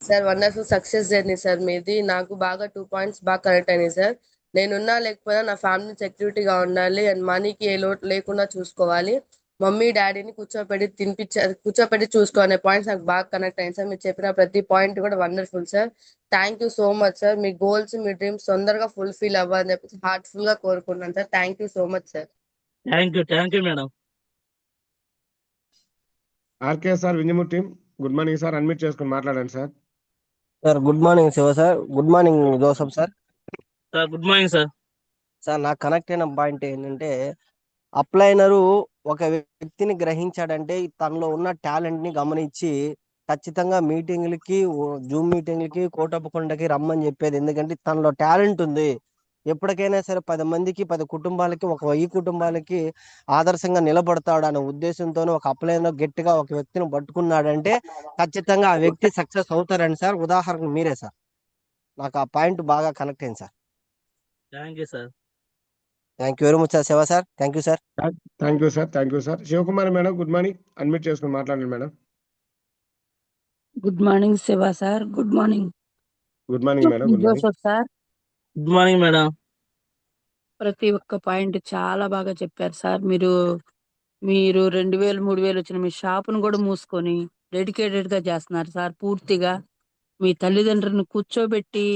Sir wonderful success journey sir మీది. నాకు బాగా 2 పాయింట్స్ బాగా కనెక్ట్ అయినాయి సార్. నేనున్నా లేకపోయినా నా ఫ్యామిలీ సెక్యూరిటీగా ఉండాలి అండ్ మనీకి ఏ లోటు లేకుండా చూసుకోవాలి. మమ్మీ డాడీని కూర్చోపెట్టి చూసుకో అనే పాయింట్స్ నాకు బాగా కనెక్ట్ అయింది సార్. మీరు చెప్పిన ప్రతి పాయింట్ కూడా wonderful sir. Thank you so much sir. మీ గోల్స్ మీ డ్రీమ్స్ తొందరగా ఫుల్ఫిల్ అవ్వాలని చెప్పి హార్ట్ఫుల్ గా కోరుకుంటున్నాను sir. Thank you so much sir. Thank you madam. RK sir, Vinjamur team good morning sir. Unmute చేసుకుని మాట్లాడండి sir. Sir good morning Shiva sir. Good morning Joseph sir. Sir good morning sir. Sir నాకు connect అయిన point ఏంటంటే, అప్లైనరు ఒక వ్యక్తిని గ్రహించాడంటే తనలో ఉన్న టాలెంట్ ని గమనించి ఖచ్చితంగా మీటింగ్లకి, జూమ్ మీటింగ్లకి, కోటప్పకొండకి రమ్మని చెప్పేది. ఎందుకంటే తనలో టాలెంట్ ఉంది. ఎప్పటికైనా సరే 10 మందికి, 10 కుటుంబాలకి, ఒక 1000 కుటుంబాలకి ఆదర్శంగా నిలబడతాడు అనే ఉద్దేశంతోనే ఒక అప్లైనర్ గట్టిగా ఒక వ్యక్తిని పట్టుకున్నాడంటే ఖచ్చితంగా ఆ వ్యక్తి సక్సెస్ అవుతారండి సార్. ఉదాహరణకు మీరే సార్. నాకు ఆ పాయింట్ బాగా కనెక్ట్ అయింది sir. Thank you sir. Thank you very much sir. Shiva sir thank you sir. Thank you sir, thank you sir. Shivakumar madam good morning, unmute చేసుకుని మాట్లాడండి madam. Good morning Shiva sir. Good morning good morning madam. Good morning Joseph sir. Good morning madam. ప్రతి ఒక్క point చాలా బాగా చెప్పారు sir. మీరు 2000 3000 వచ్చిన మీ షాపును కూడా మూసుకొని డెడికేటెడ్ గా చేస్తున్నారు సార్. పూర్తిగా మీ తల్లిదండ్రులను కూర్చోబెట్టి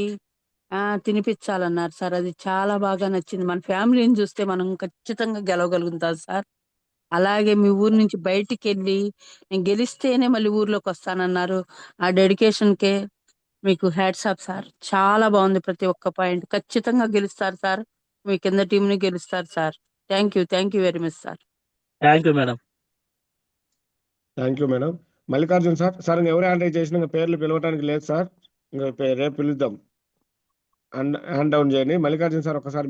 తినిపించాలన్నారు సార్. అది చాలా బాగా నచ్చింది. మన ఫ్యామిలీని చూస్తే మనం ఖచ్చితంగా గెలవగలుగుతాం సార్. అలాగే మీ ఊరు నుంచి బయటికి వెళ్ళి నేను గెలిస్తేనే మళ్ళీ ఊర్లోకి వస్తానన్నారు. ఆ డెడికేషన్ కే మీకు హ్యాట్స్ ఆఫ్ సార్. చాలా బాగుంది. ప్రతి ఒక్క పాయింట్ ఖచ్చితంగా గెలుస్తారు సార్. మీ కింద టీం ని గెలుస్తారు sir. Thank you very much sir. Thank you madam. Thank you madam. Mallikarjun sir. Sir ఎవరు హ్యాండ్ రైజ్ చేసినా ఇంకా పేర్లు పిలవడానికి లేదు సార్. ఇంకా రేపు పిలుద్దాం. హ్యాండ్ డౌన్ చేయండి. మల్లికార్జున్ సార్ ఒకసారి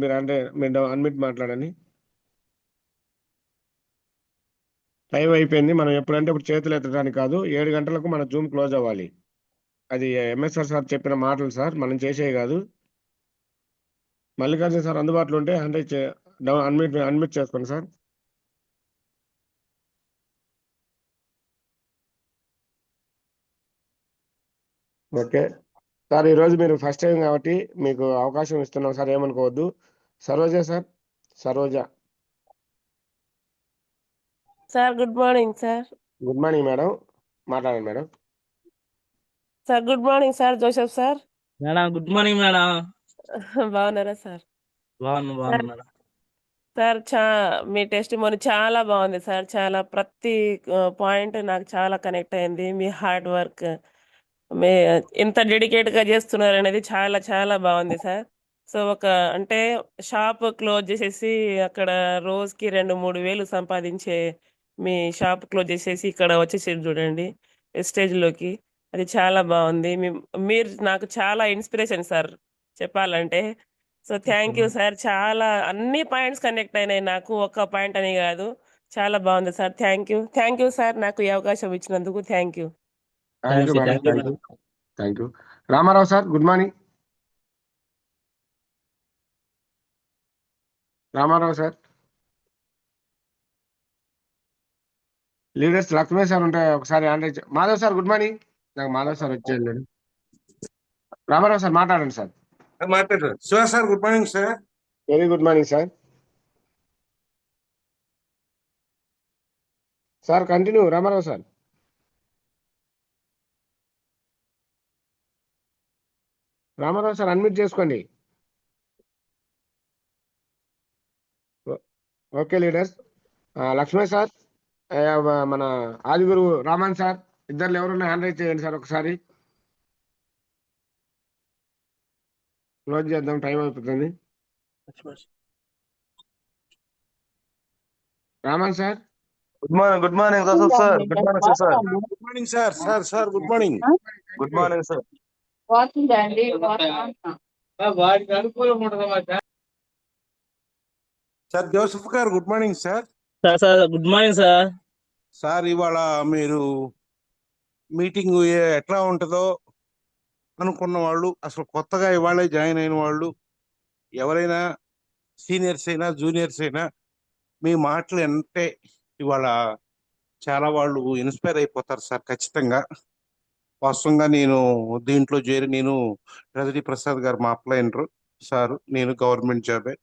మీరు అన్మిట్ మాట్లాడండి. టైం అయిపోయింది. మనం ఎప్పుడంటే ఇప్పుడు చేతులు ఎత్తడానికి కాదు, 7 గంటలకు మన జూమ్ క్లోజ్ అవ్వాలి. అది ఎంఎస్ఆర్ సార్ చెప్పిన మాటలు సార్, మనం చేసేవి కాదు. మల్లికార్జున సార్ అందుబాటులో ఉంటే హ్యాండ్ రైజ్ అన్మిట్ చేసుకోండి సార్. ఓకే సార్, ఈరోజు మీరు ఫస్ట్ టైం కాబట్టి మీకు అవకాశం ఇస్తున్నాం సార్, ఏమనుకోవద్దు. Saroja sir, Saroja. Sir good morning sir. Good morning madam, మాట్లాడండి madam. Sir good morning sir. Joseph sir. Madam good morning madam. బాగున్నారా సార్? బాగున్నా మేడం. సార్ మీ టెస్టిమోనీ చాలా బాగుంది సార్. చాలా ప్రతి పాయింట్ నాకు చాలా కనెక్ట్ అయింది. మీ హార్డ్ వర్క్ మీ ఎంత డెడికేట్గా చేస్తున్నారు అనేది చాలా చాలా బాగుంది సార్. సో అంటే షాప్ క్లోజ్ చేసేసి అక్కడ రోజుకి 2-3 వేలు సంపాదించే మీ షాప్ క్లోజ్ చేసేసి ఇక్కడ వచ్చేసి చూడండి స్టేజ్లోకి. అది చాలా బాగుంది. మీరు నాకు చాలా ఇన్స్పిరేషన్ సార్ చెప్పాలంటే. So thank you sir. చాలా అన్ని పాయింట్స్ కనెక్ట్ అయినాయి నాకు, ఒక్క పాయింట్ అని కాదు. చాలా బాగుంది సార్. థ్యాంక్ యూ సార్ నాకు ఈ అవకాశం ఇచ్చినందుకు. Thank you. Thank you madam. Thank you. Ramarao sir good morning. Ramarao sir. Leaders Lakshmi sir ఉంటే ఒకసారి మాధవ్ సార్ గుడ్ మార్నింగ్. నాకు మాధవ్ సార్ వచ్చేయండి. రామారావు సార్ మాట్లాడండి sir. Shiva sir good morning sir. Very good morning sir. Sir continue Ramarao sir. Ramarao sir unmute చేసుకోండి. Okay leaders. Lakshmi sir, మన Adiguru Raman sir, ఇద్దరు ఎవరున్నా hand raise చేయండి సార్ ఒకసారి. క్లోజ్ చేద్దాం, టైం అయిపోతుంది. Raman sir. Good morning Joseph sir. Good morning sir. Good morning sir. Sir good morning. Good morning sir. Sir Joseph garu good morning sir. Sir good morning sir. Sir ఇవాళ మీరు meeting ఎట్లా ఉంటుందో అనుకున్న వాళ్ళు, అసలు కొత్తగా ఇవాళే జాయిన్ అయిన వాళ్ళు, ఎవరైనా సీనియర్స్ అయినా జూనియర్స్ అయినా మీ మాటలు అంటే ఇవాళ చాలా వాళ్ళు ఇన్స్పైర్ అయిపోతారు సార్ ఖచ్చితంగా. వాస్తవంగా నేను దీంట్లో చేరి, నేను రజనీ ప్రసాద్ గారు మా అప్లైనరు సార్. నేను గవర్నమెంట్ జాబే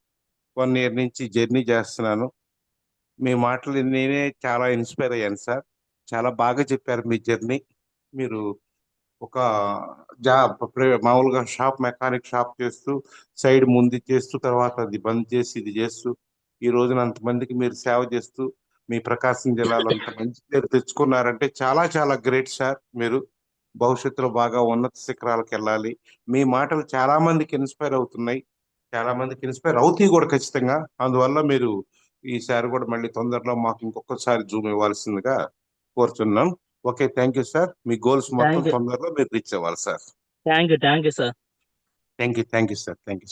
1 year నుంచి జర్నీ చేస్తున్నాను. మీ మాటలు నేనే చాలా ఇన్స్పైర్ అయ్యాను సార్. చాలా బాగా చెప్పారు మీ జర్నీ. మీరు ఒక మామూలుగా మెకానిక్ షాప్ చేస్తూ, సైడ్ ముందు చేస్తూ, తర్వాత అది బంద్ చేసి ఇది చేస్తూ, ఈ రోజున అంతమందికి మీరు సేవ చేస్తూ మీ ప్రకాశం జిల్లాలో అంత మంచి పేరు తెచ్చుకున్నారంటే చాలా చాలా గ్రేట్ సార్. మీరు భవిష్యత్తులో బాగా ఉన్నత శిఖరాలకు వెళ్ళాలి. మీ మాటలు చాలా మందికి ఇన్స్పైర్ అవుతున్నాయి, చాలా మందికి ఇన్స్పైర్ అవుతాయి కూడా ఖచ్చితంగా. అందువల్ల మీరు ఈసారి కూడా మళ్ళీ తొందరలో మాకు ఇంకొకసారి జూమ్ ఇవ్వాల్సిందిగా కోరుతున్నాం. Okay, thank you sir. మీ గోల్స్ మొత్తం తొందరలో మీరు రీచ్ అవ్వాలి sir. Thank you sir. Thank you sir. Thank you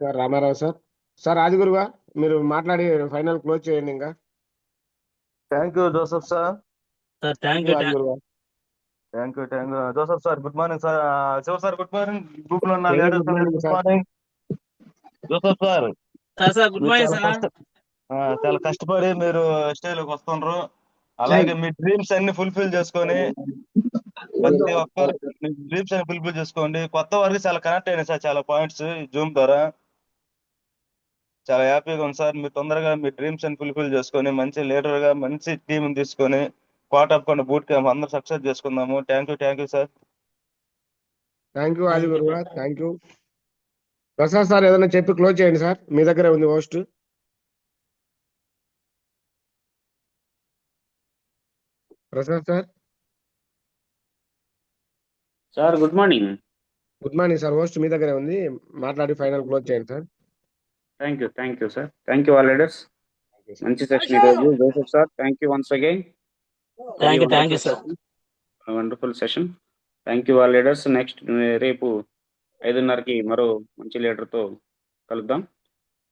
sir Ramarao sir. Sir ఆదిగురుగా మీరు మాట్లాడి ఫైనల్ క్లోజ్ చేయండి. ఇంకా thank you Joseph sir. Thank you Joseph sir. Good morning sir. Shiva sir good morning. Group లో ఉన్న leaders good morning. Joseph sir, good morning sir. చాలా కష్టపడి మీరు స్టేజ్లోకి వస్తుండ్రు. అలాగే మీ డ్రీమ్స్ అన్ని ఫుల్ఫిల్ చేసుకొని, ప్రతి ఒక్కరు మీ డ్రీమ్స్ అన్ని ఫుల్ఫిల్ చేసుకోండి. కొత్త వారికి చాలా కనెక్ట్ అయినాయి సార్ చాలా పాయింట్స్ జూమ్ ద్వారా. చాలా హ్యాపీగా ఉంది సార్. మీరు తొందరగా మీ డ్రీమ్స్ అని ఫుల్ఫిల్ చేసుకొని మంచి లీడర్ గా మంచి టీం తీసుకొని క్వార్టర్ ఆఫ్ కొండ బూట్ క్యాంప్ అందరూ సక్సెస్ చేసుకుందాము. Thank you sir. Thank you Adiguru. Thank you. Prasad sir ఏదైనా చెప్పి క్లోజ్ చేయండి సార్. మీ దగ్గరే ఉంది host. Prasad sir. Sir good morning. Good morning sir. Host మీ దగ్గరే ఉంది, మాట్లాడి ఫైనల్ క్లోజ్ చేయండి sir. Thank you sir. Thank you all leaders. మంచి సెషన్ ఈరోజు. Joseph sir, thank you once again. Thank you sir. Wonderful session. Thank you all leaders. Next రేపు 5:30కి మరో మంచి లీడర్తో కలుద్దాం.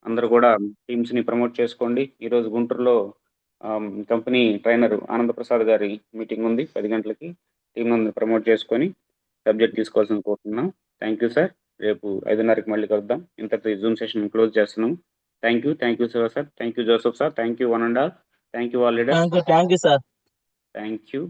అందరూ కూడా టీమ్స్ ని ప్రమోట్ చేసుకోండి. ఈరోజు గుంటూరులో కంపెనీ ట్రైనర్ ఆనంద ప్రసాద్ గారి మీటింగ్ ఉంది 10 గంటలకి. టీం అందరూ ప్రమోట్ చేసుకొని సబ్జెక్ట్ తీసుకోవాల్సిన కోరుతున్నాం. Thank you sir. రేపు 5:30కి మళ్ళీ కలుద్దాం. ఇంతటి జూమ్ సెషన్ క్లోజ్ చేస్తున్నాం. Thank you Shiva sir. Thank you Joseph sir. Thank you one and all. Thank you all leaders. Thank you sir. Thank you.